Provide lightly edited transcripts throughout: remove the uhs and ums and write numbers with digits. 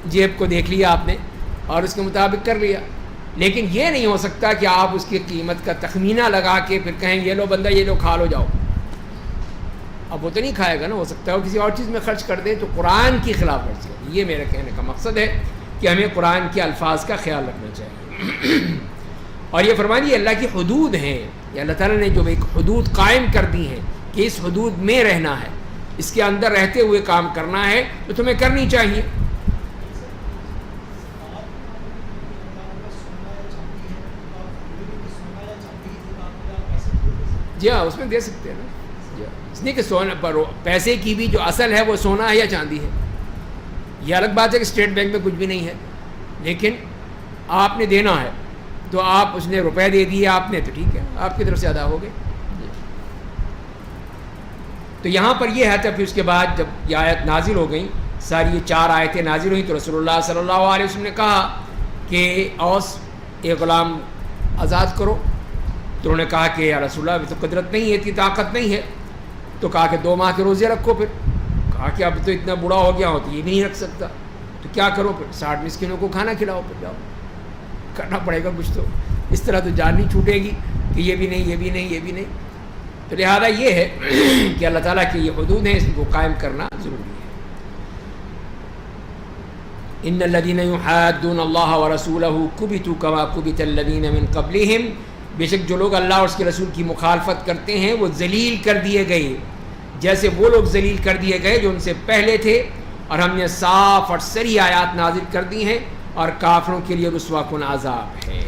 جیب کو دیکھ لیا آپ نے اور اس کے مطابق کر لیا، لیکن یہ نہیں ہو سکتا کہ آپ اس کی قیمت کا تخمینہ لگا کے پھر کہیں یہ لو بندہ یہ لو کھا لو جاؤ. اب وہ تو نہیں کھائے گا نا، ہو سکتا ہے وہ کسی اور چیز میں خرچ کر دے، تو قرآن کی خلاف ورزی ہے. یہ میرے کہنے کا مقصد ہے کہ ہمیں قرآن کے الفاظ کا خیال رکھنا چاہیے. اور یہ فرمانی یہ اللہ کی حدود ہیں، یہ اللہ تعالیٰ نے جو ایک حدود قائم کر دی ہیں کہ اس حدود میں رہنا ہے، اس کے اندر رہتے ہوئے کام کرنا ہے، تو تمہیں کرنی چاہیے. جی ہاں، اس میں دے سکتے ہیں نا. اس لیے کہ سونا پر پیسے کی بھی جو اصل ہے وہ سونا ہے یا چاندی ہے. یہ الگ بات ہے کہ اسٹیٹ بینک میں کچھ بھی نہیں ہے، لیکن آپ نے دینا ہے تو آپ اس نے روپے دے دیے آپ نے، تو ٹھیک ہے، آپ کی طرف سے ادا ہو گئے. تو یہاں پر یہ ہے. تو پھر اس کے بعد جب یہ آیت نازل ہو گئیں، ساری یہ 4 آیتیں نازل ہوئیں، تو رسول اللہ صلی اللہ علیہ وسلم نے کہا کہ اوس ایک غلام آزاد کرو. تو انہوں نے کہا کہ یا رسول اللہ ابھی تو قدرت نہیں ہے، اتنی طاقت نہیں ہے. تو کہا کہ 2 ماہ کے روزے رکھو. پھر کہا کہ اب تو اتنا بوڑھا ہو گیا ہو تو یہ بھی نہیں رکھ سکتا، تو کیا کرو؟ پھر 60 مسکینوں کو کھانا کھلاؤ. پھر جاؤ، کرنا پڑے گا کچھ تو. اس طرح تو جان نہیں چھوٹے گی کہ یہ بھی نہیں یہ بھی نہیں یہ بھی نہیں. تو لہذا یہ ہے کہ اللہ تعالیٰ کی یہ حدود ہیں، اس کو قائم کرنا ضروری ہے. ان الذين يحادون الله ورسوله كبتوا كما كبت الذين من قبلهم، بے شک جو لوگ اللہ اور اس کے رسول کی مخالفت کرتے ہیں وہ ذلیل کر دیے گئے جیسے وہ لوگ ذلیل کر دیے گئے جو ان سے پہلے تھے. اور ہم نے صاف اور صریح آیات نازل کر دی ہیں اور کافروں کے لیے رسوا کن عذاب ہے.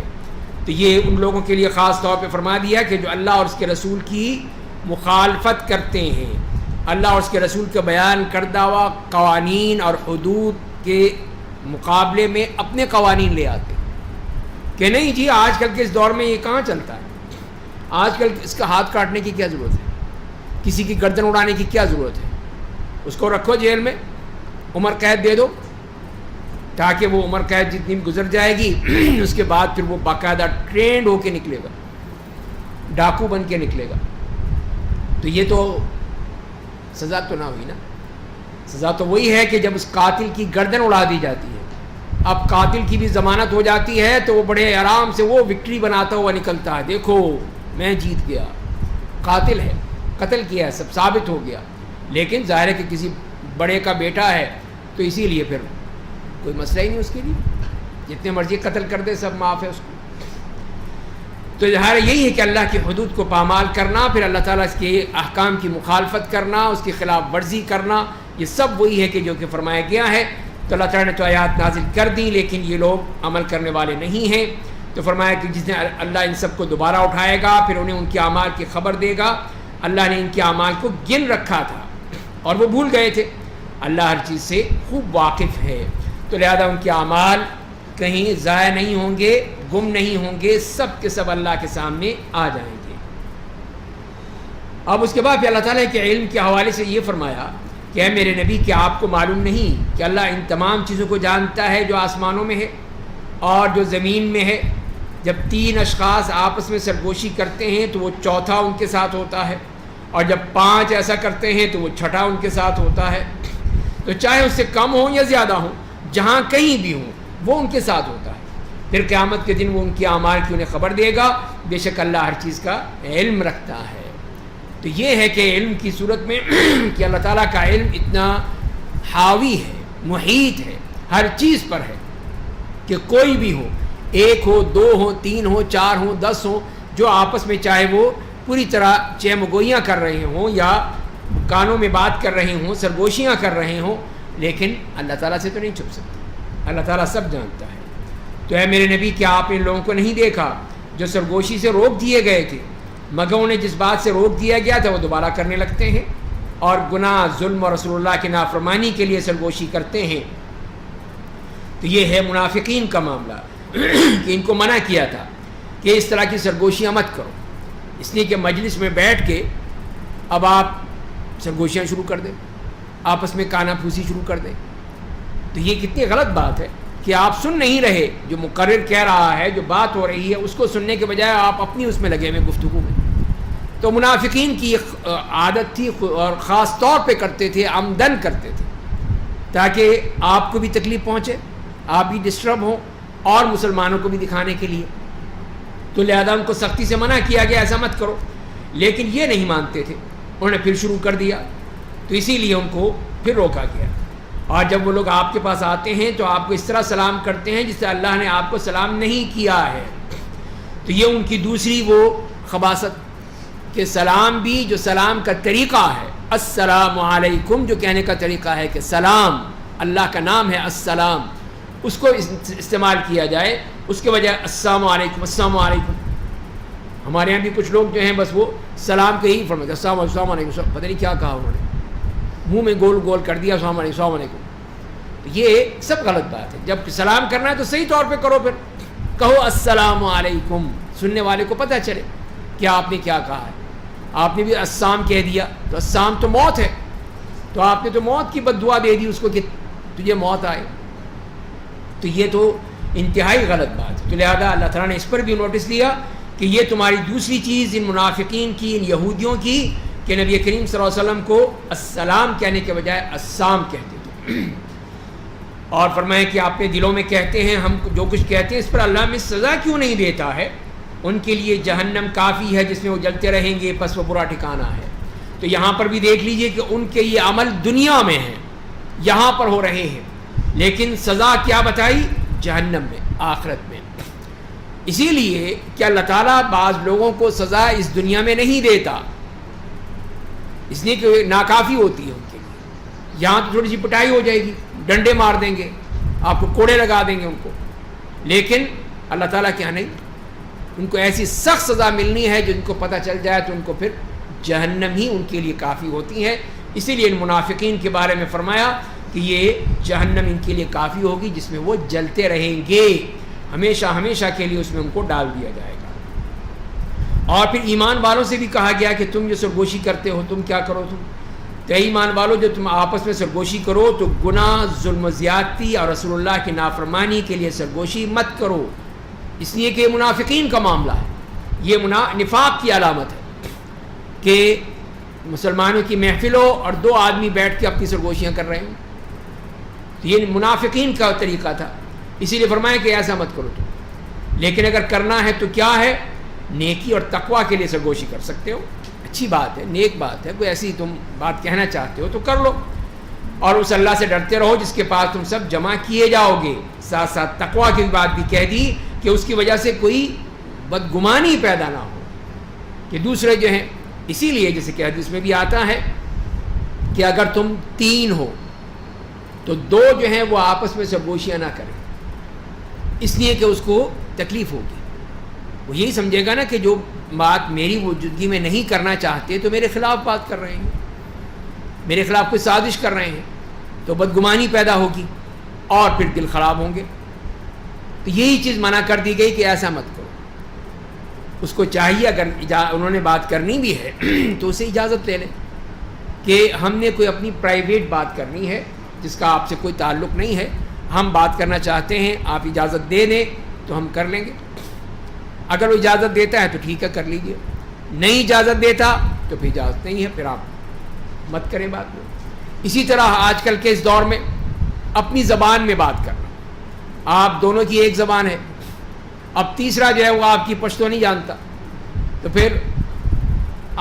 تو یہ ان لوگوں کے لیے خاص طور پہ فرما دیا کہ جو اللہ اور اس کے رسول کی مخالفت کرتے ہیں، اللہ اور اس کے رسول کے بیان کردہ ہوا قوانین اور حدود کے مقابلے میں اپنے قوانین لے آتے ہیں کہ نہیں جی آج کل کے اس دور میں یہ کہاں چلتا ہے، آج کل اس کا ہاتھ کاٹنے کی کیا ضرورت ہے، کسی کی گردن اڑانے کی کیا ضرورت ہے، اس کو رکھو جیل میں، عمر قید دے دو تاکہ وہ عمر قید جتنی گزر جائے گی اس کے بعد پھر وہ باقاعدہ ٹرینڈ ہو کے نکلے گا، ڈاکو بن کے نکلے گا. تو یہ تو سزا تو نہ ہوئی نا. سزا تو وہی ہے کہ جب اس قاتل کی گردن اڑا دی جاتی ہے. اب قاتل کی بھی ضمانت ہو جاتی ہے تو وہ بڑے آرام سے وہ وکٹری بناتا ہوا نکلتا ہے، دیکھو میں جیت گیا، قاتل ہے، قتل کیا ہے، سب ثابت ہو گیا. لیکن ظاہر ہے کہ کسی بڑے کا بیٹا ہے تو اسی لیے پھر کوئی مسئلہ ہی نہیں اس کے لیے، جتنے مرضی قتل کر دے سب معاف ہے اس کو. تو ظاہر یہی ہے کہ اللہ کی حدود کو پامال کرنا، پھر اللہ تعالیٰ اس کے احکام کی مخالفت کرنا، اس کی خلاف ورزی کرنا، یہ سب وہی ہے کہ جو کہ فرمایا گیا ہے. تو اللہ تعالیٰ نے تو آیات نازل کر دی لیکن یہ لوگ عمل کرنے والے نہیں ہیں. تو فرمایا کہ جس نے اللہ ان سب کو دوبارہ اٹھائے گا پھر انہیں ان کے اعمال کی خبر دے گا. اللہ نے ان کے اعمال کو گن رکھا تھا اور وہ بھول گئے تھے. اللہ ہر چیز سے خوب واقف ہے، تو لہذا ان کے اعمال کہیں ضائع نہیں ہوں گے، گم نہیں ہوں گے، سب کے سب اللہ کے سامنے آ جائیں گے. اب اس کے بعد پھر اللہ تعالیٰ کے علم کے حوالے سے یہ فرمایا کہ اے میرے نبی کیا آپ کو معلوم نہیں کہ اللہ ان تمام چیزوں کو جانتا ہے جو آسمانوں میں ہے اور جو زمین میں ہے. جب 3 اشخاص آپس میں سرگوشی کرتے ہیں تو وہ چوتھا ان کے ساتھ ہوتا ہے، اور جب 5 ایسا کرتے ہیں تو وہ چھٹا ان کے ساتھ ہوتا ہے. تو چاہے اس سے کم ہوں یا زیادہ ہوں، جہاں کہیں بھی ہوں وہ ان کے ساتھ ہوتا ہے. پھر قیامت کے دن وہ ان کی اعمال کی انہیں خبر دے گا. بے شک اللہ ہر چیز کا علم رکھتا ہے. تو یہ ہے کہ علم کی صورت میں کہ اللہ تعالیٰ کا علم اتنا حاوی ہے، محیط ہے، ہر چیز پر ہے کہ کوئی بھی ہو، 1 ہو 2 ہو 3 ہو 4 ہو 10 ہو، جو آپس میں چاہے وہ پوری طرح چہمگوئیاں کر رہے ہوں یا کانوں میں بات کر رہے ہوں، سرگوشیاں کر رہے ہوں، لیکن اللہ تعالیٰ سے تو نہیں چھپ سکتے. اللہ تعالیٰ سب جانتا ہے. تو اے میرے نبی کیا آپ ان لوگوں کو نہیں دیکھا جو سرگوشی سے روک دیے گئے تھے، مگر انہیں جس بات سے روک دیا گیا تھا وہ دوبارہ کرنے لگتے ہیں اور گناہ، ظلم اور رسول اللہ کی نافرمانی کے لیے سرگوشی کرتے ہیں. تو یہ ہے منافقین کا معاملہ کہ ان کو منع کیا تھا کہ اس طرح کی سرگوشیاں مت کرو، اس لیے کہ مجلس میں بیٹھ کے اب آپ سرگوشیاں شروع کر دیں، آپس میں کانا پھوسی شروع کر دیں. تو یہ کتنی غلط بات ہے کہ آپ سن نہیں رہے، جو مقرر کہہ رہا ہے، جو بات ہو رہی ہے اس کو سننے کے بجائے آپ اپنی اس میں لگے ہوئے گفتگو میں. تو منافقین کی عادت تھی اور خاص طور پہ کرتے تھے، عمدن کرتے تھے تاکہ آپ کو بھی تکلیف پہنچے، آپ بھی ڈسٹرب ہوں، اور مسلمانوں کو بھی دکھانے کے لیے. تو لہذا ان کو سختی سے منع کیا گیا ایسا مت کرو. لیکن یہ نہیں مانتے تھے، انہوں نے پھر شروع کر دیا، تو اسی لیے ان کو پھر روکا گیا. اور جب وہ لوگ آپ کے پاس آتے ہیں تو آپ کو اس طرح سلام کرتے ہیں جس سے اللہ نے آپ کو سلام نہیں کیا ہے. تو یہ ان کی دوسری وہ خباثت کہ سلام بھی جو سلام کا طریقہ ہے، السلام علیکم جو کہنے کا طریقہ ہے کہ سلام اللہ کا نام ہے السلام، اس کو استعمال کیا جائے، اس کے بجائے السلام علیکم السلام علیکم. ہمارے یہاں بھی کچھ لوگ جو ہیں بس وہ سلام کے ہی فرماتے السلام علیکم السلام علیکم، پتہ نہیں کیا کہا انہوں نے، منہ میں گول گول کر دیا السلام علیکم السلام علیکم. یہ سب غلط بات ہے. جب سلام کرنا ہے تو صحیح طور پہ کرو، پھر کہو السلام علیکم، سننے والے کو پتہ چلے کہ آپ نے کیا کہا ہے. آپ نے بھی السلام کہہ دیا تو السلام تو موت ہے، تو آپ نے تو موت کی بد دعا دے دی اس کو کہ تجھے موت آئے. تو یہ تو انتہائی غلط بات ہے. تو لہذا اللہ تعالیٰ نے اس پر بھی نوٹس لیا کہ یہ تمہاری دوسری چیز ان منافقین کی، ان یہودیوں کی، کہ نبی کریم صلی اللہ علیہ وسلم کو السلام کہنے کے بجائے السلام کہتے تھے. اور فرمایا کہ آپ نے دلوں میں کہتے ہیں ہم جو کچھ کہتے ہیں اس پر اللہ میں سزا کیوں نہیں دیتا ہے. ان کے لیے جہنم کافی ہے جس میں وہ جلتے رہیں گے، پس وہ برا ٹھکانہ ہے. تو یہاں پر بھی دیکھ لیجئے کہ ان کے یہ عمل دنیا میں ہیں، یہاں پر ہو رہے ہیں، لیکن سزا کیا بتائی؟ جہنم میں، آخرت میں. اسی لیے کہ اللہ تعالیٰ بعض لوگوں کو سزا اس دنیا میں نہیں دیتا، اس لیے کہ ناکافی ہوتی ہے ان کے لیے. یہاں تو تھوڑی سی پٹائی ہو جائے گی، ڈنڈے مار دیں گے، آپ کو کوڑے لگا دیں گے ان کو، لیکن اللہ تعالیٰ کیا نہیں، ان کو ایسی سخت سزا ملنی ہے جن کو پتہ چل جائے تو ان کو پھر جہنم ہی ان کے لیے کافی ہوتی ہے. اسی لیے ان منافقین کے بارے میں فرمایا کہ یہ جہنم ان کے لیے کافی ہوگی جس میں وہ جلتے رہیں گے، ہمیشہ ہمیشہ کے لیے اس میں ان کو ڈال دیا جائے گا. اور پھر ایمان والوں سے بھی کہا گیا کہ تم جو سرگوشی کرتے ہو تم کیا کرو، تو ایمان والوں جو تم آپس میں سرگوشی کرو تو گناہ، ظلم و زیادتی اور رسول اللہ کی نافرمانی کے لیے سرگوشی مت کرو، اس لیے کہ یہ منافقین کا معاملہ ہے. یہ نفاق کی علامت ہے کہ مسلمانوں کی محفلوں اور دو آدمی بیٹھ کے اپنی سرگوشیاں کر رہے ہیں. تو یہ منافقین کا طریقہ تھا، اسی لیے فرمایا کہ ایسا مت کرو تم. لیکن اگر کرنا ہے تو کیا ہے، نیکی اور تقوی کے لیے سرگوشی کر سکتے ہو، اچھی بات ہے، نیک بات ہے. کوئی ایسی تم بات کہنا چاہتے ہو تو کر لو، اور اس اللہ سے ڈرتے رہو جس کے پاس تم سب جمع کیے جاؤ گے. ساتھ ساتھ تقوی کی بات بھی کہہ دی کہ اس کی وجہ سے کوئی بدگمانی پیدا نہ ہو کہ دوسرے جو ہیں. اسی لیے جیسے کہ حدیث میں بھی آتا ہے کہ اگر تم 3 ہو تو 2 جو ہیں وہ آپس میں سرگوشیاں نہ کریں، اس لیے کہ اس کو تکلیف ہوگی. وہ یہی سمجھے گا نا کہ جو بات میری موجودگی میں نہیں کرنا چاہتے تو میرے خلاف بات کر رہے ہیں، میرے خلاف کوئی سازش کر رہے ہیں، تو بدگمانی پیدا ہوگی اور پھر دل خراب ہوں گے. تو یہی چیز منع کر دی گئی کہ ایسا مت کرو. اس کو چاہیے اگر انہوں نے بات کرنی بھی ہے تو اسے اجازت لے لیں کہ ہم نے کوئی اپنی پرائیویٹ بات کرنی ہے جس کا آپ سے کوئی تعلق نہیں ہے، ہم بات کرنا چاہتے ہیں، آپ اجازت دے دیں تو ہم کر لیں گے. اگر وہ اجازت دیتا ہے تو ٹھیک ہے کر لیجیے، نہیں اجازت دیتا تو پھر اجازت نہیں ہے، پھر آپ مت کریں بات میں. اسی طرح آج کل کے اس دور میں اپنی زبان میں بات کرنا، آپ دونوں کی ایک زبان ہے، اب تیسرا جو ہے وہ آپ کی پشتو نہیں جانتا تو پھر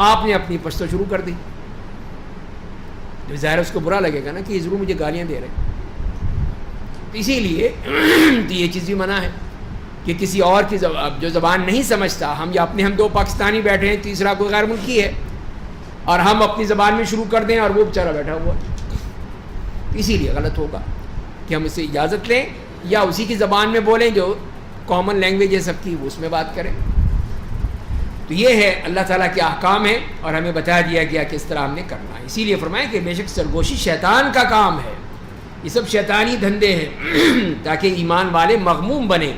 آپ نے اپنی پشتو شروع کر دی، تو ظاہر اس کو برا لگے گا نا کہ ضرور مجھے گالیاں دے رہے ہیں. تو اسی لیے تو یہ چیز بھی منع ہے کہ کسی اور کی جو زبان نہیں سمجھتا، ہم یا اپنے ہم 2 پاکستانی بیٹھے ہیں، تیسرا کوئی غیر ملکی ہے، اور ہم اپنی زبان میں شروع کر دیں اور وہ بیچارہ بیٹھا ہوا. اسی لیے غلط ہوگا کہ ہم اسے اجازت لیں یا اسی کی زبان میں بولیں جو کامن لینگویج ہے سب کی، وہ اس میں بات کریں. تو یہ ہے اللہ تعالیٰ کے احکام ہیں اور ہمیں بتا دیا گیا کہ اس طرح ہم نے کرنا ہے. اسی لیے فرمایا کہ بے شک سرگوشی شیطان کا کام ہے، یہ سب شیطانی دھندے ہیں تاکہ ایمان والے مغموم بنیں.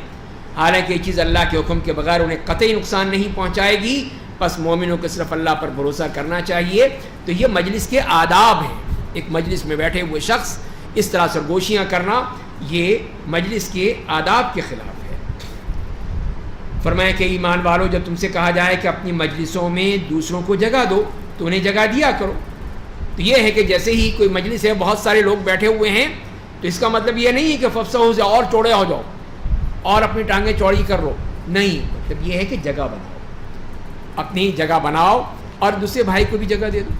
حالانکہ یہ چیز اللہ کے حکم کے بغیر انہیں قطعی نقصان نہیں پہنچائے گی، بس مومنوں کو صرف اللہ پر بھروسہ کرنا چاہیے. تو یہ مجلس کے آداب ہیں. ایک مجلس میں بیٹھے ہوئے شخص اس طرح سرگوشیاں کرنا یہ مجلس کے آداب کے خلاف ہے. فرمایا کہ ایمان والو جب تم سے کہا جائے کہ اپنی مجلسوں میں دوسروں کو جگہ دو تو انہیں جگہ دیا کرو. تو یہ ہے کہ جیسے ہی کوئی مجلس ہے، بہت سارے لوگ بیٹھے ہوئے ہیں تو اس کا مطلب یہ نہیں ہے کہ ففسحوا سے اور چوڑے ہو جاؤ اور اپنی ٹانگیں چوڑی کر لو، نہیں، مطلب یہ ہے کہ جگہ بناؤ، اپنی جگہ بناؤ اور دوسرے بھائی کو بھی جگہ دے دو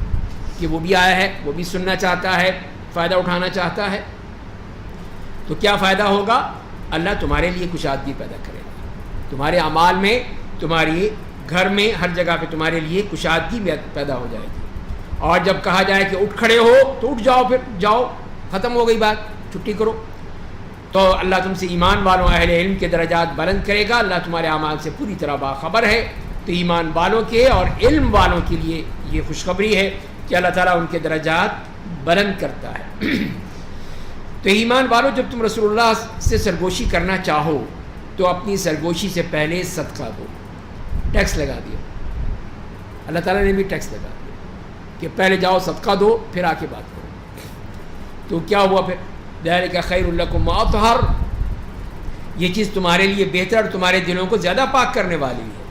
کہ وہ بھی آیا ہے، وہ بھی سننا چاہتا ہے، فائدہ اٹھانا چاہتا ہے. تو کیا فائدہ ہوگا؟ اللہ تمہارے لیے کشادگی پیدا کرے گا، تمہارے اعمال میں، تمہاری گھر میں، ہر جگہ پہ تمہارے لیے کشادگی پیدا ہو جائے گی. اور جب کہا جائے کہ اٹھ کھڑے ہو تو اٹھ جاؤ، پھر جاؤ، ختم ہو گئی بات، چھٹی کرو. تو اللہ تم سے ایمان والوں، اہل علم کے درجات بلند کرے گا. اللہ تمہارے اعمال سے پوری طرح باخبر ہے. تو ایمان والوں کے اور علم والوں کے لیے یہ خوشخبری ہے کہ اللہ تعالیٰ ان کے درجات بلند کرتا ہے. تو ایمان والوں، جب تم رسول اللہ سے سرگوشی کرنا چاہو تو اپنی سرگوشی سے پہلے صدقہ دو. ٹیکس لگا دیا، اللہ تعالیٰ نے بھی ٹیکس لگا دیا کہ پہلے جاؤ صدقہ دو پھر آ کے بات کرو. تو کیا ہوا پھر؟ ذالک خیر لکم واطہر، یہ چیز تمہارے لیے بہتر اور تمہارے دلوں کو زیادہ پاک کرنے والی ہے.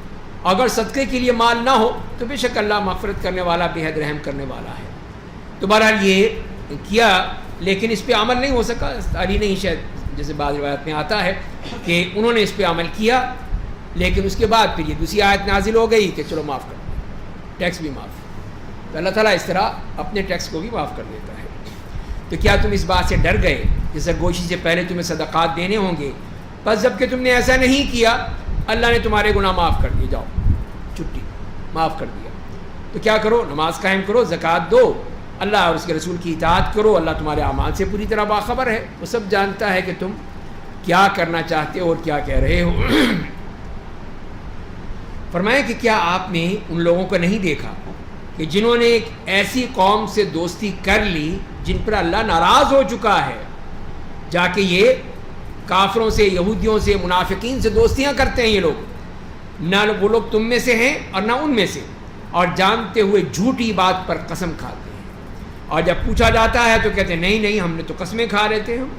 اگر صدقے کے لیے مال نہ ہو تو بے شک اللہ مغفرت کرنے والا، بے حد رحم کرنے والا ہے. تو بہرحال یہ کیا، لیکن اس پہ عمل نہیں ہو سکا. علی نہیں، شاید جیسے بعض روایت میں آتا ہے کہ انہوں نے اس پہ عمل کیا، لیکن اس کے بعد پھر یہ دوسری آیت نازل ہو گئی کہ چلو معاف کر دو، ٹیکس بھی معاف. تو اللہ تعالیٰ اس طرح اپنے ٹیکس کو بھی معاف کر دیتا ہے. تو کیا تم اس بات سے ڈر گئے کہ سرگوشی سے پہلے تمہیں صدقات دینے ہوں گے؟ بس جب کہ تم نے ایسا نہیں کیا، اللہ نے تمہارے گناہ معاف کر دیے، جاؤ چھٹی، معاف کر دیا. تو کیا کرو؟ نماز قائم کرو، زکوٰۃ دو، اللہ اور اس کے رسول کی اطاعت کرو. اللہ تمہارے اعمال سے پوری طرح باخبر ہے، وہ سب جانتا ہے کہ تم کیا کرنا چاہتے ہو اور کیا کہہ رہے ہو. فرمایا کہ کیا آپ نے ان لوگوں کو نہیں دیکھا کہ جنہوں نے ایک ایسی قوم سے دوستی کر لی جن پر اللہ ناراض ہو چکا ہے، جا کے یہ کافروں سے، یہودیوں سے، منافقین سے دوستیاں کرتے ہیں. یہ لوگ نہ وہ لوگ تم میں سے ہیں اور نہ ان میں سے، اور جانتے ہوئے جھوٹی بات پر قسم کھاتے ہیں. اور جب پوچھا جاتا ہے تو کہتے ہیں نہیں نہیں، ہم نے تو قسمیں کھا رہے تھے ہم.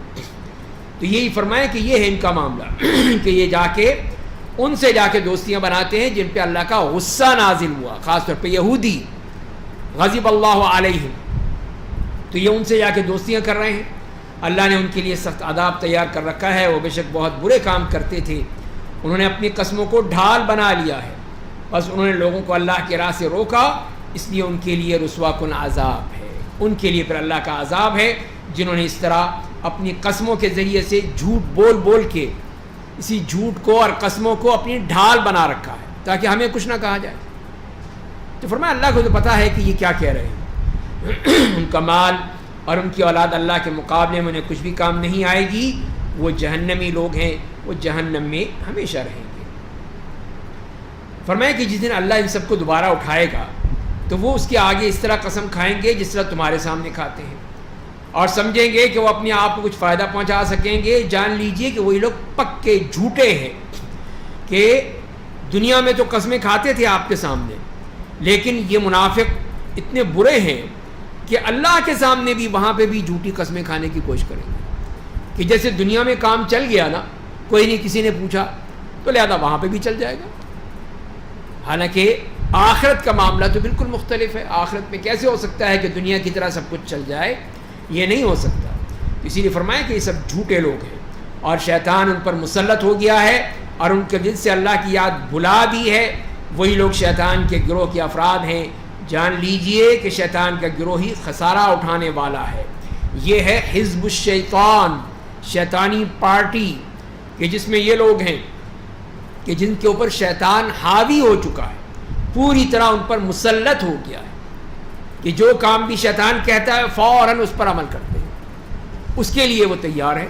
تو یہی فرمایا کہ یہ ہے ان کا معاملہ کہ یہ جا کے ان سے جا کے دوستیاں بناتے ہیں جن پہ اللہ کا غصہ نازل ہوا، خاص طور پہ یہودی، غضب اللہ علیہم. تو یہ ان سے جا کے دوستیاں کر رہے ہیں. اللہ نے ان کے لیے سخت عذاب تیار کر رکھا ہے، وہ بے شک بہت برے کام کرتے تھے. انہوں نے اپنی قسموں کو ڈھال بنا لیا ہے، بس انہوں نے لوگوں کو اللہ کی راہ سے روکا، اس لیے ان کے لیے رسوا کن عذاب ہے. ان کے لیے پھر اللہ کا عذاب ہے جنہوں نے اس طرح اپنی قسموں کے ذریعے سے جھوٹ بول بول کے اسی جھوٹ کو اور قسموں کو اپنی ڈھال بنا رکھا ہے تاکہ ہمیں کچھ نہ کہا جائے. تو فرمایا اللہ کو تو پتہ ہے کہ یہ کیا کہہ رہے ہیں. ان کا مال اور ان کی اولاد اللہ کے مقابلے میں انہیں کچھ بھی کام نہیں آئے گی. وہ جہنمی لوگ ہیں، وہ جہنم میں ہمیشہ رہیں گے. فرمایا کہ جس دن اللہ ان سب کو دوبارہ اٹھائے گا تو وہ اس کے آگے اس طرح قسم کھائیں گے جس طرح تمہارے سامنے کھاتے ہیں، اور سمجھیں گے کہ وہ اپنے آپ کو کچھ فائدہ پہنچا سکیں گے. جان لیجئے کہ وہی لوگ پکے جھوٹے ہیں کہ دنیا میں تو قسمیں کھاتے تھے آپ کے سامنے، لیکن یہ منافق اتنے برے ہیں کہ اللہ کے سامنے بھی وہاں پہ بھی جھوٹی قسمیں کھانے کی کوشش کریں گے کہ جیسے دنیا میں کام چل گیا نا، کوئی نہیں کسی نے پوچھا تو لہذا وہاں پہ بھی چل جائے گا. حالانکہ آخرت کا معاملہ تو بالکل مختلف ہے. آخرت میں کیسے ہو سکتا ہے کہ دنیا کی طرح سب کچھ چل جائے؟ یہ نہیں ہو سکتا. اسی لیے فرمایا کہ یہ سب جھوٹے لوگ ہیں اور شیطان ان پر مسلط ہو گیا ہے اور ان کے دل سے اللہ کی یاد بھلا دی ہے. وہی لوگ شیطان کے گروہ کے افراد ہیں. جان لیجئے کہ شیطان کا گروہ ہی خسارہ اٹھانے والا ہے. یہ ہے حزب الشیطان، شیطانی پارٹی، کہ جس میں یہ لوگ ہیں کہ جن کے اوپر شیطان حاوی ہو چکا ہے، پوری طرح ان پر مسلط ہو گیا ہے کہ جو کام بھی شیطان کہتا ہے فوراً اس پر عمل کرتے ہیں، اس کے لیے وہ تیار ہے.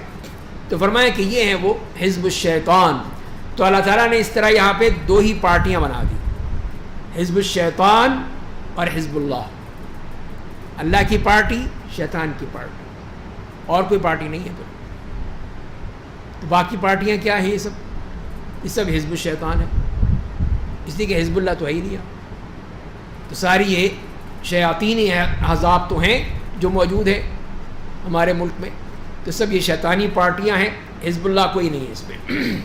تو فرمایا کہ یہ ہیں وہ حزب الشیطان. تو اللہ تعالیٰ نے اس طرح یہاں پہ دو ہی پارٹیاں بنا دی، حزب الشیطان اور حزب اللہ. اللہ کی پارٹی، شیطان کی پارٹی، اور کوئی پارٹی نہیں ہے. تو باقی پارٹیاں کیا ہیں؟ یہ سب حزب الشیطان ہے، اس لیے کہ حزب اللہ تو ہے ہی نہیں. تو ساری یہ شیاطینی احزاب تو ہیں جو موجود ہیں ہمارے ملک میں، تو سب یہ شیطانی پارٹیاں ہیں، حزب اللہ کوئی نہیں ہے اس میں.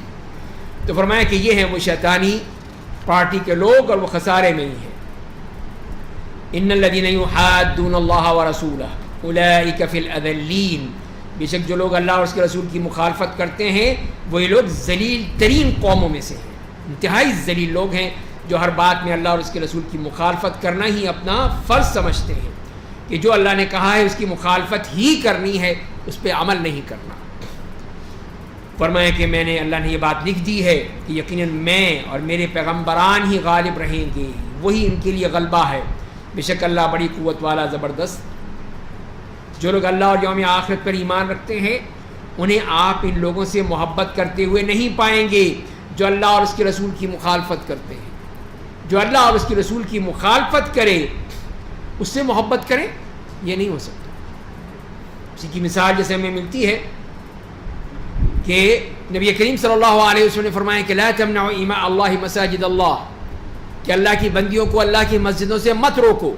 تو فرمایا کہ یہ ہیں وہ شیطانی پارٹی کے لوگ اور وہ خسارے میں ہی ہیں. ان الذين يحادون الله ورسوله اولئك في الاذلين، بے شک جو لوگ اللہ اور اس کے رسول کی مخالفت کرتے ہیں وہی لوگ ذلیل ترین قوموں میں سے ہیں، انتہائی ذلیل لوگ ہیں جو ہر بات میں اللہ اور اس کے رسول کی مخالفت کرنا ہی اپنا فرض سمجھتے ہیں، کہ جو اللہ نے کہا ہے اس کی مخالفت ہی کرنی ہے، اس پہ عمل نہیں کرنا۔ فرمایا کہ میں نے اللہ نے یہ بات لکھ دی ہے کہ یقیناً میں اور میرے پیغمبران ہی غالب رہیں گے، وہی ان کے لیے غلبہ ہے، بے شک اللہ بڑی قوت والا زبردست۔ جو لوگ اللہ اور یوم آخرت پر ایمان رکھتے ہیں انہیں آپ ان لوگوں سے محبت کرتے ہوئے نہیں پائیں گے جو اللہ اور اس کے رسول کی مخالفت کرتے ہیں۔ جو اللہ اور اس کے رسول کی مخالفت کرے اس سے محبت کرے، یہ نہیں ہو سکتا۔ اسی کی مثال جیسے ہمیں ملتی ہے کہ نبی کریم صلی اللہ علیہ وسلم نے فرمایا کہ لا تمنعوا اماء اللہ مساجد اللہ، کہ اللہ کی بندیوں کو اللہ کی مسجدوں سے مت روکو۔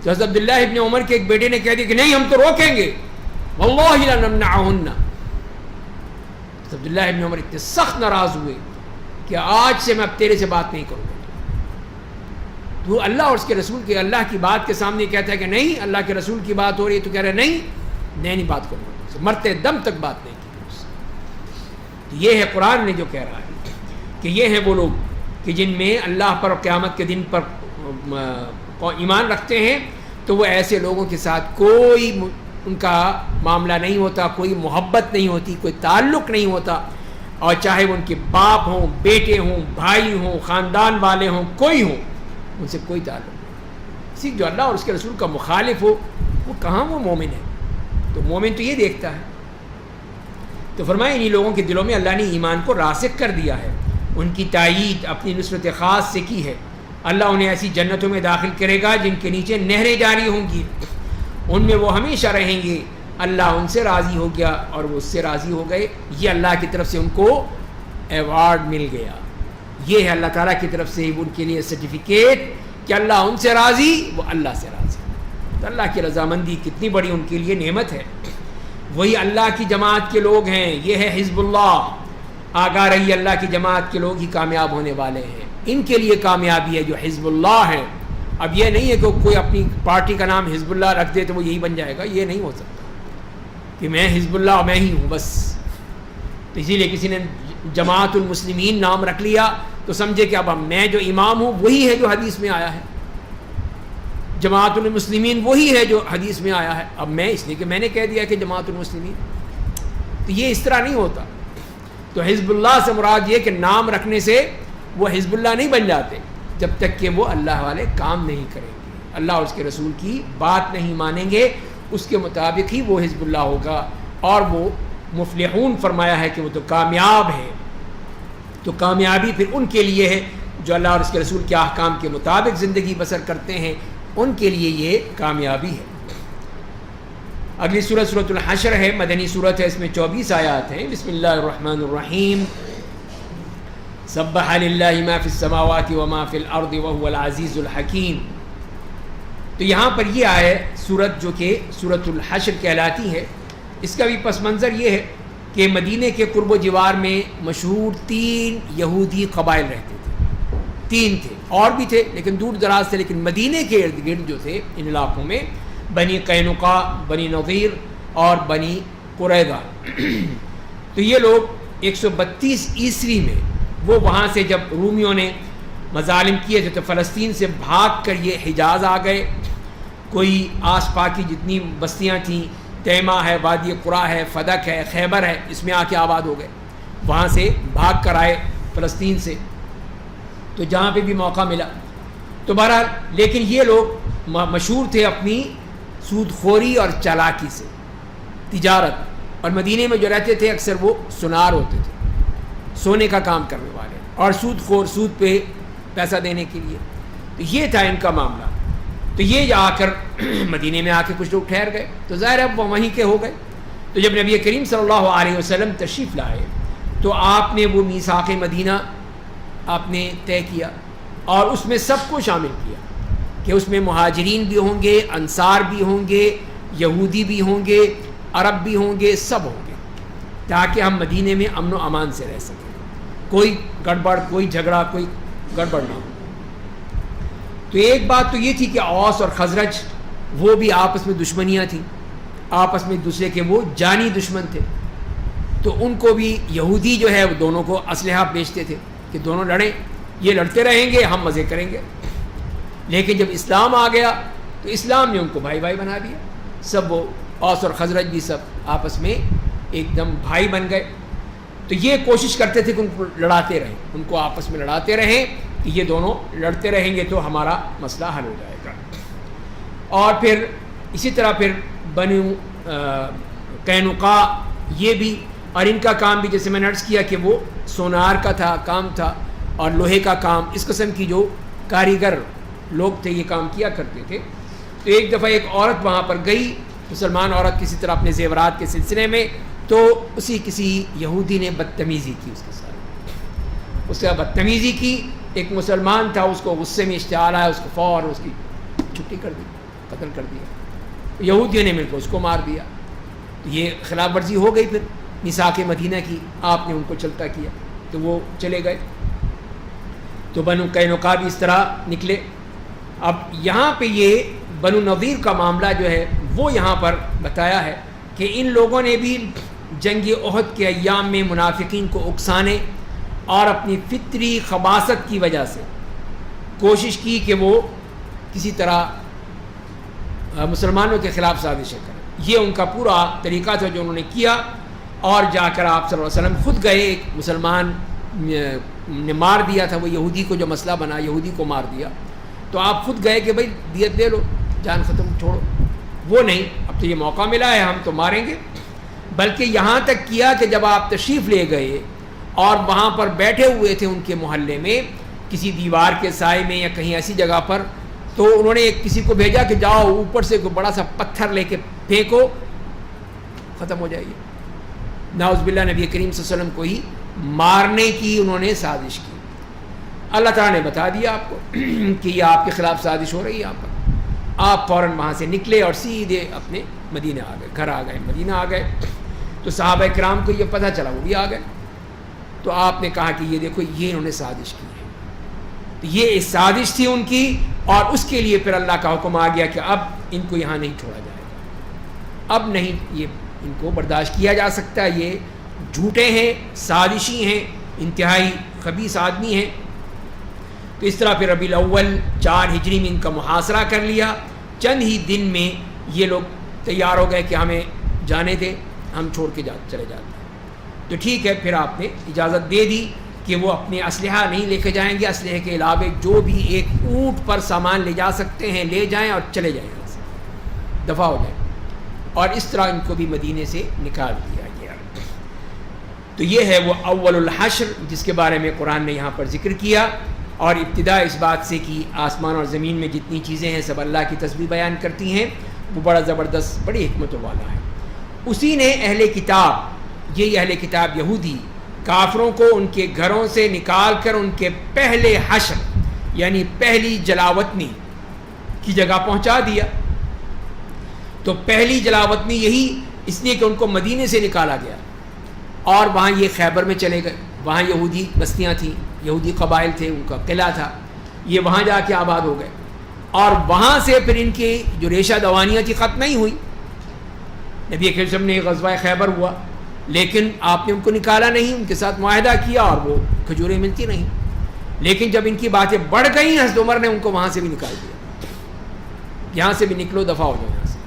تو حضرت عبداللہ ابن عمر کے ایک بیٹے نے کہہ دیا کہ نہیں ہم تو روکیں گے، واللہ لا نمنعہن۔ عبداللہ ابن عمر اتنے سخت ناراض ہوئے کہ آج سے میں اب تیرے سے بات نہیں کروں گا۔ تو اللہ اور اس کے رسول کے اللہ کی بات کے سامنے کہتا ہے کہ نہیں، اللہ کے رسول کی بات ہو رہی ہے تو کہہ رہا ہے نہیں میں نہیں بات کروں گا، مرتے دم تک بات نہیں کی۔ یہ ہے قرآن نے جو کہہ رہا ہے کہ یہ ہیں وہ لوگ کہ جن میں اللہ پر اور قیامت کے دن پر ایمان رکھتے ہیں، تو وہ ایسے لوگوں کے ساتھ کوئی ان کا معاملہ نہیں ہوتا، کوئی محبت نہیں ہوتی، کوئی تعلق نہیں ہوتا، اور چاہے وہ ان کے باپ ہوں، بیٹے ہوں، بھائی ہوں، خاندان والے ہوں، کوئی ہوں، ان سے کوئی تعلق نہیں۔ اسی جو اللہ اور اس کے رسول کا مخالف ہو وہ کہاں وہ مومن ہے؟ تو مومن تو یہ دیکھتا ہے۔ تو فرمایا انہی لوگوں کے دلوں میں اللہ نے ایمان کو راسخ کر دیا ہے، ان کی تائید اپنی نصرت خاص سے کی ہے۔ اللہ انہیں ایسی جنتوں میں داخل کرے گا جن کے نیچے نہریں جاری ہوں گی، ان میں وہ ہمیشہ رہیں گے۔ اللہ ان سے راضی ہو گیا اور وہ اس سے راضی ہو گئے، یہ اللہ کی طرف سے ان کو ایوارڈ مل گیا۔ یہ ہے اللہ تعالیٰ کی طرف سے ان کے لیے سرٹیفکیٹ کہ اللہ ان سے راضی، وہ اللہ سے راضی۔ تو اللہ کی رضامندی کتنی بڑی ان کے لیے نعمت ہے۔ وہی اللہ کی جماعت کے لوگ ہیں، یہ ہے حزب اللہ۔ آگاہ رہی اللہ کی جماعت کے لوگ ہی کامیاب ہونے والے ہیں، ان کے لیے کامیابی ہے جو حزب اللہ ہے۔ اب یہ نہیں ہے کہ کوئی اپنی پارٹی کا نام حزب اللہ رکھ دے تو وہ یہی بن جائے گا، یہ نہیں ہو سکتا کہ میں حزب اللہ میں ہی ہوں بس۔ تو اسی لیے کسی نے جماعت المسلمین نام رکھ لیا تو سمجھے کہ اب میں جو امام ہوں وہی ہے جو حدیث میں آیا ہے، جماعت المسلمین وہی ہے جو حدیث میں آیا ہے، اب میں اس لیے کہ میں نے کہہ دیا کہ جماعت المسلمین، تو یہ اس طرح نہیں ہوتا۔ تو حزب اللہ سے مراد یہ کہ نام رکھنے سے وہ حزب اللہ نہیں بن جاتے جب تک کہ وہ اللہ والے کام نہیں کریں گے، اللہ اور اس کے رسول کی بات نہیں مانیں گے، اس کے مطابق ہی وہ حزب اللہ ہوگا، اور وہ مفلحون فرمایا ہے کہ وہ تو کامیاب ہے۔ تو کامیابی پھر ان کے لیے ہے جو اللہ اور اس کے رسول کے احکام کے مطابق زندگی بسر کرتے ہیں، ان کے لیے یہ کامیابی ہے۔ اگلی سورت سورۃ الحشر ہے، مدنی سورت ہے، اس میں 24 آیات ہیں۔ بسم اللہ الرحمن الرحیم۔ سبح للہ ما فی السماوات وما فی الارض وهو العزیز الحکیم۔ تو یہاں پر یہ آئے سورت جو کہ سورۃ الحشر کہلاتی ہے، اس کا بھی پس منظر یہ ہے کہ مدینے کے قرب و جوار میں مشہور 3 یہودی قبائل رہتے تھے، 3 تھے، اور بھی تھے لیکن دور دراز تھے، لیکن مدینے کے ارد گرد جو تھے ان علاقوں میں بنی قینقاع، بنی نضیر اور بنی قریظہ۔ تو یہ لوگ 132 عیسوی میں وہ وہاں سے جب رومیوں نے مظالم کیے تھے تو فلسطین سے بھاگ کر یہ حجاز آ گئے۔ کوئی آس پاس کی جتنی بستیاں تھیں، تیمہ ہے، وادی قرا ہے، فدق ہے، خیبر ہے، اس میں آ کے آباد ہو گئے، وہاں سے بھاگ کر آئے فلسطین سے، تو جہاں پہ بھی موقع ملا۔ تو بہرحال لیکن یہ لوگ مشہور تھے اپنی سود خوری اور چالاکی سے، تجارت، اور مدینے میں جو رہتے تھے اکثر وہ سنار ہوتے تھے، سونے کا کام کرنے والے، اور سود خور، سود پہ پیسہ دینے کے لیے۔ تو یہ تھا ان کا معاملہ۔ تو یہ آ کر مدینے میں آ کے کچھ لوگ ٹھہر گئے، تو ظاہر ہے وہ وہیں کے ہو گئے۔ تو جب نبی کریم صلی اللہ علیہ وسلم تشریف لائے تو آپ نے وہ میثاق مدینہ آپ نے طے کیا، اور اس میں سب کو شامل کیا کہ اس میں مہاجرین بھی ہوں گے، انصار بھی ہوں گے، یہودی بھی ہوں گے، عرب بھی ہوں گے، سب ہوں گے، تاکہ ہم مدینے میں امن و امان سے رہ سکیں، کوئی گڑبڑ، کوئی جھگڑا، کوئی گڑبڑ نہ ہو۔ تو ایک بات تو یہ تھی کہ اوس اور خزرج وہ بھی آپس میں دشمنیاں تھیں، آپس میں ایک دوسرے کے وہ جانی دشمن تھے، تو ان کو بھی یہودی جو ہے وہ دونوں کو اسلحہ بیچتے تھے کہ دونوں لڑیں، یہ لڑتے رہیں گے، ہم مزے کریں گے. لیکن جب اسلام آ گیا تو اسلام نے ان کو بھائی بھائی بنا دیا. سب وہ اوس اور خزرج بھی سب آپس میں ایک دم بھائی بن گئے. تو یہ کوشش کرتے تھے کہ ان کو لڑاتے رہیں، ان کو آپس میں لڑاتے رہیں کہ یہ دونوں لڑتے رہیں گے تو ہمارا مسئلہ حل ہو جائے گا. اور پھر اسی طرح پھر بنو قینقاع یہ بھی، اور ان کا کام بھی جیسے میں نے عرض کیا کہ وہ سونار کا کام تھا اور لوہے کا کام، اس قسم کی جو کاریگر لوگ تھے یہ کام کیا کرتے تھے. تو ایک دفعہ ایک عورت وہاں پر گئی، مسلمان عورت کسی طرح اپنے زیورات کے سلسلے میں، تو کسی یہودی نے بدتمیزی کی اس کے ساتھ، اس سے بدتمیزی کی. ایک مسلمان تھا، اس کو غصے میں اشتعال آیا، اس کو فوراً اس کی چھٹی کر دی، قتل کر دیا. یہودیوں نے مل کر اس کو مار دیا. یہ خلاف ورزی ہو گئی پھر میثاق مدینہ کی، آپ نے ان کو چلتا کیا تو وہ چلے گئے. تو بنو قینقاع بھی اس طرح نکلے. اب یہاں پہ یہ بنو نضیر کا معاملہ جو ہے وہ یہاں پر بتایا ہے کہ ان لوگوں نے بھی جنگ احد کے ایام میں منافقین کو اکسانے اور اپنی فطری خباثت کی وجہ سے کوشش کی کہ وہ کسی طرح مسلمانوں کے خلاف سازشیں کریں. یہ ان کا پورا طریقہ تھا جو انہوں نے کیا. اور جا کر آپ صلی اللہ علیہ وسلم خود گئے، ایک مسلمان نے مار دیا تھا وہ یہودی کو، جو مسئلہ بنا یہودی کو مار دیا. تو آپ خود گئے کہ بھائی دیت دے لو، جان ختم چھوڑو. وہ نہیں، اب تو یہ موقع ملا ہے ہم تو ماریں گے. بلکہ یہاں تک کیا کہ جب آپ تشریف لے گئے اور وہاں پر بیٹھے ہوئے تھے ان کے محلے میں کسی دیوار کے سائے میں یا کہیں ایسی جگہ پر، تو انہوں نے کسی کو بھیجا کہ جاؤ اوپر سے کوئی بڑا سا پتھر لے کے پھینکو، ختم ہو جائیے. نعوذ باللہ نبی کریم صلی اللہ علیہ وسلم کو ہی مارنے کی انہوں نے سازش کی. اللہ تعالیٰ نے بتا دیا آپ کو کہ یہ آپ کے خلاف سازش ہو رہی ہے یہاں پر. آپ فوراً وہاں سے نکلے اور سیدھے اپنے مدینہ آ گئے، گھر آ گئے، مدینہ آ گئے. تو صحابہ کرام کو یہ پتہ چلا، وہ بھی آ گئے. تو آپ نے کہا کہ یہ دیکھو یہ انہوں نے سازش کی ہے. تو یہ ایک سازش تھی ان کی، اور اس کے لیے پھر اللہ کا حکم آ گیا کہ اب ان کو یہاں نہیں چھوڑا جائے گا، اب نہیں یہ ان کو برداشت کیا جا سکتا. یہ جھوٹے ہیں، سازشی ہیں، انتہائی خبیث آدمی ہیں. تو اس طرح پھر ربیع الاول 4 ہجری میں ان کا محاصرہ کر لیا. چند ہی دن میں یہ لوگ تیار ہو گئے کہ ہمیں جانے دیں، ہم چھوڑ کے چلے جاتے ہیں. تو ٹھیک ہے، پھر آپ نے اجازت دے دی کہ وہ اپنے اسلحہ نہیں لے کے جائیں گے، اسلحے کے علاوہ جو بھی ایک اونٹ پر سامان لے جا سکتے ہیں لے جائیں اور چلے جائیں، یہاں سے دفع ہو جائیں. اور اس طرح ان کو بھی مدینے سے نکال دیا گیا. تو یہ ہے وہ اول الحشر جس کے بارے میں قرآن نے یہاں پر ذکر کیا. اور ابتدا اس بات سے کہ آسمان اور زمین میں جتنی چیزیں ہیں سب اللہ کی تسبیح بیان کرتی ہیں، وہ بڑا زبردست، بڑی حکمتوں والا ہے. اسی نے اہل کتاب، یہ اہل کتاب یہودی، کافروں کو ان کے گھروں سے نکال کر ان کے پہلے حشر یعنی پہلی جلاوطنی کی جگہ پہنچا دیا. تو پہلی جلاوطنی یہی اس لیے کہ ان کو مدینے سے نکالا گیا اور وہاں یہ خیبر میں چلے گئے. وہاں یہودی بستیاں تھیں، یہودی قبائل تھے، ان کا قلعہ تھا، یہ وہاں جا کے آباد ہو گئے. اور وہاں سے پھر ان کی جو ریشہ دوانیاں تھی ختم نہیں ہوئی. نبی کریم صلی اللہ علیہ وسلم نے غزوہ خیبر ہوا لیکن آپ نے ان کو نکالا نہیں، ان کے ساتھ معاہدہ کیا اور وہ کھجوریں ملتی نہیں. لیکن جب ان کی باتیں بڑھ گئیں حضرت عمر نے ان کو وہاں سے بھی نکال دیا، یہاں سے بھی نکلو، دفع ہو جاؤ یہاں سے.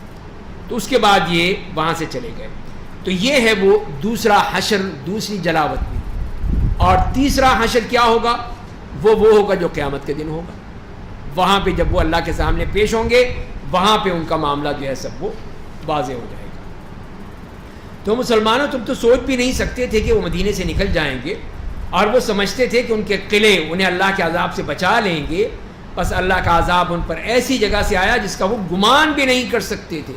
تو اس کے بعد یہ وہاں سے چلے گئے. تو یہ ہے وہ دوسرا حشر، دوسری جلاوطنی. اور تیسرا حشر کیا ہوگا؟ وہ ہوگا جو قیامت کے دن ہوگا. وہاں پہ جب وہ اللہ کے سامنے پیش ہوں گے، وہاں پہ ان کا معاملہ جو ہے سب وہ واضح ہو جائے گا. تو مسلمانوں تم تو سوچ بھی نہیں سکتے تھے کہ وہ مدینے سے نکل جائیں گے، اور وہ سمجھتے تھے کہ ان کے قلعے انہیں اللہ کے عذاب سے بچا لیں گے. بس اللہ کا عذاب ان پر ایسی جگہ سے آیا جس کا وہ گمان بھی نہیں کر سکتے تھے.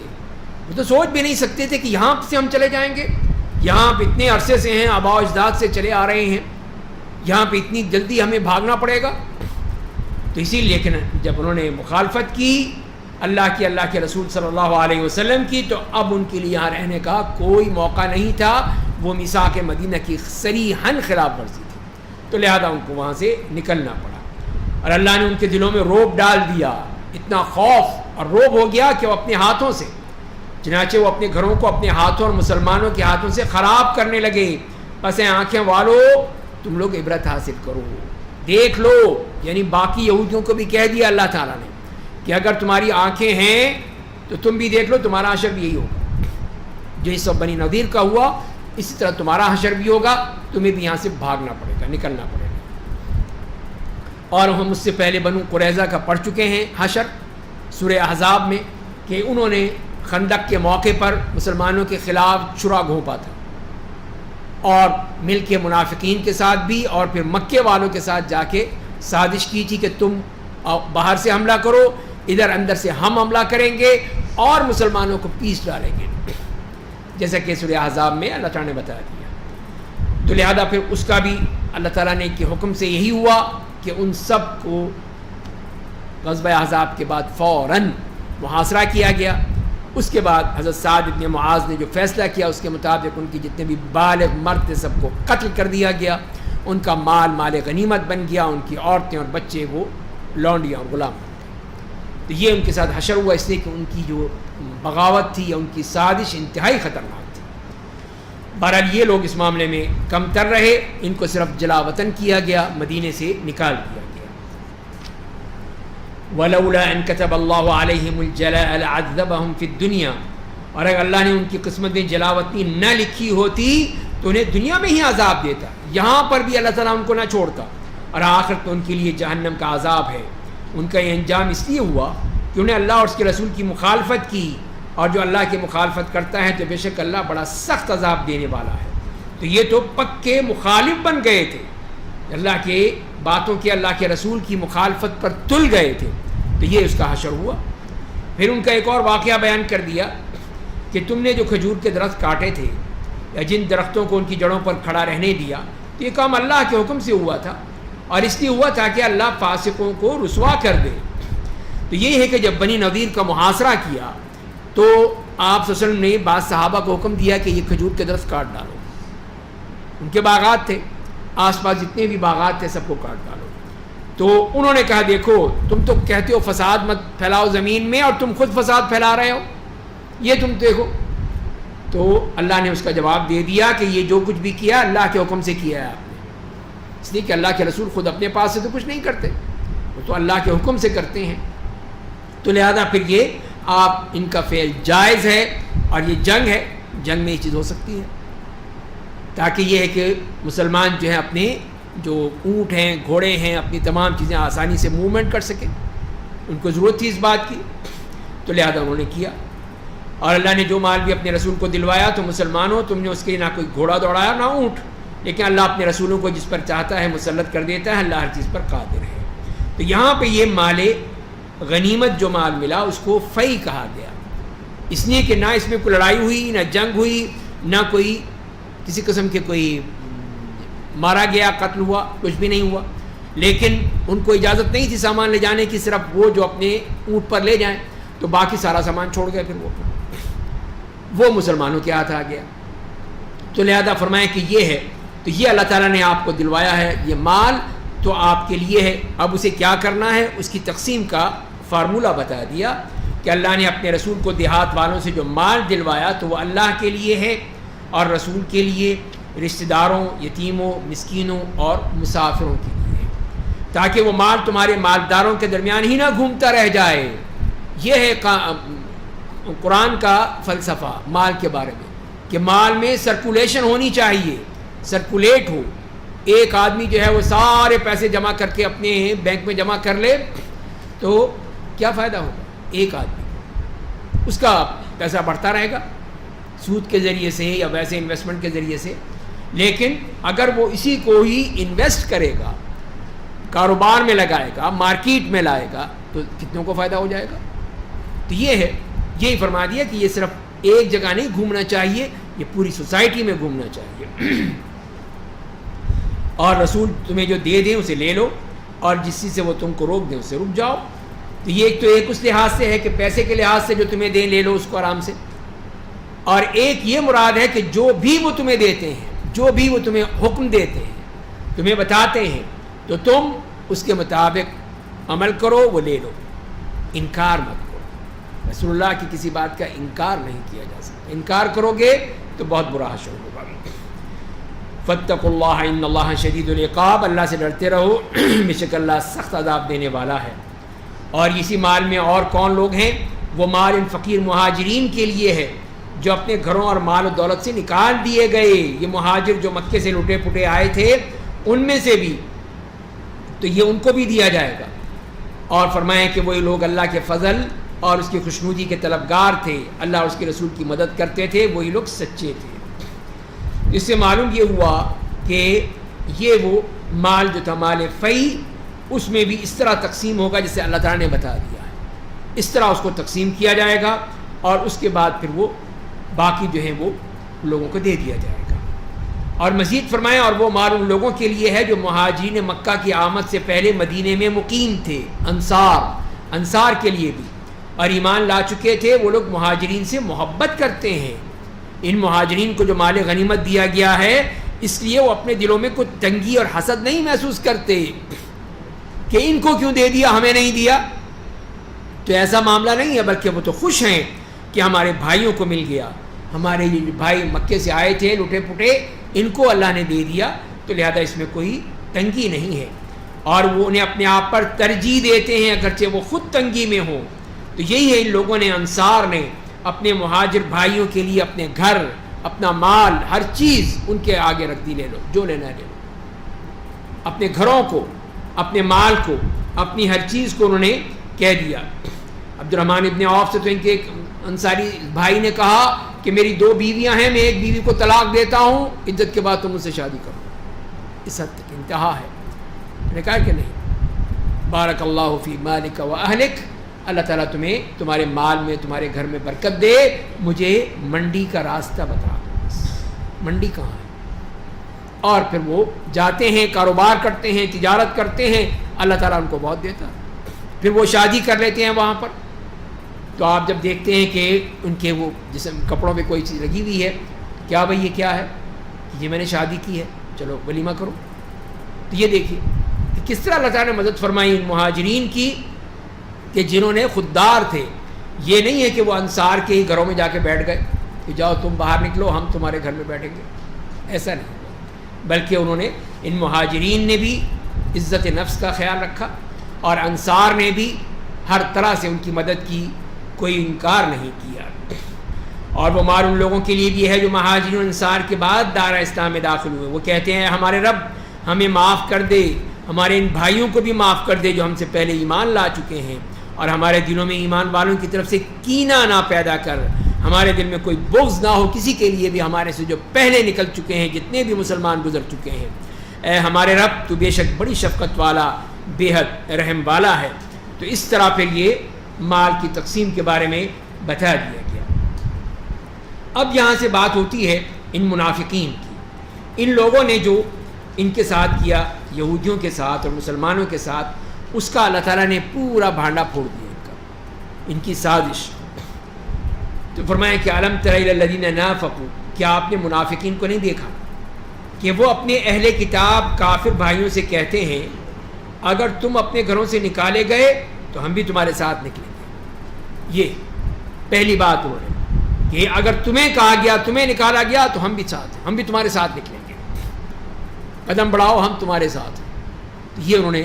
وہ تو سوچ بھی نہیں سکتے تھے کہ یہاں سے ہم چلے جائیں گے، یہاں پہ اتنے عرصے سے ہیں، آباء و اجداد سے چلے آ رہے ہیں، یہاں پہ اتنی جلدی ہمیں بھاگنا پڑے گا. تو اسی لیے کہ جب انہوں نے مخالفت کی اللہ کے رسول صلی اللہ علیہ وسلم کی، تو اب ان کے لیے یہاں رہنے کا کوئی موقع نہیں تھا. وہ میثاق مدینہ کی صریحاً خلاف ورزی تھی، تو لہذا ان کو وہاں سے نکلنا پڑا. اور اللہ نے ان کے دلوں میں رعب ڈال دیا، اتنا خوف اور رعب ہو گیا کہ وہ اپنے ہاتھوں سے چنانچہ وہ اپنے گھروں کو اپنے ہاتھوں اور مسلمانوں کے ہاتھوں سے خراب کرنے لگے. بس اے آنکھیں والو تم لوگ عبرت حاصل کرو, دیکھ لو. یعنی باقی یہودیوں کو بھی کہہ دیا اللہ تعالیٰ نے کہ اگر تمہاری آنکھیں ہیں تو تم بھی دیکھ لو, تمہارا حشر بھی یہی ہوگا. جو اس وقت بنی نذیر کا ہوا اسی طرح تمہارا حشر بھی ہوگا, تمہیں بھی یہاں سے بھاگنا پڑے گا, نکلنا پڑے گا. اور ہم اس سے پہلے بنو قریظہ کا پڑھ چکے ہیں حشر سورہ احزاب میں, کہ انہوں نے خندق کے موقع پر مسلمانوں کے خلاف چھرا گھونپا تھا, اور مل کے منافقین کے ساتھ بھی اور پھر مکے والوں کے ساتھ جا کے سازش کی تھی کہ تم باہر سے حملہ کرو, ادھر اندر سے ہم حملہ کریں گے اور مسلمانوں کو پیس ڈالیں گے, جیسا کہ سورہ احزاب میں اللہ تعالیٰ نے بتا دیا. تو لہذا پھر اس کا بھی اللہ تعالیٰ نے کے حکم سے یہی ہوا کہ ان سب کو غزوہ احزاب کے بعد فوراً محاصرہ کیا گیا. اس کے بعد حضرت سعد بن معاذ نے جو فیصلہ کیا اس کے مطابق ان کی جتنے بھی بالغ مرد تھے سب کو قتل کر دیا گیا, ان کا مال غنیمت بن گیا, ان کی عورتیں اور بچے وہ لونڈیاں اور غلام. تو یہ ان کے ساتھ حشر ہوا اس لیے کہ ان کی جو بغاوت تھی یا ان کی سازش انتہائی خطرناک تھی. بہرحال یہ لوگ اس معاملے میں کم تر رہے, ان کو صرف جلا وطن کیا گیا, مدینے سے نکال دیا گیا. وَلَوْلَا أَن كَتَبَ اللَّهُ عَلَيْهِمُ الْجَلَاءَ لَعَذَّبَهُمْ فِي الدُّنْيَا, اور اگر اللہ نے ان کی قسمت میں جلاوطنی نہ لکھی ہوتی تو انہیں دنیا میں ہی عذاب دیتا, یہاں پر بھی اللہ تعالیٰ ان کو نہ چھوڑتا, اور آخر تو ان کے لیے جہنم کا عذاب ہے. ان کا یہ انجام اس لیے ہوا کہ انہیں اللہ اور اس کے رسول کی مخالفت کی, اور جو اللہ کی مخالفت کرتا ہے تو بے شک اللہ بڑا سخت عذاب دینے والا ہے. تو یہ تو پکے مخالف بن گئے تھے, اللہ کے باتوں کے, اللہ کے رسول کی مخالفت پر تل گئے تھے. تو یہ اس کا حشر ہوا. پھر ان کا ایک اور واقعہ بیان کر دیا کہ تم نے جو کھجور کے درخت کاٹے تھے یا جن درختوں کو ان کی جڑوں پر کھڑا رہنے دیا, تو یہ کام اللہ کے حکم سے ہوا تھا, اور اس لیے ہوا تھا کہ اللہ فاسقوں کو رسوا کر دے. تو یہ ہے کہ جب بنی نذیر کا محاصرہ کیا تو آپ صلی اللہ علیہ وسلم نے بعض صحابہ کو حکم دیا کہ یہ کھجور کے درخت کاٹ ڈالو. ان کے باغات تھے, آس پاس جتنے بھی باغات تھے سب کو کاٹ ڈالو. تو انہوں نے کہا دیکھو تم تو کہتے ہو فساد مت پھیلاؤ زمین میں, اور تم خود فساد پھیلا رہے ہو, یہ تم دیکھو. تو اللہ نے اس کا جواب دے دیا کہ یہ جو کچھ بھی کیا اللہ کے حکم سے کیا ہے آپ نے, اس لیے کہ اللہ کے رسول خود اپنے پاس سے تو کچھ نہیں کرتے, وہ تو اللہ کے حکم سے کرتے ہیں. تو لہذا پھر یہ آپ ان کا فعل جائز ہے, اور یہ جنگ ہے, جنگ میں یہ چیز ہو سکتی ہے, تاکہ یہ ہے کہ مسلمان جو ہیں اپنے جو اونٹ ہیں گھوڑے ہیں اپنی تمام چیزیں آسانی سے موومنٹ کر سکیں, ان کو ضرورت تھی اس بات کی, تو لہذا انہوں نے کیا. اور اللہ نے جو مال بھی اپنے رسول کو دلوایا تو مسلمانوں تم نے اس کے لیے نہ کوئی گھوڑا دوڑایا نہ اونٹ, لیکن اللہ اپنے رسولوں کو جس پر چاہتا ہے مسلط کر دیتا ہے, اللہ ہر چیز پر قادر ہے. تو یہاں پہ یہ مال غنیمت جو مال ملا اس کو فی کہا گیا, اس لیے کہ نہ اس میں کوئی لڑائی ہوئی, نہ جنگ ہوئی, نہ کوئی کسی قسم کے کوئی مارا گیا, قتل ہوا, کچھ بھی نہیں ہوا. لیکن ان کو اجازت نہیں تھی سامان لے جانے کی, صرف وہ جو اپنے اونٹ پر لے جائیں, تو باقی سارا سامان چھوڑ گئے. پھر وہ مسلمانوں کے ہاتھ آ گیا. تو لہذا فرمائیں کہ یہ ہے, تو یہ اللہ تعالیٰ نے آپ کو دلوایا ہے یہ مال, تو آپ کے لیے ہے. اب اسے کیا کرنا ہے اس کی تقسیم کا فارمولہ بتا دیا کہ اللہ نے اپنے رسول کو دیہات والوں سے جو مال دلوایا تو وہ اللہ کے لیے ہے, اور رسول کے لیے, رشتہ داروں, یتیموں, مسکینوں اور مسافروں کے لیے, تاکہ وہ مال تمہارے مالداروں کے درمیان ہی نہ گھومتا رہ جائے. یہ ہے قرآن کا فلسفہ مال کے بارے میں, کہ مال میں سرکولیشن ہونی چاہیے, سرکولیٹ ہو. ایک آدمی جو ہے وہ سارے پیسے جمع کر کے اپنے بینک میں جمع کر لے تو کیا فائدہ ہوگا؟ ایک آدمی, اس کا پیسہ بڑھتا رہے گا سود کے ذریعے سے یا ویسے انویسٹمنٹ کے ذریعے سے. لیکن اگر وہ اسی کو ہی انویسٹ کرے گا, کاروبار میں لگائے گا, مارکیٹ میں لائے گا, تو کتنوں کو فائدہ ہو جائے گا. تو یہ ہے, یہی فرما دیا کہ یہ صرف ایک جگہ نہیں گھومنا چاہیے, یہ پوری سوسائٹی میں گھومنا چاہیے. اور رسول تمہیں جو دے دیں اسے لے لو, اور جس چیز سے وہ تم کو روک دیں اس سے رک جاؤ. تو یہ ایک اس لحاظ سے ہے کہ پیسے کے لحاظ سے جو تمہیں دیں لے لو اس کو آرام سے, اور ایک یہ مراد ہے کہ جو بھی وہ تمہیں دیتے ہیں, جو بھی وہ تمہیں حکم دیتے ہیں, تمہیں بتاتے ہیں, تو تم اس کے مطابق عمل کرو, وہ لے لو, انکار مت کرو. رسول اللہ کی کسی بات کا انکار نہیں کیا جا سکتا. انکار کرو گے تو بہت برا حشر ہوگا. فاتقوا اللہ ان اللہ شدید العقاب، اللہ سے ڈرتے رہو، بے شک اللہ سخت عذاب دینے والا ہے. اور اسی مال میں اور کون لوگ ہیں؟ وہ مال ان فقیر مہاجرین کے لیے ہے جو اپنے گھروں اور مال و دولت سے نکال دیے گئے. یہ مہاجر جو مکے سے لٹے پٹے آئے تھے ان میں سے بھی، تو یہ ان کو بھی دیا جائے گا. اور فرمائیں کہ وہی لوگ اللہ کے فضل اور اس کی خوشنودی کے طلبگار تھے، اللہ اور اس کے رسول کی مدد کرتے تھے، وہی لوگ سچے تھے. اس سے معلوم یہ ہوا کہ یہ وہ مال جو تھا مال فی، اس میں بھی اس طرح تقسیم ہوگا جسے اللہ تعالیٰ نے بتا دیا ہے. اس طرح اس کو تقسیم کیا جائے گا اور اس کے بعد پھر وہ باقی جو ہے وہ لوگوں کو دے دیا جائے گا. اور مزید فرمائیں اور وہ مال ان لوگوں کے لیے ہے جو مہاجرین مکہ کی آمد سے پہلے مدینے میں مقیم تھے، انصار کے لیے بھی، اور ایمان لا چکے تھے. وہ لوگ مہاجرین سے محبت کرتے ہیں. ان مہاجرین کو جو مال غنیمت دیا گیا ہے اس لیے وہ اپنے دلوں میں کوئی تنگی اور حسد نہیں محسوس کرتے کہ ان کو کیوں دے دیا ہمیں نہیں دیا. تو ایسا معاملہ نہیں ہے، بلکہ وہ تو خوش ہیں کہ ہمارے بھائیوں کو مل گیا، ہمارے بھائی مکے سے آئے تھے لٹے پٹے، ان کو اللہ نے دے دیا، تو لہذا اس میں کوئی تنگی نہیں ہے. اور وہ انہیں اپنے آپ پر ترجیح دیتے ہیں اگرچہ وہ خود تنگی میں ہوں. تو یہی ہے ان لوگوں نے، انصار نے اپنے مہاجر بھائیوں کے لیے اپنے گھر، اپنا مال، ہر چیز ان کے آگے رکھ دی، لے لو جو لینا ہے لے لو. اپنے گھروں کو، اپنے مال کو، اپنی ہر چیز کو انہوں نے کہہ دیا. عبد الرحمن ابن عوف سے تو ان کے ایک انصاری بھائی نے کہا کہ میری 2 بیویاں ہیں، میں ایک بیوی کو طلاق دیتا ہوں، عزت کے بعد تم مجھ سے شادی کرو. اس حد تک انتہا ہے. میں نے کہا کہ نہیں، بارک اللہ فی مالک و اہلک، اللہ تعالیٰ تمہیں تمہارے مال میں، تمہارے گھر میں برکت دے، مجھے منڈی کا راستہ بتا دو، بس منڈی کہاں ہے. اور پھر وہ جاتے ہیں، کاروبار کرتے ہیں، تجارت کرتے ہیں، اللہ تعالیٰ ان کو بہت دیتا ہے. پھر وہ شادی کر لیتے ہیں وہاں پر. تو آپ جب دیکھتے ہیں کہ ان کے وہ جسم کپڑوں پہ کوئی چیز لگی ہوئی ہے، کیا بھائی یہ کیا ہے؟ یہ میں نے شادی کی ہے، چلو ولیمہ کرو. تو یہ دیکھیے کہ کس طرح اللہ تعالیٰ نے مدد فرمائی ان مہاجرین کی کہ جنہوں نے خوددار تھے. یہ نہیں ہے کہ وہ انصار کے ہی گھروں میں جا کے بیٹھ گئے کہ جاؤ تم باہر نکلو ہم تمہارے گھر میں بیٹھیں گے، ایسا نہیں. بلکہ انہوں نے، ان مہاجرین نے بھی عزت نفس کا خیال رکھا اور انصار نے بھی ہر طرح سے ان کی مدد کی، کوئی انکار نہیں کیا. اور وہ مال ان لوگوں کے لیے بھی ہے جو مہاجرین و انصار کے بعد دائرہ اسلام میں داخل ہوئے. وہ کہتے ہیں ہمارے رب ہمیں معاف کر دے، ہمارے ان بھائیوں کو بھی معاف کر دے جو ہم سے پہلے ایمان لا چکے ہیں، اور ہمارے دلوں میں ایمان والوں کی طرف سے کینہ نہ پیدا کر، ہمارے دل میں کوئی بغض نہ ہو کسی کے لیے بھی ہمارے سے جو پہلے نکل چکے ہیں، جتنے بھی مسلمان گزر چکے ہیں. اے ہمارے رب تو بے شک بڑی شفقت والا، بے حد رحم والا ہے. تو اس طرح پھر یہ مال کی تقسیم کے بارے میں بتا دیا گیا. اب یہاں سے بات ہوتی ہے ان منافقین کی. ان لوگوں نے جو ان کے ساتھ کیا، یہودیوں کے ساتھ اور مسلمانوں کے ساتھ، اس کا اللہ تعالیٰ نے پورا بھانڈا پھوڑ دیا ان کا، ان کی سازش. تو فرمایا کہ الم تر الی الذین نافقوا، کیا آپ نے منافقین کو نہیں دیکھا کہ وہ اپنے اہل کتاب کافر بھائیوں سے کہتے ہیں اگر تم اپنے گھروں سے نکالے گئے تو ہم بھی تمہارے ساتھ نکلیں گے. یہ پہلی بات انہوں نے کہ اگر تمہیں کہا گیا، تمہیں نکالا گیا تو ہم بھی ساتھ ہیں، ہم بھی تمہارے ساتھ نکلیں گے، قدم بڑھاؤ ہم تمہارے ساتھ ہیں. تو یہ انہوں نے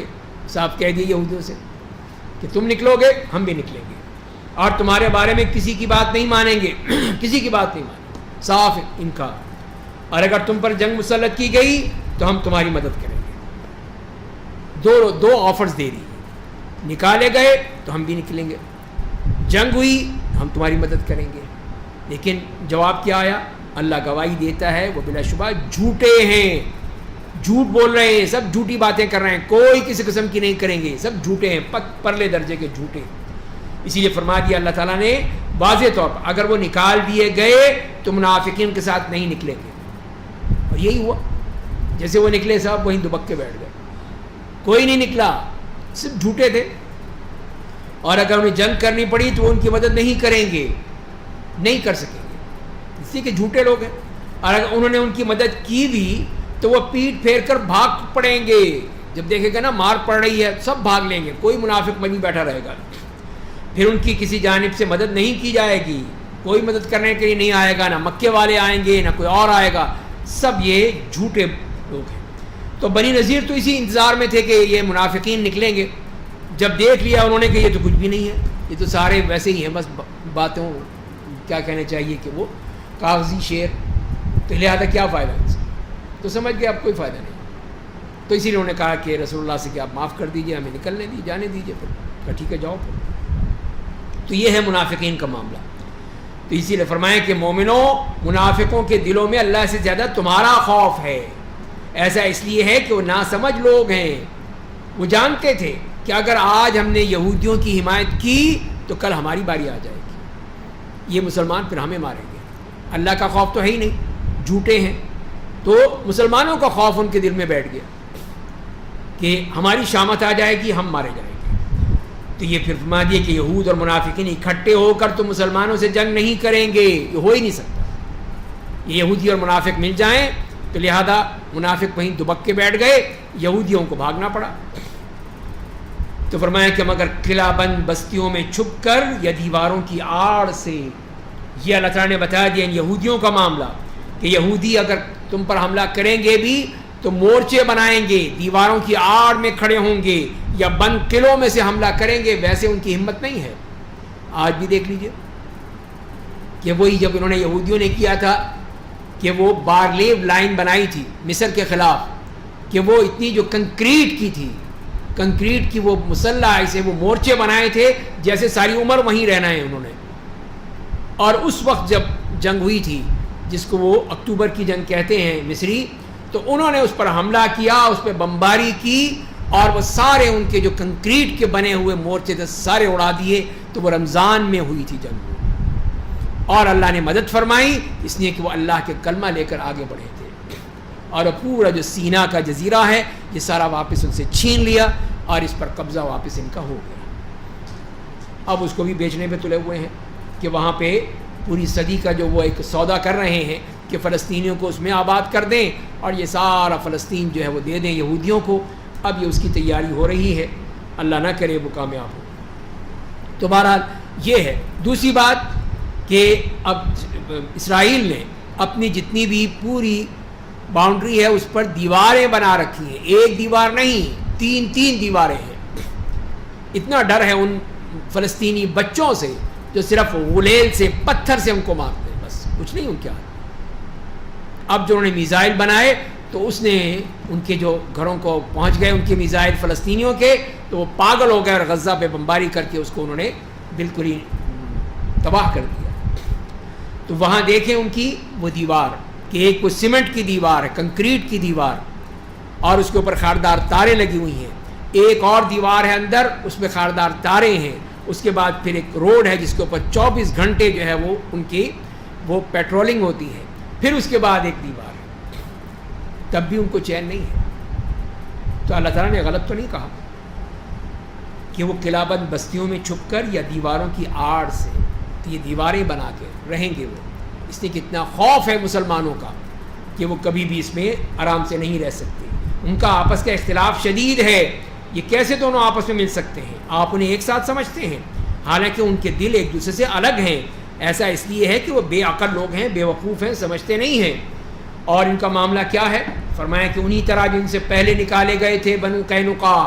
صاحب کہہ دیا یہودیوں سے کہ تم نکلو گے ہم بھی نکلیں گے، اور تمہارے بارے میں کسی کی بات نہیں مانیں گے، کسی کی بات نہیں مانیں گے، صاف انکار. اور اگر تم پر جنگ مسلط کی گئی تو ہم تمہاری مدد کریں گے. دو آفرز دے رہی ہیں، نکالے گئے تو ہم بھی نکلیں گے، جنگ ہوئی ہم تمہاری مدد کریں گے. لیکن جواب کیا آیا؟ اللہ گواہی دیتا ہے وہ بلا شبہ جھوٹے ہیں، جھوٹ بول رہے ہیں، سب جھوٹی باتیں کر رہے ہیں، کوئی کسی قسم کی نہیں کریں گے، سب جھوٹے ہیں، پرلے درجے کے جھوٹے. اسی لیے فرما دیا اللہ تعالیٰ نے واضح طور پر اگر وہ نکال دیے گئے تو منافقین کے ساتھ نہیں نکلیں گے. اور یہی ہوا، جیسے وہ نکلے صاحب وہیں دبک کے بیٹھ گئے، کوئی نہیں نکلا، صرف جھوٹے تھے. اور اگر انہیں جنگ کرنی پڑی تو وہ ان کی مدد نہیں کریں گے، نہیں کر سکیں گے، اس لیے کہ جھوٹے لوگ ہیں. اور اگر انہوں نے ان کی مدد کی بھی تو وہ پیٹ پھیر کر بھاگ پڑیں گے. جب دیکھے گا نا مار پڑ رہی ہے سب بھاگ لیں گے، کوئی منافق بنی بیٹھا رہے گا. پھر ان کی کسی جانب سے مدد نہیں کی جائے گی، کوئی مدد کرنے کے لیے نہیں آئے گا، نہ مکے والے آئیں گے نہ کوئی اور آئے گا، سب یہ جھوٹے لوگ ہیں۔ تو بنی نذیر تو اسی انتظار میں تھے کہ یہ منافقین نکلیں گے، جب دیکھ لیا انہوں نے کہ یہ تو کچھ بھی نہیں ہے، یہ تو سارے ویسے ہی ہیں، بس باتوں کیا کہنے چاہیے کہ وہ کاغذی شعر، تو لہٰذا کیا فائدہ ان سے، تو سمجھ گئے اب کوئی فائدہ نہیں۔ تو اسی لیے انہوں نے کہا کہ رسول اللہ سے کہ آپ معاف کر دیجئے، ہمیں نکلنے دی جانے دیجئے، پھر کہا ٹھیک ہے جاؤ پھر۔ تو یہ ہے منافقین کا معاملہ۔ تو اسی لیے فرمائیں کہ مومنوں، منافقوں کے دلوں میں اللہ سے زیادہ تمہارا خوف ہے۔ ایسا اس لیے ہے کہ وہ ناسمجھ لوگ ہیں، وہ جانتے تھے کہ اگر آج ہم نے یہودیوں کی حمایت کی تو کل ہماری باری آ جائے گی، یہ مسلمان پھر ہمیں ماریں گے۔ اللہ کا خوف تو ہے ہی نہیں، جھوٹے ہیں، تو مسلمانوں کا خوف ان کے دل میں بیٹھ گیا کہ ہماری شامت آ جائے گی، ہم مارے جائیں گے۔ تو یہ پھر فرما دیا کہ یہود اور منافقین اکٹھے ہو کر تو مسلمانوں سے جنگ نہیں کریں گے، یہ ہو ہی نہیں سکتا۔ یہ یہودی اور منافق مل جائیں تو لہذا منافق وہیں دبک کے بیٹھ گئے، یہودیوں کو بھاگنا پڑا۔ تو فرمایا کہ مگر قلعہ بند بستیوں میں چھپ کر یا دیواروں کی آڑ سے، یہ اللہ تعالیٰ نے بتا دیا ان یہودیوں کا معاملہ کہ یہودی اگر تم پر حملہ کریں گے بھی تو مورچے بنائیں گے، دیواروں کی آڑ میں کھڑے ہوں گے یا بند قلعوں میں سے حملہ کریں گے، ویسے ان کی ہمت نہیں ہے۔ آج بھی دیکھ لیجئے کہ وہی جب انہوں نے یہودیوں نے کیا تھا کہ وہ بارلیو لائن بنائی تھی مصر کے خلاف، کہ وہ اتنی جو کنکریٹ کی تھی، کنکریٹ کی وہ مسلح ایسے وہ مورچے بنائے تھے جیسے ساری عمر وہیں رہنا ہے انہوں نے۔ اور اس وقت جب جنگ ہوئی تھی جس کو وہ اکتوبر کی جنگ کہتے ہیں مصری، تو انہوں نے اس پر حملہ کیا، اس پہ بمباری کی، اور وہ سارے ان کے جو کنکریٹ کے بنے ہوئے مورچے تھے سارے اڑا دیے۔ تو وہ رمضان میں ہوئی تھی جنگ، اور اللہ نے مدد فرمائی اس لیے کہ وہ اللہ کے کلمہ لے کر آگے بڑھے تھے، اور پورا جو سینا کا جزیرہ ہے یہ سارا واپس ان سے چھین لیا اور اس پر قبضہ واپس ان کا ہو گیا۔ اب اس کو بھی بیچنے پہ تلے ہوئے ہیں کہ وہاں پہ پوری صدی کا جو وہ ایک سودا کر رہے ہیں کہ فلسطینیوں کو اس میں آباد کر دیں اور یہ سارا فلسطین جو ہے وہ دے دیں یہودیوں کو۔ اب یہ اس کی تیاری ہو رہی ہے، اللہ نہ کرے وہ کامیاب ہو۔ تو بہرحال یہ ہے۔ دوسری بات کہ اب اسرائیل نے اپنی جتنی بھی پوری باؤنڈری ہے اس پر دیواریں بنا رکھی ہیں، ایک دیوار نہیں، تین دیواریں ہیں۔ اتنا ڈر ہے ان فلسطینی بچوں سے جو صرف غلیل سے، پتھر سے ان کو مارتے ہیں، بس کچھ نہیں ان کے ہاتھ۔ اب جو انہوں نے میزائل بنائے تو اس نے ان کے جو گھروں کو پہنچ گئے ان کے میزائل فلسطینیوں کے، تو وہ پاگل ہو گئے اور غزہ پہ بمباری کر کے اس کو انہوں نے بالکل ہی تباہ کر دیا۔ تو وہاں دیکھیں ان کی وہ دیوار کہ ایک وہ سیمنٹ کی دیوار ہے، کنکریٹ کی دیوار، اور اس کے اوپر خاردار تاریں لگی ہوئی ہیں۔ ایک اور دیوار ہے اندر، اس میں خاردار تاریں ہیں۔ اس کے بعد پھر ایک روڈ ہے جس کے اوپر 24 گھنٹے جو ہے وہ ان کی وہ پیٹرولنگ ہوتی ہے۔ پھر اس کے بعد ایک دیوار ہے، تب بھی ان کو چین نہیں ہے۔ تو اللہ تعالیٰ نے غلط تو نہیں کہا کہ وہ قلعہ بند بستیوں میں چھپ کر یا دیواروں کی آڑ سے، تو یہ دیواریں بنا کے رہیں گے وہ، اس لیے کتنا خوف ہے مسلمانوں کا کہ وہ کبھی بھی اس میں آرام سے نہیں رہ سکتے۔ ان کا آپس کا اختلاف شدید ہے، یہ کیسے دونوں آپس میں مل سکتے ہیں؟ آپ انہیں ایک ساتھ سمجھتے ہیں، حالانکہ ان کے دل ایک دوسرے سے الگ ہیں۔ ایسا اس لیے ہے کہ وہ بے عقل لوگ ہیں، بے وقوف ہیں، سمجھتے نہیں ہیں۔ اور ان کا معاملہ کیا ہے؟ فرمایا کہ انہی طرح جو ان سے پہلے نکالے گئے تھے بنو قینقاع،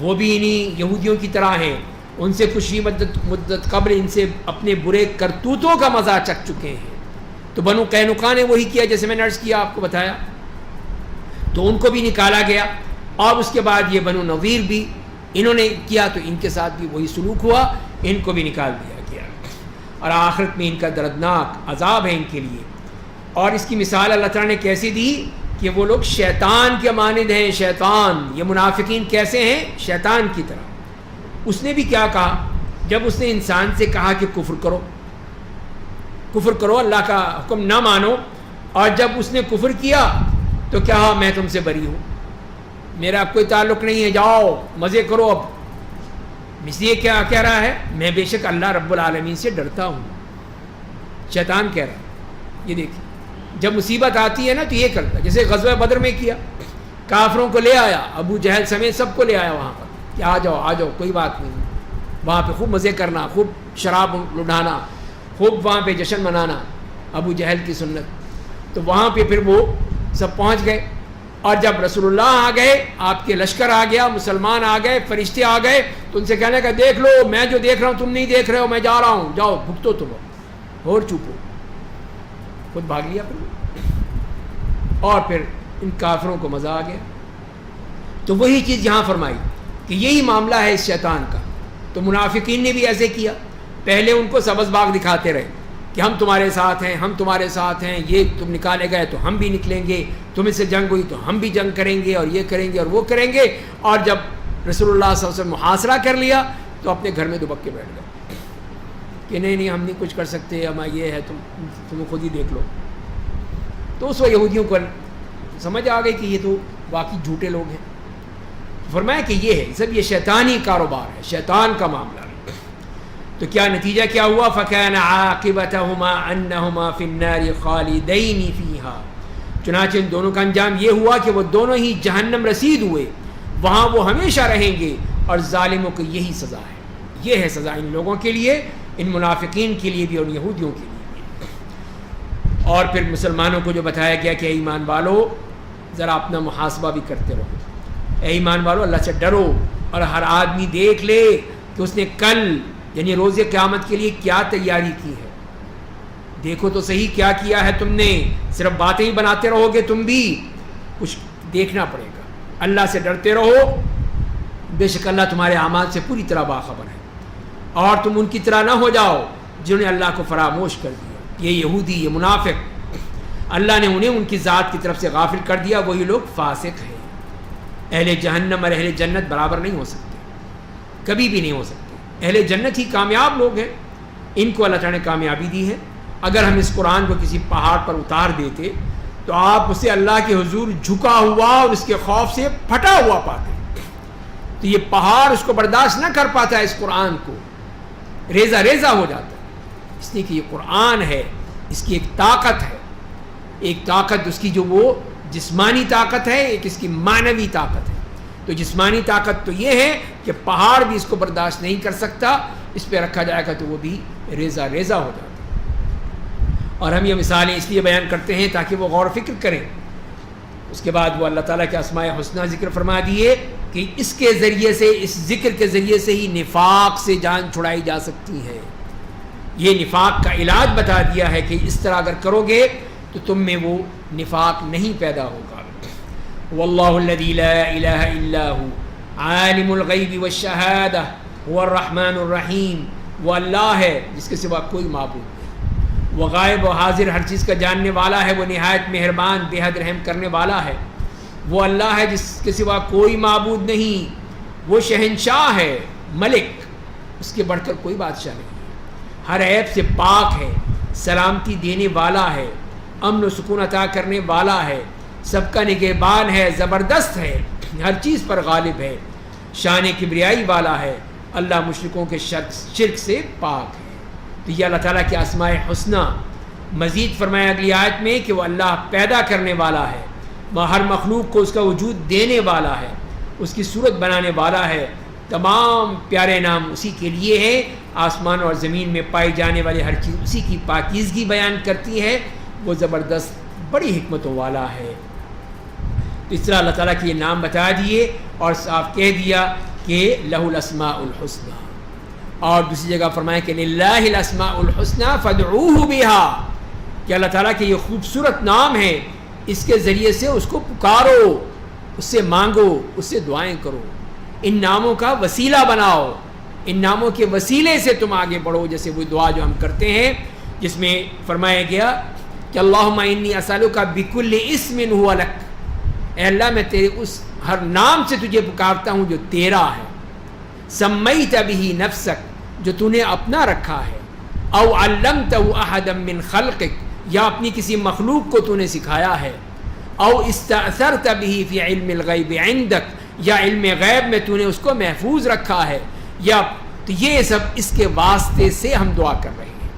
وہ بھی انہی یہودیوں کی طرح ہیں، ان سے کچھ ہی مدت قبل ان سے اپنے برے کرتوتوں کا مزہ چکھ چکے ہیں۔ تو بنو قینقاع نے وہی کیا جیسے میں نے عرض کیا، آپ کو بتایا، تو ان کو بھی نکالا گیا، اور اس کے بعد یہ بنو نذیر بھی انہوں نے کیا تو ان کے ساتھ بھی وہی سلوک ہوا، ان کو بھی نکال دیا گیا، اور آخرت میں ان کا دردناک عذاب ہے ان کے لیے۔ اور اس کی مثال اللہ تعالیٰ نے کیسی دی کہ وہ لوگ شیطان کے مانند ہیں۔ شیطان، یہ منافقین کیسے ہیں؟ شیطان کی طرح۔ اس نے بھی کیا کہا جب اس نے انسان سے کہا کہ کفر کرو، کفر کرو، اللہ کا حکم نہ مانو، اور جب اس نے کفر کیا تو کہا میں تم سے بری ہوں، میرا اب کوئی تعلق نہیں ہے، جاؤ مزے کرو۔ اب اس لیے کیا کہہ رہا ہے؟ میں بے شک اللہ رب العالمین سے ڈرتا ہوں۔ شیطان کہہ رہا ہے، یہ دیکھیں جب مصیبت آتی ہے نا تو یہ کرتا ہے، جیسے غزوہ بدر میں کیا، کافروں کو لے آیا، ابو جہل سمیت سب کو لے آیا وہاں پر کہ آ جاؤ آ جاؤ، کوئی بات نہیں، وہاں پہ خوب مزے کرنا، خوب شراب لٹانا، خوب وہاں پہ جشن منانا، ابو جہل کی سنت۔ تو وہاں پہ پھر وہ سب پہنچ گئے، اور جب رسول اللہ آ گئے، آپ کے لشکر آ گیا، مسلمان آ گئے، فرشتے آ گئے، تو ان سے کہنے کا دیکھ لو میں جو دیکھ رہا ہوں تم نہیں دیکھ رہے ہو، میں جا رہا ہوں، جاؤ بھگتو تم اور چوپو، خود بھاگ لیا پھر، اور پھر ان کافروں کو مزہ آ گیا۔ تو وہی چیز یہاں فرمائی کہ یہی معاملہ ہے اس شیطان کا۔ تو منافقین نے بھی ایسے کیا، پہلے ان کو سبز باغ دکھاتے رہے کہ ہم تمہارے ساتھ ہیں، ہم تمہارے ساتھ ہیں، یہ تم نکالے گئے تو ہم بھی نکلیں گے، تم سے جنگ ہوئی تو ہم بھی جنگ کریں گے، اور یہ کریں گے اور وہ کریں گے، اور جب رسول اللہ صلی اللہ علیہ وسلم محاصرہ کر لیا تو اپنے گھر میں دبک کے بیٹھ گئے کہ نہیں ہم نہیں کچھ کر سکتے، ہمارا یہ ہے، تم خود ہی دیکھ لو۔ تو اس وقت یہودیوں کو سمجھ آ گئی کہ یہ تو واقعی جھوٹے لوگ ہیں۔ فرمایا کہ یہ ہے سب یہ شیطانی کاروبار ہے، شیطان کا معاملہ ہے۔ تو کیا نتیجہ کیا ہوا؟ فَكَانَ عَاقِبَتَهُمَا أَنَّهُمَا فِي النَّارِ خَالِدَيْنِ فِيهَا، چنانچہ ان دونوں کا انجام یہ ہوا کہ وہ دونوں ہی جہنم رسید ہوئے، وہاں وہ ہمیشہ رہیں گے، اور ظالموں کو یہی سزا ہے۔ یہ ہے سزا ان لوگوں کے لیے، ان منافقین کے لیے بھی اور یہودیوں کے لیے بھی۔ اور پھر مسلمانوں کو جو بتایا گیا کہ اے ایمان والو ذرا اپنا محاسبہ بھی کرتے رہو، اے ایمان والو اللہ سے ڈرو، اور ہر آدمی دیکھ لے کہ اس نے کل یعنی روز قیامت کے لیے کیا تیاری کی ہے۔ دیکھو تو صحیح کیا کیا ہے تم نے، صرف باتیں ہی بناتے رہو گے تم بھی، کچھ دیکھنا پڑے گا۔ اللہ سے ڈرتے رہو، بے شک اللہ تمہارے اعمال سے پوری طرح باخبر ہے، اور تم ان کی طرح نہ ہو جاؤ جنہوں نے اللہ کو فراموش کر دیا۔ یہ یہودی، یہ منافق، اللہ نے انہیں ان کی ذات کی طرف سے غافل کر دیا، وہی لوگ فاسق ہیں۔ اہل جہنم اور اہل جنت برابر نہیں ہو سکتے، کبھی بھی نہیں ہو سکتے۔ اہل جنت ہی کامیاب لوگ ہیں، ان کو اللہ تعالیٰ نے کامیابی دی ہے۔ اگر ہم اس قرآن کو کسی پہاڑ پر اتار دیتے تو آپ اسے اللہ کے حضور جھکا ہوا اور اس کے خوف سے پھٹا ہوا پاتے، تو یہ پہاڑ اس کو برداشت نہ کر پاتا ہے، اس قرآن کو ریزہ ریزہ ہو جاتا ہے، اس لیے کہ یہ قرآن ہے، اس کی ایک طاقت ہے، ایک طاقت اس کی جو وہ جسمانی طاقت ہے، ایک اس کی معنوی طاقت ہے۔ تو جسمانی طاقت تو یہ ہے کہ پہاڑ بھی اس کو برداشت نہیں کر سکتا، اس پہ رکھا جائے گا تو وہ بھی ریزہ ریزہ ہو جاتا ہے۔ اور ہم یہ مثالیں اس لیے بیان کرتے ہیں تاکہ وہ غور و فکر کریں۔ اس کے بعد وہ اللہ تعالیٰ کے اسماء حسنہ ذکر فرما دیے کہ اس کے ذریعے سے، اس ذکر کے ذریعے سے ہی نفاق سے جان چھڑائی جا سکتی ہے۔ یہ نفاق کا علاج بتا دیا ہے کہ اس طرح اگر کرو گے تو تم میں وہ نفاق نہیں پیدا ہوگا۔ واللہ الذی لا الہ الا ہو عالم الغیب والشہادہ هو الرحمن الرحیم، وہ اللہ ہے جس کے سوا کوئی معبود نہیں، وہ غائب و حاضر ہر چیز کا جاننے والا ہے، وہ نہایت مہربان بے حد رحم کرنے والا ہے۔ وہ اللہ ہے جس کے سوا کوئی معبود نہیں، وہ شہنشاہ ہے، ملک، اس کے بڑھ کر کوئی بادشاہ نہیں، ہر عیب سے پاک ہے، سلامتی دینے والا ہے، امن و سکون عطا کرنے والا ہے، سب کا نگہبان ہے، زبردست ہے، ہر چیز پر غالب ہے، شان کبریائی والا ہے، اللہ مشرکوں کے شرک سے پاک ہے۔ تو یہ اللہ تعالیٰ کے اسماء حسنہ۔ مزید فرمایا اگلی آیت میں کہ وہ اللہ پیدا کرنے والا ہے، وہ ہر مخلوق کو اس کا وجود دینے والا ہے، اس کی صورت بنانے والا ہے۔ تمام پیارے نام اسی کے لیے ہیں، آسمان اور زمین میں پائی جانے والی ہر چیز اسی کی پاکیزگی بیان کرتی ہے، وہ زبردست بڑی حکمتوں والا ہے۔ تو اس طرح اللہ تعالیٰ کے یہ نام بتا دیے اور صاف کہہ دیا کہ لہ الاسماء الحسنى، اور دوسری جگہ فرمایا کہ للہ الاسماء الحسنى فادعوہ بہا، کہ اللہ تعالیٰ کے یہ خوبصورت نام ہے، اس کے ذریعے سے اس کو پکارو، اس سے مانگو، اس سے دعائیں کرو، ان ناموں کا وسیلہ بناؤ، ان ناموں کے وسیلے سے تم آگے بڑھو، جیسے وہ دعا جو ہم کرتے ہیں جس میں فرمایا گیا کہ اللہم انی اسألک بکل اسم ہوا لک، اے اللہ میں تیرے اس ہر نام سے تجھے پکارتا ہوں جو تیرا ہے، سمیت بہ نفسک، جو تو نے اپنا رکھا ہے، او علمتہ احدا من خلقک، یا اپنی کسی مخلوق کو تو نے سکھایا ہے، او استأثرت بہ فی علم الغیب عندک، یا علم غیب میں تو نے اس کو محفوظ رکھا ہے، یا تو یہ سب اس کے واسطے سے ہم دعا کر رہے ہیں۔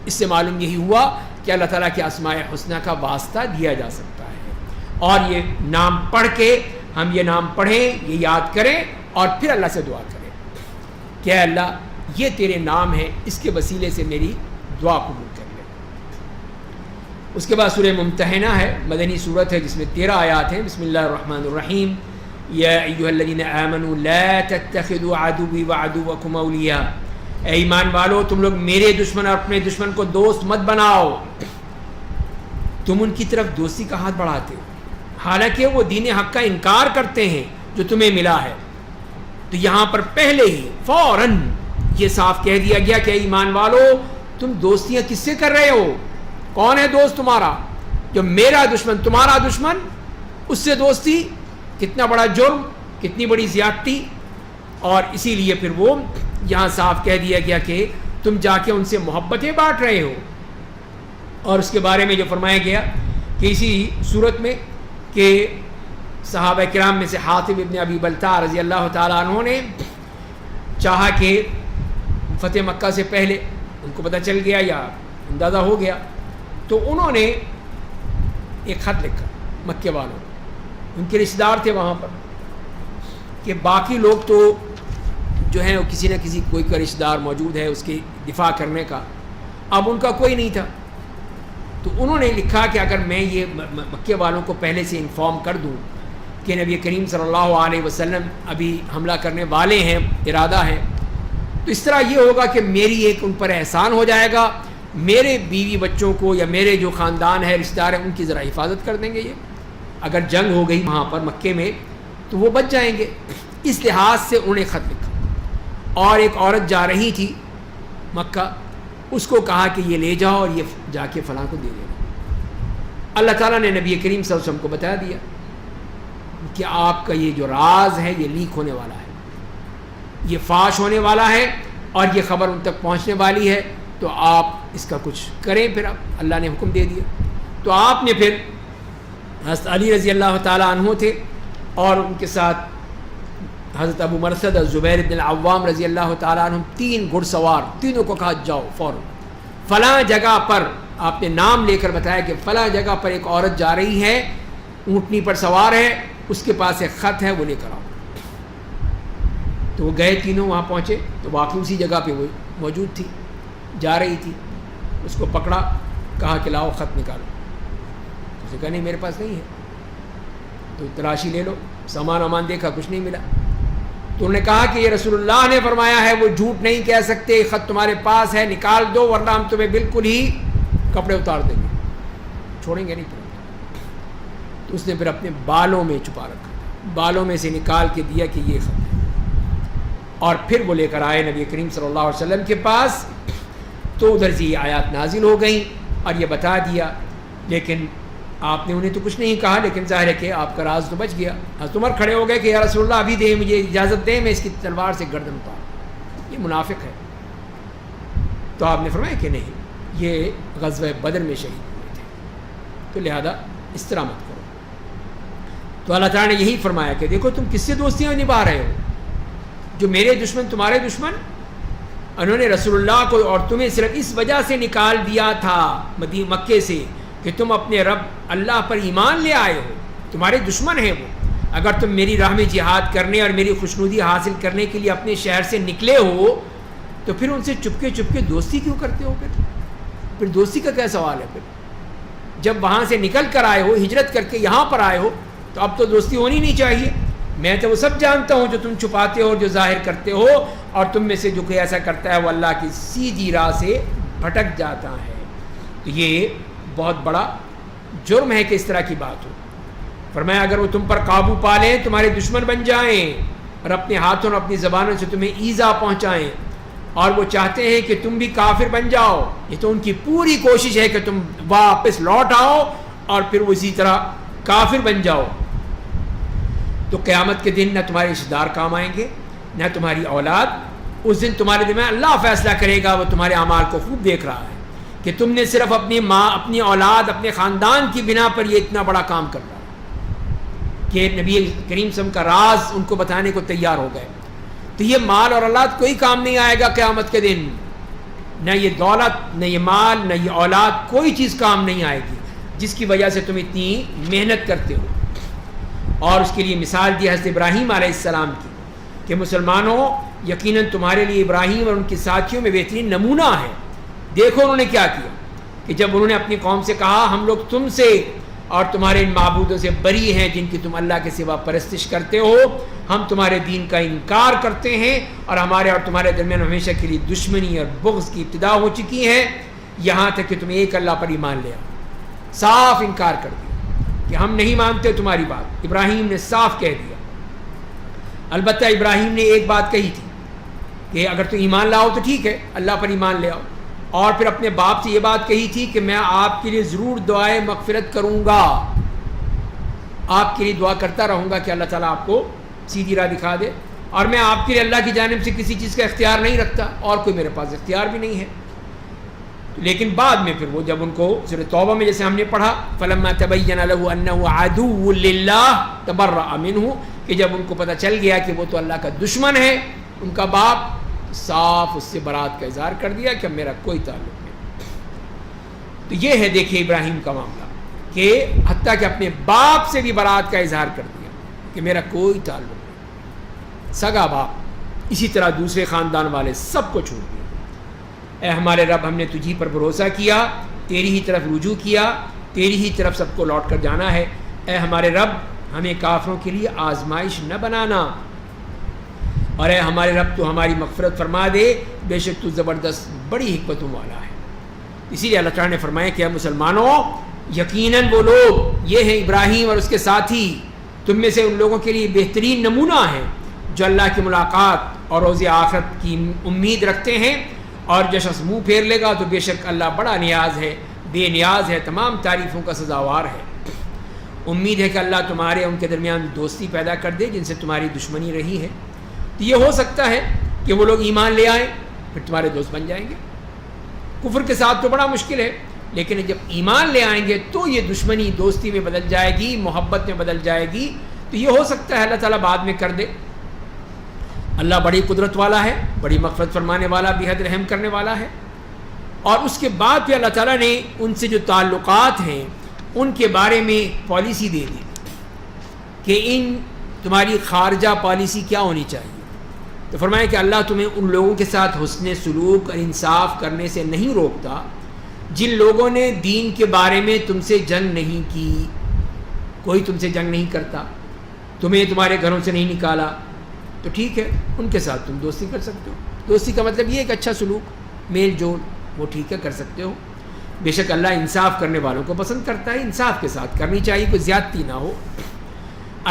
اس سے معلوم یہی ہوا کہ اللہ تعالیٰ کے اسماء حسنہ کا واسطہ دیا جا سکتا ہے، اور یہ نام پڑھ کے ہم یہ نام پڑھیں، یہ یاد کریں اور پھر اللہ سے دعا کریں کہ اے اللہ یہ تیرے نام ہے، اس کے وسیلے سے میری دعا قبول کر لے۔ اس کے بعد سورہ ممتحنہ ہے، مدنی صورت ہے جس میں 13 آیات ہیں۔ بسم اللہ الرحمن الرحیم، یا ایھا الذین آمنوا لا تتخذوا عدوی وعدوکم اولیاء، اے ایمان والو تم لوگ میرے دشمن اور اپنے دشمن کو دوست مت بناؤ، تم ان کی طرف دوستی کا ہاتھ بڑھاتے ہو حالانکہ وہ دین حق کا انکار کرتے ہیں جو تمہیں ملا ہے۔ تو یہاں پر پہلے ہی فوراً یہ صاف کہہ دیا گیا کہ ایمان والو تم دوستیاں کس سے کر رہے ہو؟ کون ہے دوست تمہارا؟ جو میرا دشمن تمہارا دشمن، اس سے دوستی، کتنا بڑا جرم، کتنی بڑی زیادتی۔ اور اسی لیے پھر وہ یہاں صاف کہہ دیا گیا کہ تم جا کے ان سے محبتیں بانٹ رہے ہو۔ اور اس کے بارے میں جو فرمایا گیا کہ اسی صورت میں کہ صحابہ کرام میں سے حاطب ابن ابی بلتع رضی اللہ تعالیٰ عنہ نے چاہا کہ فتح مکہ سے پہلے ان کو پتہ چل گیا یا اندازہ ہو گیا، تو انہوں نے ایک خط لکھا مکے والوں، ان کے رشتہ دار تھے وہاں پر، کہ باقی لوگ تو جو ہیں وہ کسی نہ کسی کوئی کا رشتہ دار موجود ہے اس کی دفاع کرنے کا، اب ان کا کوئی نہیں تھا۔ تو انہوں نے لکھا کہ اگر میں یہ مکے والوں کو پہلے سے انفارم کر دوں کہ نبی کریم صلی اللہ علیہ وسلم ابھی حملہ کرنے والے ہیں، ارادہ ہے، تو اس طرح یہ ہوگا کہ میری ایک ان پر احسان ہو جائے گا، میرے بیوی بچوں کو یا میرے جو خاندان ہے رشتہ دار ہیں ان کی ذرا حفاظت کر دیں گے، یہ اگر جنگ ہو گئی وہاں پر مکے میں تو وہ بچ جائیں گے۔ اس لحاظ سے انہوں نے خط لکھا، اور ایک عورت جا رہی تھی مکہ، اس کو کہا کہ یہ لے جاؤ اور یہ جا کے فلاں کو دے دینا۔ اللہ تعالیٰ نے نبی کریم صلی اللہ علیہ وسلم کو بتا دیا کہ آپ کا یہ جو راز ہے یہ لیک ہونے والا ہے، یہ فاش ہونے والا ہے، اور یہ خبر ان تک پہنچنے والی ہے، تو آپ اس کا کچھ کریں۔ پھر اب اللہ نے حکم دے دیا، تو آپ نے پھر حضرت علی رضی اللہ تعالیٰ عنہ تھے اور ان کے ساتھ حضرت ابو مرثد اور زبیر بن العوام رضی اللہ تعالیٰ عنہ، 3 گھڑ سوار، تینوں کو کہا جاؤ فوراً فلاں جگہ پر، آپ نے نام لے کر بتایا کہ فلاں جگہ پر ایک عورت جا رہی ہے، اونٹنی پر سوار ہے، اس کے پاس ایک خط ہے، وہ لے کر آؤ۔ تو وہ گئے، تینوں وہاں پہنچے تو واقعی اسی جگہ پہ وہ موجود تھی، جا رہی تھی، اس کو پکڑا، کہا کہ لاؤ خط نکالو، اس نے کہا نہیں میرے پاس نہیں ہے، تو تلاشی لے لو، سامان وامان دیکھا، کچھ نہیں ملا، تو انہوں نے کہا کہ یہ رسول اللہ نے فرمایا ہے، وہ جھوٹ نہیں کہہ سکتے، خط تمہارے پاس ہے، نکال دو ورنہ ہم تمہیں بالکل ہی کپڑے اتار دیں گے، چھوڑیں گے نہیں تمہیں۔ تو اس نے پھر اپنے بالوں میں چھپا رکھا، بالوں میں سے نکال کے دیا کہ یہ خط ہے، اور پھر وہ لے کر آئے نبی کریم صلی اللہ علیہ وسلم کے پاس، تو ادھر سے یہ آیات نازل ہو گئیں اور یہ بتا دیا، لیکن آپ نے انہیں تو کچھ نہیں کہا، لیکن ظاہر ہے کہ آپ کا راز تو بچ گیا۔ حضرت عمر کھڑے ہو گئے کہ یا رسول اللہ ابھی دیں، مجھے اجازت دیں، میں اس کی تلوار سے گردن اتاروں، یہ منافق ہے۔ تو آپ نے فرمایا کہ نہیں، یہ غزوہ بدر میں شہید ہوئے تھے، تو لہذا اس طرح مت کرو۔ تو اللہ تعالیٰ نے یہی فرمایا کہ دیکھو تم کس سے دوستیاں نبھا رہے ہو، جو میرے دشمن تمہارے دشمن، انہوں نے رسول اللہ کو اور تمہیں صرف اس وجہ سے نکال دیا تھا مکے سے کہ تم اپنے رب اللہ پر ایمان لے آئے ہو، تمہارے دشمن ہیں وہ۔ اگر تم میری راہ میں جہاد کرنے اور میری خوشنودی حاصل کرنے کے لیے اپنے شہر سے نکلے ہو تو پھر ان سے چپکے چپکے دوستی کیوں کرتے ہو؟ پھر دوستی کا کیا سوال ہے؟ پھر جب وہاں سے نکل کر آئے ہو، ہجرت کر کے یہاں پر آئے ہو، تو اب تو دوستی ہونی نہیں چاہیے۔ میں تو وہ سب جانتا ہوں جو تم چھپاتے ہو اور جو ظاہر کرتے ہو، اور تم میں سے جو کوئی ایسا کرتا ہے وہ اللہ کی سیدھی راہ سے بھٹک جاتا ہے۔ تو یہ بہت بڑا جرم ہے کہ اس طرح کی بات ہو۔ فرمایا اگر وہ تم پر قابو پا لیں، تمہارے دشمن بن جائیں اور اپنے ہاتھوں اور اپنی زبانوں سے تمہیں ایذا پہنچائیں، اور وہ چاہتے ہیں کہ تم بھی کافر بن جاؤ، یہ تو ان کی پوری کوشش ہے کہ تم واپس لوٹ آؤ اور پھر وہ اسی طرح کافر بن جاؤ، تو قیامت کے دن نہ تمہارے رشتہ دار کام آئیں گے نہ تمہاری اولاد۔ اس دن تمہارے دل میں اللہ فیصلہ کرے گا، وہ تمہارے اعمال کو خوب دیکھ رہا ہے کہ تم نے صرف اپنی ماں، اپنی اولاد، اپنے خاندان کی بنا پر یہ اتنا بڑا کام کر رہا ہے کہ نبی کریم صلی اللہ علیہ وسلم کا راز ان کو بتانے کو تیار ہو گئے۔ تو یہ مال اور اولاد کوئی کام نہیں آئے گا قیامت کے دن، نہ یہ دولت، نہ یہ مال، نہ یہ اولاد، کوئی چیز کام نہیں آئے گی جس کی وجہ سے تم اتنی محنت کرتے ہو۔ اور اس کے لیے مثال دی حضرت ابراہیم علیہ السلام کی کہ مسلمانوں یقیناً تمہارے لیے ابراہیم اور ان کے ساتھیوں میں بہترین نمونہ ہے. دیکھو انہوں نے کیا کیا کہ جب انہوں نے اپنی قوم سے کہا ہم لوگ تم سے اور تمہارے ان معبودوں سے بری ہیں جن کی تم اللہ کے سوا پرستش کرتے ہو, ہم تمہارے دین کا انکار کرتے ہیں اور ہمارے اور تمہارے درمیان ہمیشہ کے لیے دشمنی اور بغض کی ابتدا ہو چکی ہے یہاں تک کہ تم ایک اللہ پر ایمان لے آؤ. صاف انکار کر دیا کہ ہم نہیں مانتے تمہاری بات. ابراہیم نے صاف کہہ دیا. البتہ ابراہیم نے ایک بات کہی تھی کہ اگر تم ایمان لاؤ تو ٹھیک ہے, اللہ پر ایمان لے آؤ, اور پھر اپنے باپ سے یہ بات کہی تھی کہ میں آپ کے لیے ضرور دعائے مغفرت کروں گا, آپ کے لیے دعا کرتا رہوں گا کہ اللہ تعالیٰ آپ کو سیدھی راہ دکھا دے, اور میں آپ کے لیے اللہ کی جانب سے کسی چیز کا اختیار نہیں رکھتا اور کوئی میرے پاس اختیار بھی نہیں ہے. لیکن بعد میں پھر وہ جب ان کو سورہ توبہ میں جیسے ہم نے پڑھا فلما تبین له انه عدو للہ تبرأ منہ, کہ جب ان کو پتہ چل گیا کہ وہ تو اللہ کا دشمن ہے, ان کا باپ, صاف اس سے برات کا اظہار کر دیا کہ میرا کوئی تعلق نہیں. تو یہ ہے دیکھیے ابراہیم کا معاملہ کہ حتیٰ کہ اپنے باپ سے بھی برات کا اظہار کر دیا کہ میرا کوئی تعلق نہیں, سگا باپ. اسی طرح دوسرے خاندان والے سب کو چھوڑ دیا. اے ہمارے رب ہم نے تجھی پر بھروسہ کیا, تیری ہی طرف رجوع کیا, تیری ہی طرف سب کو لوٹ کر جانا ہے. اے ہمارے رب ہمیں کافروں کے لیے آزمائش نہ بنانا, اور اے ہمارے رب تو ہماری مغفرت فرما دے, بے شک تو زبردست بڑی حکمتوں والا ہے. اسی لیے اللہ تعالیٰ نے فرمایا کہ اے مسلمانوں یقیناً وہ لوگ, یہ ہیں ابراہیم اور اس کے ساتھی, تم میں سے ان لوگوں کے لیے بہترین نمونہ ہیں جو اللہ کی ملاقات اور روز آخرت کی امید رکھتے ہیں, اور جو شخص منہ پھیر لے گا تو بے شک اللہ بڑا نیاز ہے, بے نیاز ہے, تمام تعریفوں کا سزاوار ہے. امید ہے کہ اللہ تمہارے ان کے درمیان دوستی پیدا کر دے جن سے تمہاری دشمنی رہی ہے. تو یہ ہو سکتا ہے کہ وہ لوگ ایمان لے آئیں پھر تمہارے دوست بن جائیں گے. کفر کے ساتھ تو بڑا مشکل ہے, لیکن جب ایمان لے آئیں گے تو یہ دشمنی دوستی میں بدل جائے گی, محبت میں بدل جائے گی. تو یہ ہو سکتا ہے اللہ تعالیٰ بعد میں کر دے. اللہ بڑی قدرت والا ہے, بڑی مغفرت فرمانے والا, بے حد رحم کرنے والا ہے. اور اس کے بعد پھر اللہ تعالیٰ نے ان سے جو تعلقات ہیں ان کے بارے میں پالیسی دے دی کہ ان تمہاری خارجہ پالیسی کیا ہونی چاہیے. تو فرمایا کہ اللہ تمہیں ان لوگوں کے ساتھ حسن سلوک اور انصاف کرنے سے نہیں روکتا جن لوگوں نے دین کے بارے میں تم سے جنگ نہیں کی. کوئی تم سے جنگ نہیں کرتا, تمہیں تمہارے گھروں سے نہیں نکالا, تو ٹھیک ہے ان کے ساتھ تم دوستی کر سکتے ہو. دوستی کا مطلب یہ ہے کہ اچھا سلوک, میل جول, وہ ٹھیک ہے کر سکتے ہو. بے شک اللہ انصاف کرنے والوں کو پسند کرتا ہے, انصاف کے ساتھ کرنی چاہیے, کوئی زیادتی نہ ہو.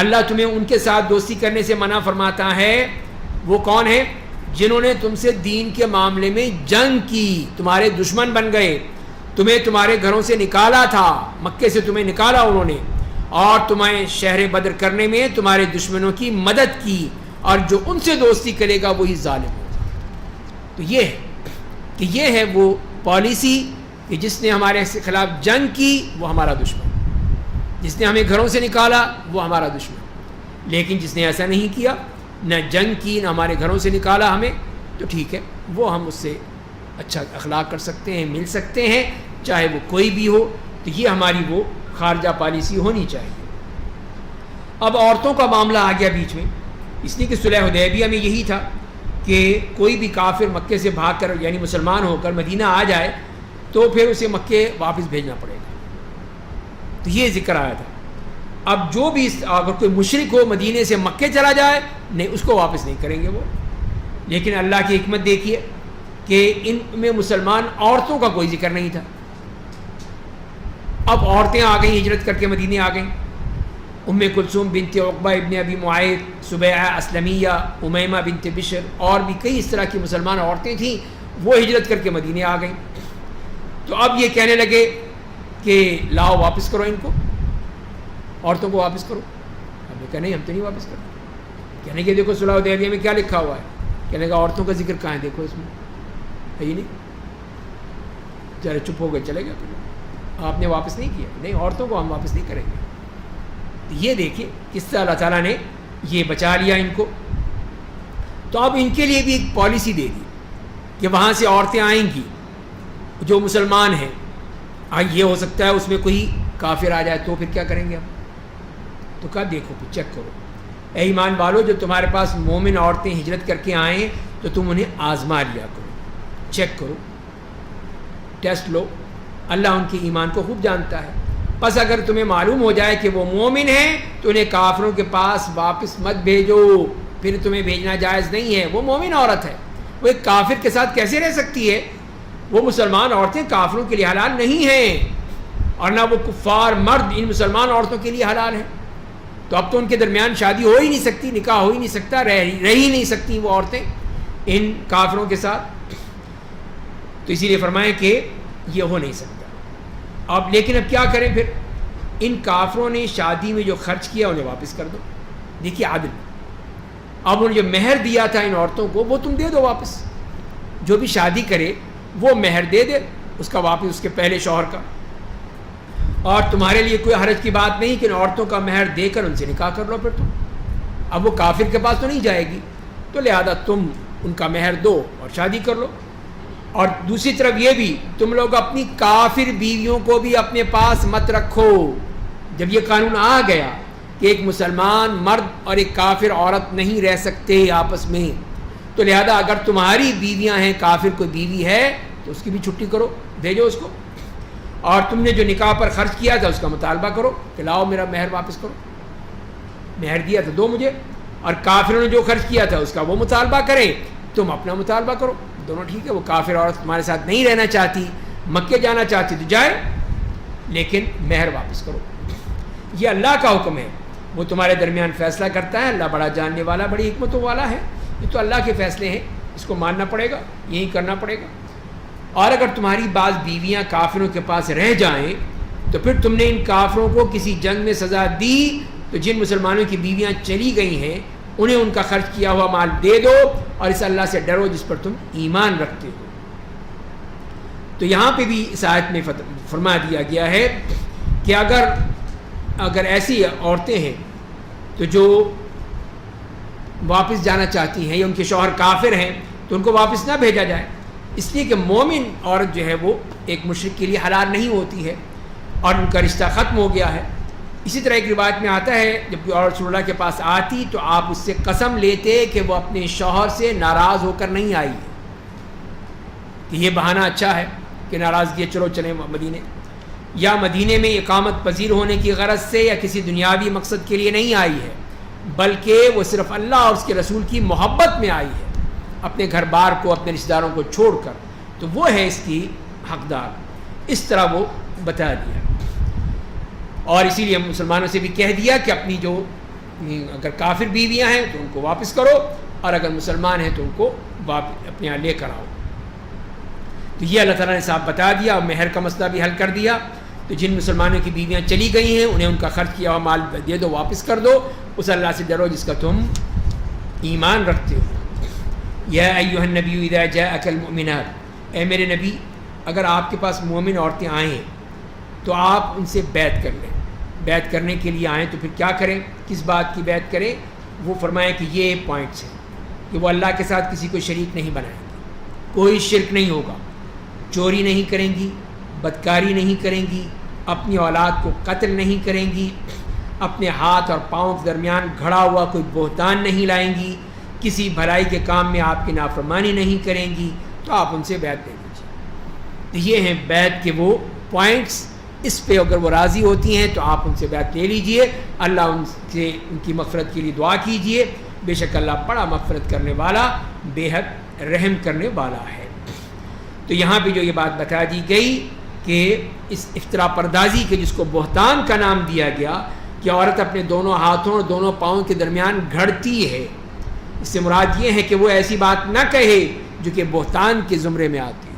اللہ تمہیں ان کے ساتھ دوستی کرنے سے منع فرماتا ہے. وہ کون ہے؟ جنہوں نے تم سے دین کے معاملے میں جنگ کی, تمہارے دشمن بن گئے, تمہیں تمہارے گھروں سے نکالا تھا, مکے سے تمہیں نکالا انہوں نے, اور تمہیں شہر بدر کرنے میں تمہارے دشمنوں کی مدد کی, اور جو ان سے دوستی کرے گا وہی ظالم ہوگا. تو یہ ہے کہ یہ ہے وہ پالیسی کہ جس نے ہمارے خلاف جنگ کی وہ ہمارا دشمن, جس نے ہمیں گھروں سے نکالا وہ ہمارا دشمن. لیکن جس نے ایسا نہیں کیا, نہ جنگ کی نہ ہمارے گھروں سے نکالا ہمیں, تو ٹھیک ہے وہ ہم اس سے اچھا اخلاق کر سکتے ہیں, مل سکتے ہیں, چاہے وہ کوئی بھی ہو. تو یہ ہماری وہ خارجہ پالیسی ہونی چاہیے. اب عورتوں کا معاملہ آ گیا بیچ میں, اس لیے کہ صلح حدیبیہ میں یہی تھا کہ کوئی بھی کافر مکے سے بھاگ کر یعنی مسلمان ہو کر مدینہ آ جائے تو پھر اسے مکے واپس بھیجنا پڑے گا. تو یہ ذکر آیا تھا. اب جو بھی اگر کوئی مشرک ہو مدینے سے مکے چلا جائے, نہیں اس کو واپس نہیں کریں گے وہ. لیکن اللہ کی حکمت دیکھیے کہ ان میں مسلمان عورتوں کا کوئی ذکر نہیں تھا. اب عورتیں آ گئیں, ہجرت کر کے مدینے آ گئیں. ام کلثوم بنت عقبہ ابن ابی معیط, سبیعہ اسلمیہ, امیمہ بنت بشر, اور بھی کئی اس طرح کی مسلمان عورتیں تھیں, وہ ہجرت کر کے مدینے آ گئیں. تو اب یہ کہنے لگے کہ لاؤ واپس کرو ان کو, عورتوں کو واپس کرو. اب یہ کہا نہیں ہم تو نہیں واپس کرتے. کہنے کہ دیکھو صلح حدیبیہ میں کیا لکھا ہوا ہے. کہنے کا عورتوں کا ذکر کہاں ہے, دیکھو اس میں ہے ہی نہیں. ذرا چپ ہو گئے چلے گئے, آپ نے واپس نہیں کیا. نہیں عورتوں کو ہم واپس نہیں کریں گے. یہ دیکھیے کس طرح اللہ تعالیٰ نے یہ بچا لیا ان کو. تو اب ان کے لیے بھی ایک پالیسی دے دی کہ وہاں سے عورتیں آئیں گی جو مسلمان ہیں. یہ ہو سکتا ہے اس میں کوئی کافر آ جائے تو پھر کیا کریں گے ہم. تو کہا دیکھو پھر چیک کرو, اے ایمان والو جو تمہارے پاس مومن عورتیں ہجرت کر کے آئیں تو تم انہیں آزما لیا کرو، چیک کرو، ٹیسٹ لو، اللہ ان کے ایمان کو خوب جانتا ہے۔ بس اگر تمہیں معلوم ہو جائے کہ وہ مومن ہیں تو انہیں کافروں کے پاس واپس مت بھیجو، پھر تمہیں بھیجنا جائز نہیں ہے۔ وہ مومن عورت ہے، وہ ایک کافر کے ساتھ کیسے رہ سکتی ہے؟ وہ مسلمان عورتیں کافروں کے لیے حلال نہیں ہیں، اور نہ وہ کفار مرد ان مسلمان عورتوں کے لیے حلال ہیں۔ تو اب تو ان کے درمیان شادی ہو ہی نہیں سکتی، نکاح ہو ہی نہیں سکتا، رہ ہی نہیں سکتی وہ عورتیں ان کافروں کے ساتھ۔ تو اسی لیے فرمائیں کہ یہ ہو نہیں سکتا۔ اب لیکن اب کیا کریں پھر؟ ان کافروں نے شادی میں جو خرچ کیا انہیں واپس کر دو۔ دیکھیے عادل، اب انہوں نے جو مہر دیا تھا ان عورتوں کو وہ تم دے دو واپس۔ جو بھی شادی کرے وہ مہر دے دے اس کا واپس، اس کے پہلے شوہر کا، اور تمہارے لیے کوئی حرج کی بات نہیں کہ ان عورتوں کا مہر دے کر ان سے نکاح کر لو۔ پھر تم اب وہ کافر کے پاس تو نہیں جائے گی، تو لہذا تم ان کا مہر دو اور شادی کر لو۔ اور دوسری طرف یہ بھی تم لوگ اپنی کافر بیویوں کو بھی اپنے پاس مت رکھو۔ جب یہ قانون آ گیا کہ ایک مسلمان مرد اور ایک کافر عورت نہیں رہ سکتے آپس میں، تو لہذا اگر تمہاری بیویاں ہیں، کافر کوئی بیوی ہے تو اس کی بھی چھٹی کرو، بھیجو اس کو، اور تم نے جو نکاح پر خرچ کیا تھا اس کا مطالبہ کرو کہ لاؤ میرا مہر واپس کرو، مہر دیا تھا دو مجھے، اور کافروں نے جو خرچ کیا تھا اس کا وہ مطالبہ کریں، تم اپنا مطالبہ کرو، دونوں ٹھیک ہے۔ وہ کافر عورت تمہارے ساتھ نہیں رہنا چاہتی، مکے جانا چاہتی تو جائے، لیکن مہر واپس کرو۔ یہ اللہ کا حکم ہے، وہ تمہارے درمیان فیصلہ کرتا ہے۔ اللہ بڑا جاننے والا، بڑی حکمتوں والا ہے۔ یہ تو اللہ کے فیصلے ہیں، اس کو ماننا پڑے گا، یہی کرنا پڑے گا۔ اور اگر تمہاری بعض بیویاں کافروں کے پاس رہ جائیں تو پھر تم نے ان کافروں کو کسی جنگ میں سزا دی تو جن مسلمانوں کی بیویاں چلی گئی ہیں انہیں ان کا خرچ کیا ہوا مال دے دو، اور اس اللہ سے ڈرو جس پر تم ایمان رکھتے ہو۔ تو یہاں پہ بھی اس آیت میں فرما دیا گیا ہے کہ اگر ایسی عورتیں ہیں تو جو واپس جانا چاہتی ہیں یا ان کے شوہر کافر ہیں تو ان کو واپس نہ بھیجا جائے، اس لیے کہ مومن عورت جو ہے وہ ایک مشرک کے لیے حلال نہیں ہوتی ہے اور ان کا رشتہ ختم ہو گیا ہے۔ اسی طرح ایک روایت میں آتا ہے جب کوئی عورت رسول اللہ کے پاس آتی تو آپ اس سے قسم لیتے کہ وہ اپنے شوہر سے ناراض ہو کر نہیں آئی ہے، کہ یہ بہانہ اچھا ہے کہ ناراضگی ہے، چلو چلیں مدینے، یا مدینے میں اقامت پذیر ہونے کی غرض سے یا کسی دنیاوی مقصد کے لیے نہیں آئی ہے، بلکہ وہ صرف اللہ اور اس کے رسول کی محبت میں آئی ہے، اپنے گھر بار کو، اپنے رشتہ داروں کو چھوڑ کر، تو وہ ہے اس کی حقدار۔ اس طرح وہ بتا دیا، اور اسی لیے مسلمانوں سے بھی کہہ دیا کہ اپنی جو اگر کافر بیویاں ہیں تو ان کو واپس کرو، اور اگر مسلمان ہیں تو ان کو اپنے یہاں لے کر آؤ۔ تو یہ اللہ تعالیٰ نے صاحب بتا دیا، اور مہر کا مسئلہ بھی حل کر دیا۔ تو جن مسلمانوں کی بیویاں چلی گئی ہیں انہیں ان کا خرچ کیا ہوا مال دے دو، واپس کر دو، اس اللہ سے ڈرو جس کا تم ایمان رکھتے ہو۔ یا ایھا النبی اذا جاءک المؤمنات، اے میرے نبی اگر آپ کے پاس مومن عورتیں آئیں تو آپ ان سے بیعت کر لیں۔ بیعت کرنے کے لیے آئیں تو پھر کیا کریں، کس بات کی بیعت کریں؟ وہ فرمائیں کہ یہ پوائنٹس ہیں کہ وہ اللہ کے ساتھ کسی کو شریک نہیں بنائیں گی، کوئی شرک نہیں ہوگا، چوری نہیں کریں گی، بدکاری نہیں کریں گی، اپنی اولاد کو قتل نہیں کریں گی، اپنے ہاتھ اور پاؤں کے درمیان گھڑا ہوا کوئی بہتان نہیں لائیں گی، کسی بھلائی کے کام میں آپ کی نافرمانی نہیں کریں گی، تو آپ ان سے بیعت دے دیجیے۔ تو یہ ہیں بیعت کے وہ پوائنٹس، اس پہ اگر وہ راضی ہوتی ہیں تو آپ ان سے بیعت لے لیجئے، اللہ ان سے ان کی مغفرت کے لیے دعا کیجئے، بے شک اللہ بڑا مغفرت کرنے والا، بے حد رحم کرنے والا ہے۔ تو یہاں پہ جو یہ بات بتا دی گئی کہ اس افترا پردازی کے جس کو بہتان کا نام دیا گیا کہ عورت اپنے دونوں ہاتھوں اور دونوں پاؤں کے درمیان گھڑتی ہے، اس سے مراد یہ ہے کہ وہ ایسی بات نہ کہے جو کہ بہتان کے زمرے میں آتی ہو،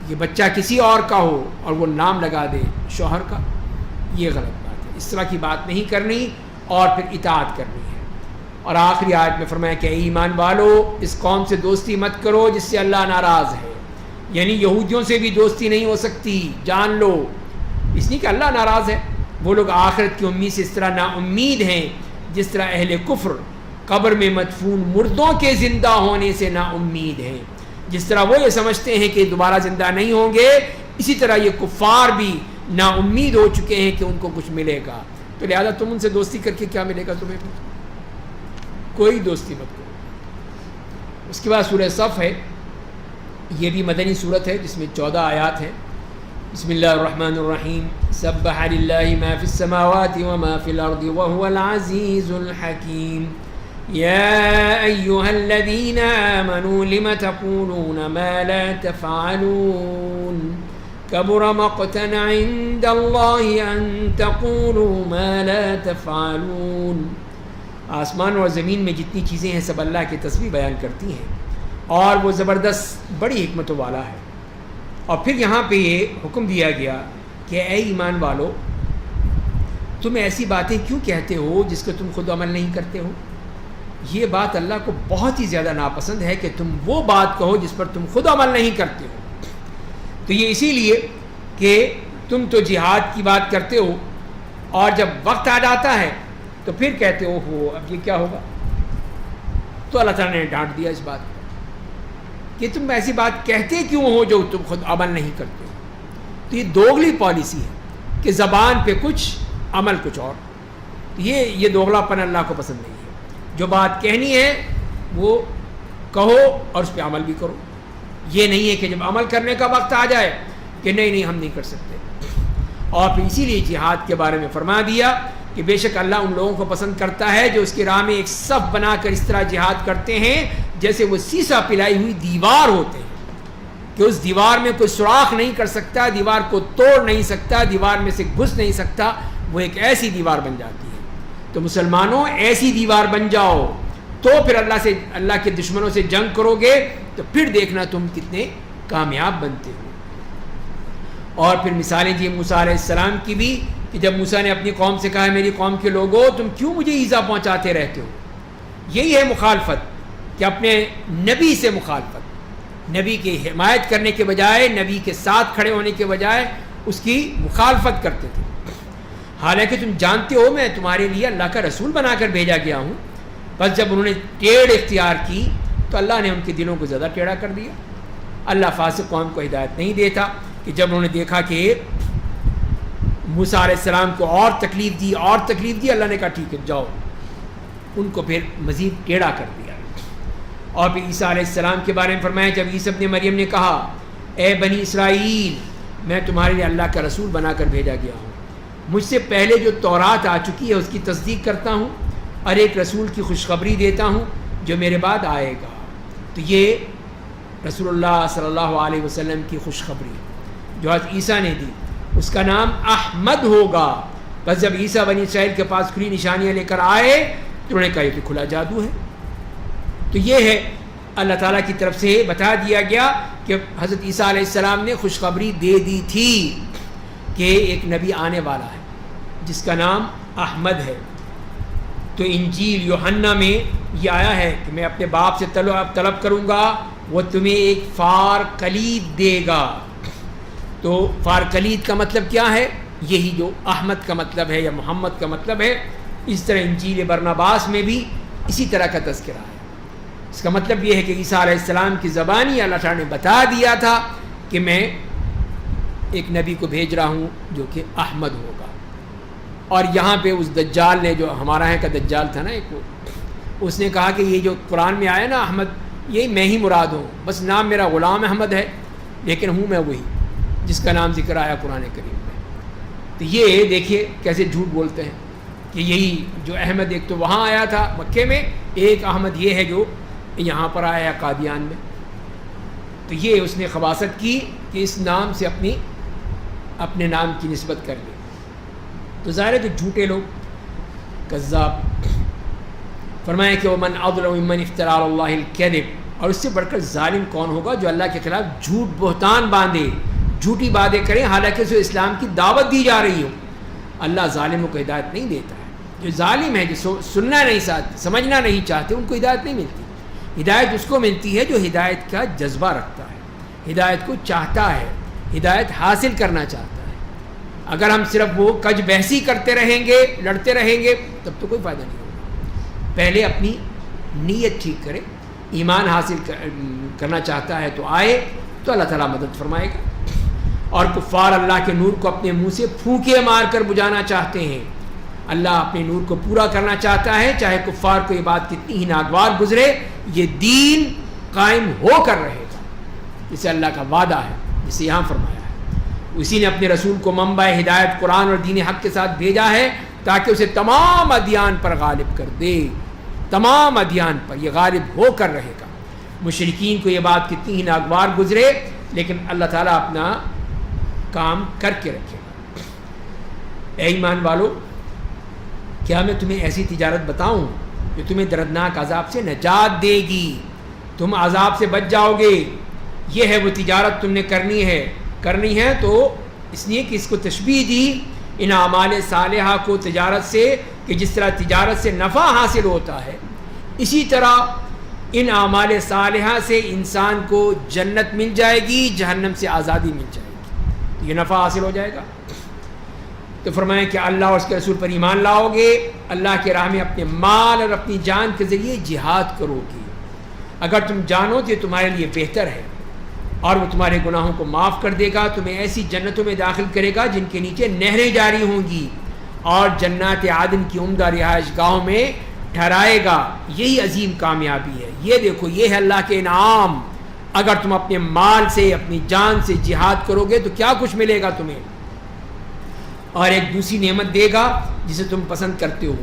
یہ بچہ کسی اور کا ہو اور وہ نام لگا دے شوہر کا، یہ غلط بات ہے، اس طرح کی بات نہیں کرنی اور پھر اطاعت کرنی ہے۔ اور آخری آیت میں فرمایا کہ اے ایمان والو اس قوم سے دوستی مت کرو جس سے اللہ ناراض ہے، یعنی یہودیوں سے بھی دوستی نہیں ہو سکتی، جان لو، اس لیے کہ اللہ ناراض ہے۔ وہ لوگ آخرت کی امید سے اس طرح نا امید ہیں جس طرح اہل کفر قبر میں مدفون مردوں کے زندہ ہونے سے نا امید ہیں، جس طرح وہ یہ سمجھتے ہیں کہ دوبارہ زندہ نہیں ہوں گے، اسی طرح یہ کفار بھی نا امید ہو چکے ہیں کہ ان کو کچھ ملے گا، تو لہذا تم ان سے دوستی کر کے کیا ملے گا تمہیں؟ کوئی دوستی مت کرو. اس کے بعد سورہ صف ہے، یہ بھی مدنی صورت ہے جس میں 14 آیات ہیں. بسم اللہ الرحمن الرحیم. سبح للہ ما فی السماوات وما فی الارض وهو العزیز الحکیم. یا ایہا الذین آمنوا لم تقولون ما لا تفعلون کبر مقتا عند اللہ ان تقولوا ما لا تفعلون. آسمان اور زمین میں جتنی چیزیں ہیں سب اللہ کی تسبیح بیان کرتی ہیں اور وہ زبردست بڑی حکمتوں والا ہے. اور پھر یہاں پہ یہ حکم دیا گیا کہ اے ایمان والو، تم ایسی باتیں کیوں کہتے ہو جس کو تم خود عمل نہیں کرتے ہو. یہ بات اللہ کو بہت ہی زیادہ ناپسند ہے کہ تم وہ بات کہو جس پر تم خود عمل نہیں کرتے ہو. تو یہ اسی لیے کہ تم تو جہاد کی بات کرتے ہو اور جب وقت آ جاتا ہے تو پھر کہتے ہو اب یہ کیا ہوگا. تو اللہ تعالیٰ نے ڈانٹ دیا اس بات پر کہ تم ایسی بات کہتے کیوں ہو جو تم خود عمل نہیں کرتے ہو. تو یہ دوغلی پالیسی ہے کہ زبان پہ کچھ عمل کچھ اور. یہ دوغلا پن اللہ کو پسند نہیں ہے. جو بات کہنی ہے وہ کہو اور اس پہ عمل بھی کرو. یہ نہیں ہے کہ جب عمل کرنے کا وقت آ جائے کہ نہیں ہم نہیں کر سکتے. اور پھر اسی لیے جہاد کے بارے میں فرما دیا کہ بے شک اللہ ان لوگوں کو پسند کرتا ہے جو اس کی راہ میں ایک صف بنا کر اس طرح جہاد کرتے ہیں جیسے وہ سیسا پلائی ہوئی دیوار ہوتے ہیں کہ اس دیوار میں کوئی سوراخ نہیں کر سکتا، دیوار کو توڑ نہیں سکتا، دیوار میں سے گھس نہیں سکتا. وہ ایک ایسی دیوار بن جاتی ہے. تو مسلمانوں ایسی دیوار بن جاؤ تو پھر اللہ کے دشمنوں سے جنگ کرو گے تو پھر دیکھنا تم کتنے کامیاب بنتے ہو. اور پھر مثالیں دی موسیٰ علیہ السلام کی بھی کہ جب موسیٰ نے اپنی قوم سے کہا میری قوم کے لوگوں تم کیوں مجھے ایذا پہنچاتے رہتے ہو. یہی ہے مخالفت کہ اپنے نبی سے مخالفت، نبی کی حمایت کرنے کے بجائے، نبی کے ساتھ کھڑے ہونے کے بجائے اس کی مخالفت کرتے تھے. حالانکہ تم جانتے ہو میں تمہارے لیے اللہ کا رسول بنا کر بھیجا گیا ہوں. بس جب انہوں نے ٹیڑھ اختیار کی تو اللہ نے ان کے دلوں کو زیادہ ٹیڑھا کر دیا. اللہ فاسق قوم کو ہدایت نہیں دیتا کہ جب انہوں نے دیکھا کہ موسیٰ علیہ السلام کو اور تکلیف دی اللہ نے کہا ٹھیک ہے جاؤ، ان کو پھر مزید ٹیڑھا کر دیا. اور پھر عیسیٰ علیہ السلام کے بارے میں فرمایا جب عیسیٰ ابن مریم نے کہا اے بنی اسرائیل میں تمہارے لیے اللہ کا رسول بنا کر بھیجا گیا ہوں، مجھ سے پہلے جو تورات آ چکی ہے اس کی تصدیق کرتا ہوں اور ایک رسول کی خوشخبری دیتا ہوں جو میرے بعد آئے گا. تو یہ رسول اللہ صلی اللہ علیہ وسلم کی خوشخبری جو حضرت عیسیٰ نے دی اس کا نام احمد ہوگا. بس جب عیسیٰ بنی اسرائیل کے پاس کھلی نشانیاں لے کر آئے تو انہوں نے کہا یہ تو کھلا جادو ہے. تو یہ ہے اللہ تعالیٰ کی طرف سے بتا دیا گیا کہ حضرت عیسیٰ علیہ السلام نے خوشخبری دے دی تھی کہ ایک نبی آنے والا ہے جس کا نام احمد ہے. تو انجیل یوحنا میں یہ آیا ہے کہ میں اپنے باپ سے طلب کروں گا وہ تمہیں ایک فار کلید دے گا. تو فار کلید کا مطلب کیا ہے؟ یہی جو احمد کا مطلب ہے یا محمد کا مطلب ہے. اس طرح انجیل برناباس میں بھی اسی طرح کا تذکرہ ہے. اس کا مطلب یہ ہے کہ عیسیٰ علیہ السلام کی زبانی اللہ تعالیٰ نے بتا دیا تھا کہ میں ایک نبی کو بھیج رہا ہوں جو کہ احمد ہوگا. اور یہاں پہ اس دجال نے جو ہمارا ہے کا دجال تھا نا ایک، اس نے کہا کہ یہ جو قرآن میں آیا نا احمد یہ میں ہی مراد ہوں، بس نام میرا غلام احمد ہے لیکن ہوں میں وہی جس کا نام ذکر آیا قرآن کریم میں. تو یہ دیکھیے کیسے جھوٹ بولتے ہیں کہ یہی جو احمد ایک تو وہاں آیا تھا مکے میں، ایک احمد یہ ہے جو یہاں پر آیا ہے قادیان میں. تو یہ اس نے خباثت کی کہ اس نام سے اپنے نام کی نسبت کر لی. تو ظاہر ہے کہ جھوٹے لوگ کذاب. فرمایا کہ ومن اظلم ممن افترى على الله الكذب، اور اس سے بڑھ کر ظالم کون ہوگا جو اللہ کے خلاف جھوٹ بہتان باندھے، جھوٹی باتیں کریں حالانکہ اسے اسلام کی دعوت دی جا رہی ہو. اللہ ظالموں کو ہدایت نہیں دیتا ہے. جو ظالم ہے جو سننا نہیں چاہتے، سمجھنا نہیں چاہتے، ان کو ہدایت نہیں ملتی. ہدایت اس کو ملتی ہے جو ہدایت کا جذبہ رکھتا ہے، ہدایت کو چاہتا ہے، ہدایت حاصل کرنا چاہتا ہے. اگر ہم صرف وہ کج بحثی کرتے رہیں گے، لڑتے رہیں گے، تب تو کوئی فائدہ نہیں ہوگا. پہلے اپنی نیت ٹھیک کرے. ایمان حاصل کرنا چاہتا ہے تو آئے تو اللہ تعالیٰ مدد فرمائے گا. اور کفار اللہ کے نور کو اپنے منہ سے پھونکے مار کر بجھانا چاہتے ہیں اللہ اپنے نور کو پورا کرنا چاہتا ہے، چاہے کفار کو یہ بات کتنی ہی ناگوار گزرے، یہ دین قائم ہو کر رہے گا، جسے اللہ کا وعدہ ہے، جسے یہاں فرمایا ہے۔ اسی نے اپنے رسول کو منبع ہدایت قرآن اور دین حق کے ساتھ بھیجا ہے تاکہ اسے تمام ادیان پر غالب کر دے، تمام ادیان پر یہ غالب ہو کر رہے گا۔ مشرکین کو یہ بات کتنی ہی ناگوار گزرے، لیکن اللہ تعالیٰ اپنا کام کر کے رکھے گا۔ اے ایمان والو، کیا میں تمہیں ایسی تجارت بتاؤں جو تمہیں دردناک عذاب سے نجات دے گی، تم عذاب سے بچ جاؤ گے؟ یہ ہے وہ تجارت تم نے کرنی ہے تو اس لیے کہ اس کو تشبیہ دی ان اعمال صالحہ کو تجارت سے، کہ جس طرح تجارت سے نفع حاصل ہوتا ہے، اسی طرح ان اعمال صالحہ سے انسان کو جنت مل جائے گی، جہنم سے آزادی مل جائے گی، تو یہ نفع حاصل ہو جائے گا۔ تو فرمائیں کہ اللہ اور اس کے رسول پر ایمان لاؤ گے، اللہ کے راہ میں اپنے مال اور اپنی جان کے ذریعے جہاد کرو گے، اگر تم جانو تو یہ تمہارے لیے بہتر ہے، اور وہ تمہارے گناہوں کو معاف کر دے گا، تمہیں ایسی جنتوں میں داخل کرے گا جن کے نیچے نہریں جاری ہوں گی، اور جنات عدن کی عمدہ رہائش گاہوں میں ٹھہرائے گا۔ یہی عظیم کامیابی ہے، یہ دیکھو، یہ ہے اللہ کے انعام۔ اگر تم اپنے مال سے، اپنی جان سے جہاد کرو گے تو کیا کچھ ملے گا تمہیں، اور ایک دوسری نعمت دے گا جسے تم پسند کرتے ہو،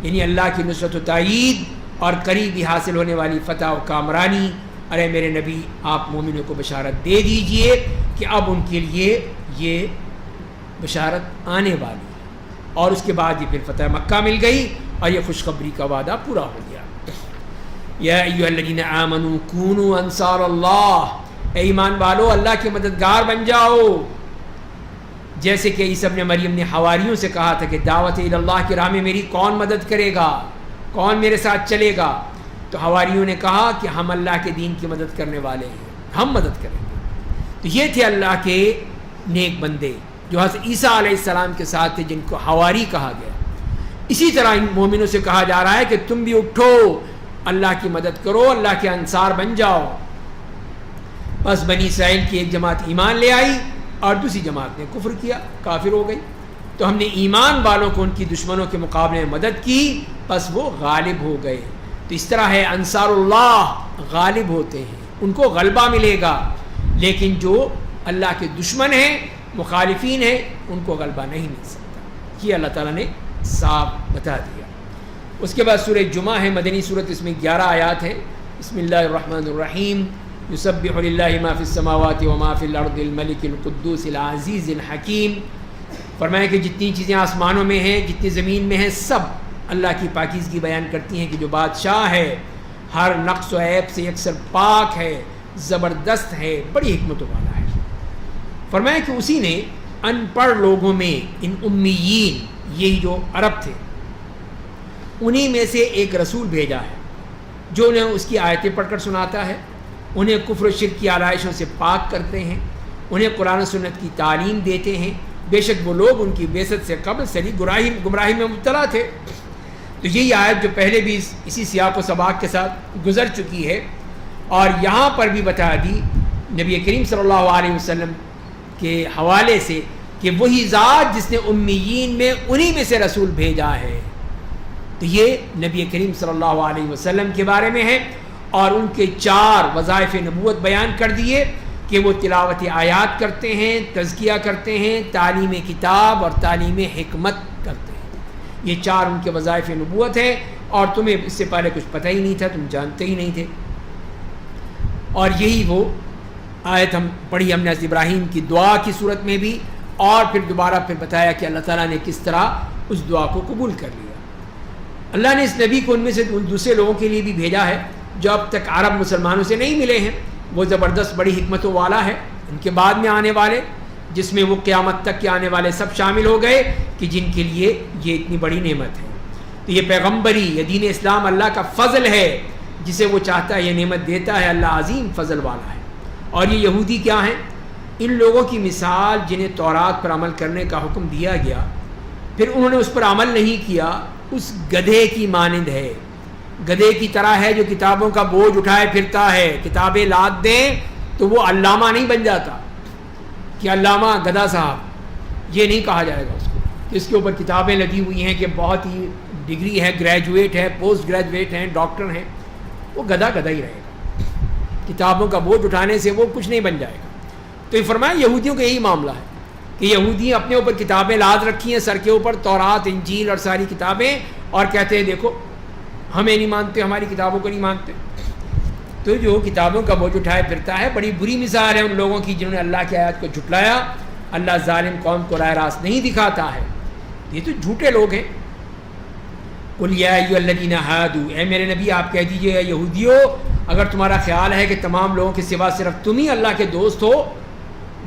یعنی اللہ کی نصرت و تائید اور قریبی حاصل ہونے والی فتح و کامرانی۔ ارے میرے نبی، آپ مومنوں کو بشارت دے دیجئے کہ اب ان کے لیے یہ بشارت آنے والی ہے، اور اس کے بعد یہ پھر فتح مکہ مل گئی اور یہ خوشخبری کا وعدہ پورا ہو گیا۔ یا ایھا الذین آمنوا کونوا انصار اللہ، اے ایمان والو اللہ کے مددگار بن جاؤ، جیسے کہ عیسی ابن مریم نے حواریوں سے کہا تھا کہ دعوت اللہ کی راہ میں میری کون مدد کرے گا، کون میرے ساتھ چلے گا؟ تو حواریوں نے کہا کہ ہم اللہ کے دین کی مدد کرنے والے ہیں، ہم مدد کریں گے۔ تو یہ تھے اللہ کے نیک بندے جو حضرت عیسیٰ علیہ السلام کے ساتھ تھے، جن کو حواری کہا گیا۔ اسی طرح ان مومنوں سے کہا جا رہا ہے کہ تم بھی اٹھو، اللہ کی مدد کرو، اللہ کے انصار بن جاؤ۔ بس بنی اسرائیل کی ایک جماعت ایمان لے آئی اور دوسری جماعت نے کفر کیا، کافر ہو گئی، تو ہم نے ایمان والوں کو ان کی دشمنوں کے مقابلے میں مدد کی، بس وہ غالب ہو گئے۔ تو اس طرح ہے، انصار اللہ غالب ہوتے ہیں، ان کو غلبہ ملے گا، لیکن جو اللہ کے دشمن ہیں، مخالفین ہیں، ان کو غلبہ نہیں مل سکتا۔ یہ اللہ تعالیٰ نے صاف بتا دیا۔ اس کے بعد سورہ جمعہ ہے، مدنی سورت، اس میں 11 آیات ہیں۔ بسم اللہ الرحمن الرحیم، یسبح للہ ما فی السماوات وما فی الارض الملک القدوس العزیز الحکیم۔ فرمایا کہ جتنی چیزیں آسمانوں میں ہیں، جتنی زمین میں ہیں، سب اللہ کی پاکیزگی بیان کرتی ہیں کہ جو بادشاہ ہے، ہر نقص و عیب سے یکسر پاک ہے، زبردست ہے، بڑی حکمتوں والا ہے۔ فرمایا کہ اسی نے ان پڑھ لوگوں میں، ان امیین، یہی جو عرب تھے، انہی میں سے ایک رسول بھیجا ہے جو انہیں اس کی آیتیں پڑھ کر سناتا ہے، انہیں کفر و شرک کی آلائشوں سے پاک کرتے ہیں، انہیں قرآن و سنت کی تعلیم دیتے ہیں۔ بے شک وہ لوگ ان کی بعثت سے قبل سری گمراہی میں مبتلا تھے۔ تو یہی آیت جو پہلے بھی اسی سیاق و سباق کے ساتھ گزر چکی ہے، اور یہاں پر بھی بتا دی نبی کریم صلی اللہ علیہ وسلم کے حوالے سے کہ وہی ذات جس نے امیین میں انہی میں سے رسول بھیجا ہے۔ تو یہ نبی کریم صلی اللہ علیہ وسلم کے بارے میں ہے، اور ان کے 4 وظائف نبوت بیان کر دیے کہ وہ تلاوت آیات کرتے ہیں، تزکیہ کرتے ہیں، تعلیم کتاب اور تعلیم حکمت کرتے ہیں۔ یہ 4 ان کے وظائف نبوت ہیں، اور تمہیں اس سے پہلے کچھ پتہ ہی نہیں تھا، تم جانتے ہی نہیں تھے۔ اور یہی وہ آیت ہم پڑھی ہم نے حضرت ابراہیم کی دعا کی صورت میں بھی، اور پھر دوبارہ پھر بتایا کہ اللہ تعالیٰ نے کس طرح اس دعا کو قبول کر لیا۔ اللہ نے اس نبی کو ان میں سے دوسرے لوگوں کے لیے بھی بھیجا ہے جو اب تک عرب مسلمانوں سے نہیں ملے ہیں۔ وہ زبردست بڑی حکمتوں والا ہے، ان کے بعد میں آنے والے، جس میں وہ قیامت تک کے آنے والے سب شامل ہو گئے، کہ جن کے لیے یہ اتنی بڑی نعمت ہے۔ تو یہ پیغمبری، یہ دین اسلام اللہ کا فضل ہے، جسے وہ چاہتا ہے یہ نعمت دیتا ہے۔ اللہ عظیم فضل والا ہے۔ اور یہ یہودی کیا ہیں؟ ان لوگوں کی مثال جنہیں تورات پر عمل کرنے کا حکم دیا گیا، پھر انہوں نے اس پر عمل نہیں کیا، اس گدھے کی مانند ہے۔ گدھے کی طرح ہے جو کتابوں کا بوجھ اٹھائے پھرتا ہے۔ کتابیں لاد دیں تو وہ علامہ نہیں بن جاتا کہ علامہ گدھا صاحب، یہ نہیں کہا جائے گا اس کو۔ اس کے اوپر کتابیں لگی ہوئی ہیں کہ بہت ہی ڈگری ہے، گریجویٹ ہے، پوسٹ گریجویٹ ہیں، ڈاکٹر ہیں، وہ گدھا گدھا ہی رہے گا، کتابوں کا بوجھ اٹھانے سے وہ کچھ نہیں بن جائے گا۔ تو یہ فرمایا یہودیوں کا یہی معاملہ ہے کہ یہودی اپنے اوپر کتابیں لاد رکھی ہیں سر کے اوپر، تورات، انجیل اور ساری کتابیں، اور کہتے ہیں دیکھو ہمیں نہیں مانتے، ہماری کتابوں کو نہیں مانتے۔ تو جو کتابوں کا بوجھ اٹھائے پھرتا ہے، بڑی بری مثال ہے ان لوگوں کی جنہوں نے اللہ کی آیات کو جھٹلایا۔ اللہ ظالم قوم کو راہ راست نہیں دکھاتا ہے، یہ تو جھوٹے لوگ ہیں۔ قل یا ایھا الذین ھادوا، اے میرے نبی آپ کہہ دیجئے یہودیو، اگر تمہارا خیال ہے کہ تمام لوگوں کے سوا صرف تم ہی اللہ کے دوست ہو،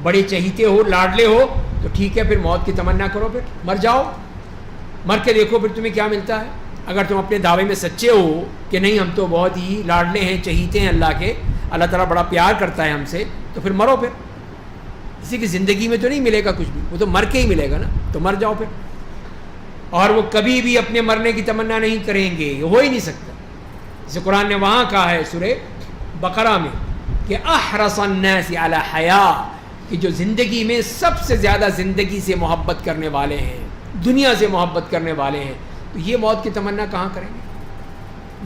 بڑے چہیتے ہو، لاڈلے ہو، تو ٹھیک ہے، پھر موت کی تمنا کرو، پھر مر جاؤ، مر کے دیکھو پھر تمہیں کیا ملتا ہے۔ اگر تم اپنے دعوے میں سچے ہو کہ نہیں ہم تو بہت ہی لاڈلے ہیں، چہیتے ہیں اللہ کے، اللہ تعالیٰ بڑا پیار کرتا ہے ہم سے، تو پھر مرو، پھر کسی کی زندگی میں تو نہیں ملے گا کچھ بھی، وہ تو مر کے ہی ملے گا نا، تو مر جاؤ پھر۔ اور وہ کبھی بھی اپنے مرنے کی تمنا نہیں کریں گے، یہ ہو ہی نہیں سکتا۔ جیسے قرآن نے وہاں کہا ہے سورہ بقرہ میں کہ احرص الناس علی حیاۃ، کہ جو زندگی میں سب سے زیادہ زندگی سے محبت کرنے والے ہیں، دنیا سے محبت کرنے والے ہیں، تو یہ موت کی تمنا کہاں کریں گے؟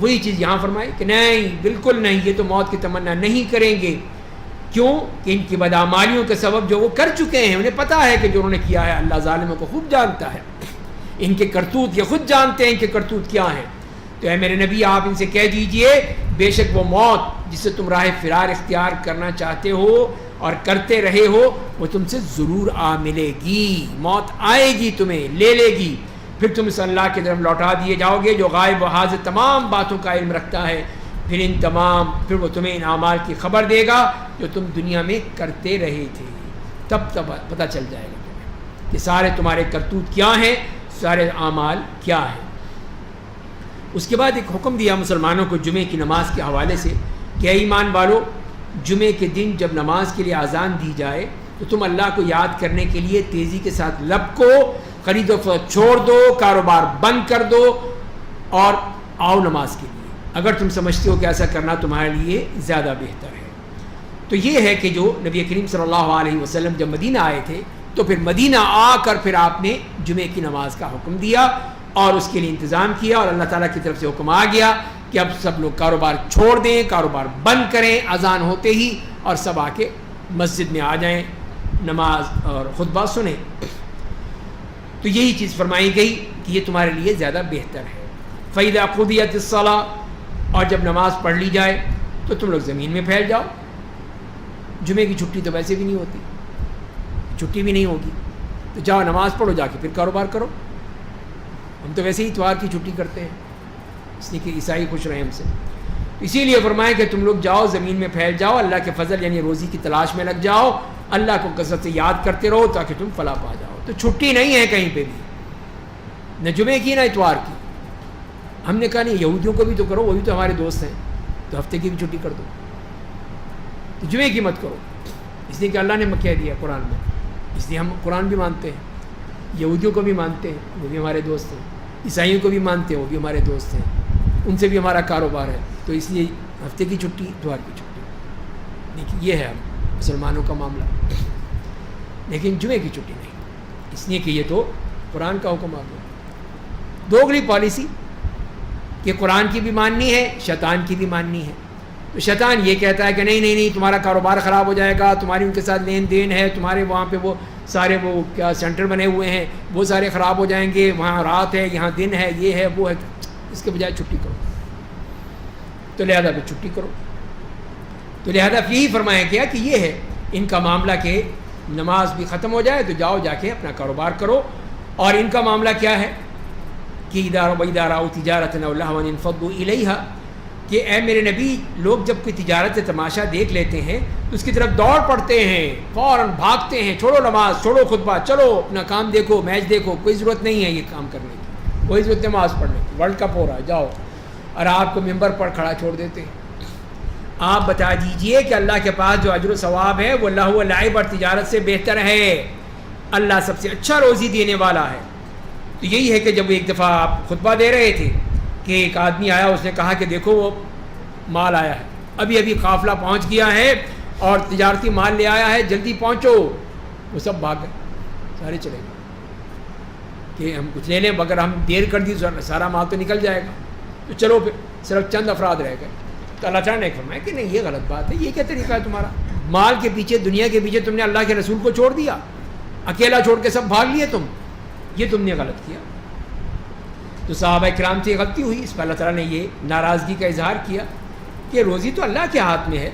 وہی چیز یہاں فرمائی کہ نہیں، بالکل نہیں، یہ تو موت کی تمنا نہیں کریں گے۔ کیوں؟ کہ ان کی بدعمالیوں کے سبب جو وہ کر چکے ہیں، انہیں پتہ ہے کہ جو انہوں نے کیا ہے، اللہ ظالموں کو خوب جانتا ہے، ان کے کرتوت یہ خود جانتے ہیں ان کے کرتوت کیا ہیں۔ تو اے میرے نبی آپ ان سے کہہ دیجئے بے شک وہ موت جس سے تم راہ فرار اختیار کرنا چاہتے ہو اور کرتے رہے ہو، وہ تم سے ضرور آ ملے گی، موت آئے گی، تمہیں لے لے گی، پھر تم اس اللہ کی طرف لوٹا دیے جاؤ گے جو غائب و حاضر تمام باتوں کا علم رکھتا ہے، پھر وہ تمہیں ان اعمال کی خبر دے گا جو تم دنیا میں کرتے رہے تھے۔ تب پتہ چل جائے گا تمہیں کہ سارے تمہارے کرتوت کیا ہیں، سارے اعمال کیا ہیں۔ اس کے بعد ایک حکم دیا مسلمانوں کو جمعے کی نماز کے حوالے سے کہ اے ایمان والو، جمعے کے دن جب نماز کے لیے اذان دی جائے تو تم اللہ کو یاد کرنے کے لیے تیزی کے ساتھ لب کو خرید و فروخت چھوڑ دو، کاروبار بند کر دو اور آؤ نماز کے لیے، اگر تم سمجھتے ہو کہ ایسا کرنا تمہارے لیے زیادہ بہتر ہے۔ تو یہ ہے کہ جو نبی کریم صلی اللہ علیہ وسلم جب مدینہ آئے تھے تو پھر مدینہ آ کر پھر آپ نے جمعے کی نماز کا حکم دیا اور اس کے لیے انتظام کیا، اور اللہ تعالیٰ کی طرف سے حکم آ گیا کہ اب سب لوگ کاروبار چھوڑ دیں، کاروبار بند کریں اذان ہوتے ہی، اور سب آ کے مسجد میں آ جائیں، نماز اور خطبہ سنیں۔ تو یہی چیز فرمائی گئی کہ یہ تمہارے لیے زیادہ بہتر ہے۔ فَإِذَا قُضِيَتِ الصَّلَاةُ، اور جب نماز پڑھ لی جائے تو تم لوگ زمین میں پھیل جاؤ۔ جمعے کی چھٹی تو ویسے بھی نہیں ہوتی، چھٹی بھی نہیں ہوگی، تو جاؤ نماز پڑھو، جا کے پھر کاروبار کرو۔ ہم تو ویسے ہی اتوار کی چھٹی کرتے ہیں، اس لیے کہ عیسائی خوش رہے ہم سے، اسی لیے فرمایا کہ تم لوگ جاؤ زمین میں پھیل جاؤ، اللہ کے فضل یعنی روزی کی تلاش میں لگ جاؤ، اللہ کو کثرت سے یاد کرتے رہو تاکہ تم فلاح پا جاؤ۔ تو چھٹی نہیں ہے کہیں پہ بھی، نہ جمعے کی نہ اتوار کی۔ ہم نے کہا نہیں، یہودیوں کو بھی تو کرو، وہ بھی تو ہمارے دوست ہیں، تو ہفتے کی بھی چھٹی کر دو، تو جمعے کی مت کرو، اس لیے کہ اللہ نے کہہ دیا قرآن میں، اس لیے ہم قرآن بھی مانتے ہیں، یہودیوں کو بھی مانتے ہیں، وہ بھی ہمارے دوست ہیں، عیسائیوں کو بھی مانتے ہیں، وہ بھی ہمارے دوست ہیں، ان سے بھی ہمارا کاروبار ہے، تو اس لیے ہفتے کی چھٹی، اتوار کی چھٹی۔ دیکھیے یہ ہے مسلمانوں کا معاملہ، لیکن جمعے کی چھٹی نہیں، اس لیے کہ یہ تو قرآن کا حکم آ گیا۔ دوگلی پالیسی کہ قرآن کی بھی ماننی ہے، شیطان کی بھی ماننی ہے۔ تو شیطان یہ کہتا ہے کہ نہیں نہیں نہیں، تمہارا کاروبار خراب ہو جائے گا، تمہاری ان کے ساتھ لین دین ہے، تمہارے وہاں پہ وہ سارے وہ کیا سینٹر بنے ہوئے ہیں وہ سارے خراب ہو جائیں گے، وہاں رات ہے، یہاں دن ہے، یہ ہے وہ ہے، اس کے بجائے چھٹی کرو، تو لہذا پھر چھٹی کرو۔ تو لہذا یہی فرمایا گیا کہ یہ ہے ان کا معاملہ کہ نماز بھی ختم ہو جائے تو جاؤ جا کے اپنا کاروبار کرو، اور ان کا معاملہ کیا ہے کہ وَإِذَا رَأَوْا تِجَارَةً أَوْ لَهْوًا انفضوا إِلَيْهَا، کہ اے میرے نبی لوگ جب کوئی تجارت تماشا دیکھ لیتے ہیں تو اس کی طرف دوڑ پڑتے ہیں، فوراً بھاگتے ہیں، چھوڑو نماز، چھوڑو خطبہ، چلو اپنا کام دیکھو، میچ دیکھو، کوئی ضرورت نہیں ہے یہ کام کرنے کی، کوئی ضرورت نماز پڑھنے کی، ورلڈ کپ ہو رہا ہے جاؤ، اور آپ کو ممبر پر کھڑا چھوڑ دیتے ہیں۔ آپ بتا دیجئے کہ اللہ کے پاس جو اجر و ثواب ہے وہ لہو و لعب اور تجارت سے بہتر ہے، اللہ سب سے اچھا روزی دینے والا ہے۔ تو یہی ہے کہ جب ایک دفعہ آپ خطبہ دے رہے تھے کہ ایک آدمی آیا، اس نے کہا کہ دیکھو وہ مال آیا ہے، ابھی ابھی قافلہ پہنچ گیا ہے اور تجارتی مال لے آیا ہے، جلدی پہنچو۔ وہ سب بھاگ گئے، سارے چلے گئے۔ کہ ہم کچھ لے لیں، اگر ہم دیر کر دی سارا مال تو نکل جائے گا، تو چلو پھر صرف چند افراد رہ گئے. تو اللہ تعالیٰ نے فرمایا کہ نہیں، یہ غلط بات ہے. یہ کیا طریقہ ہے تمہارا؟ مال کے پیچھے، دنیا کے پیچھے تم نے اللہ کے رسول کو چھوڑ دیا، اکیلا چھوڑ کے سب بھاگ لیے تم. یہ تم نے غلط کیا. تو صحابہ کرام سے غلطی ہوئی. اس پر اللہ تعالیٰ نے یہ ناراضگی کا اظہار کیا کہ روزی تو اللہ کے ہاتھ میں ہے،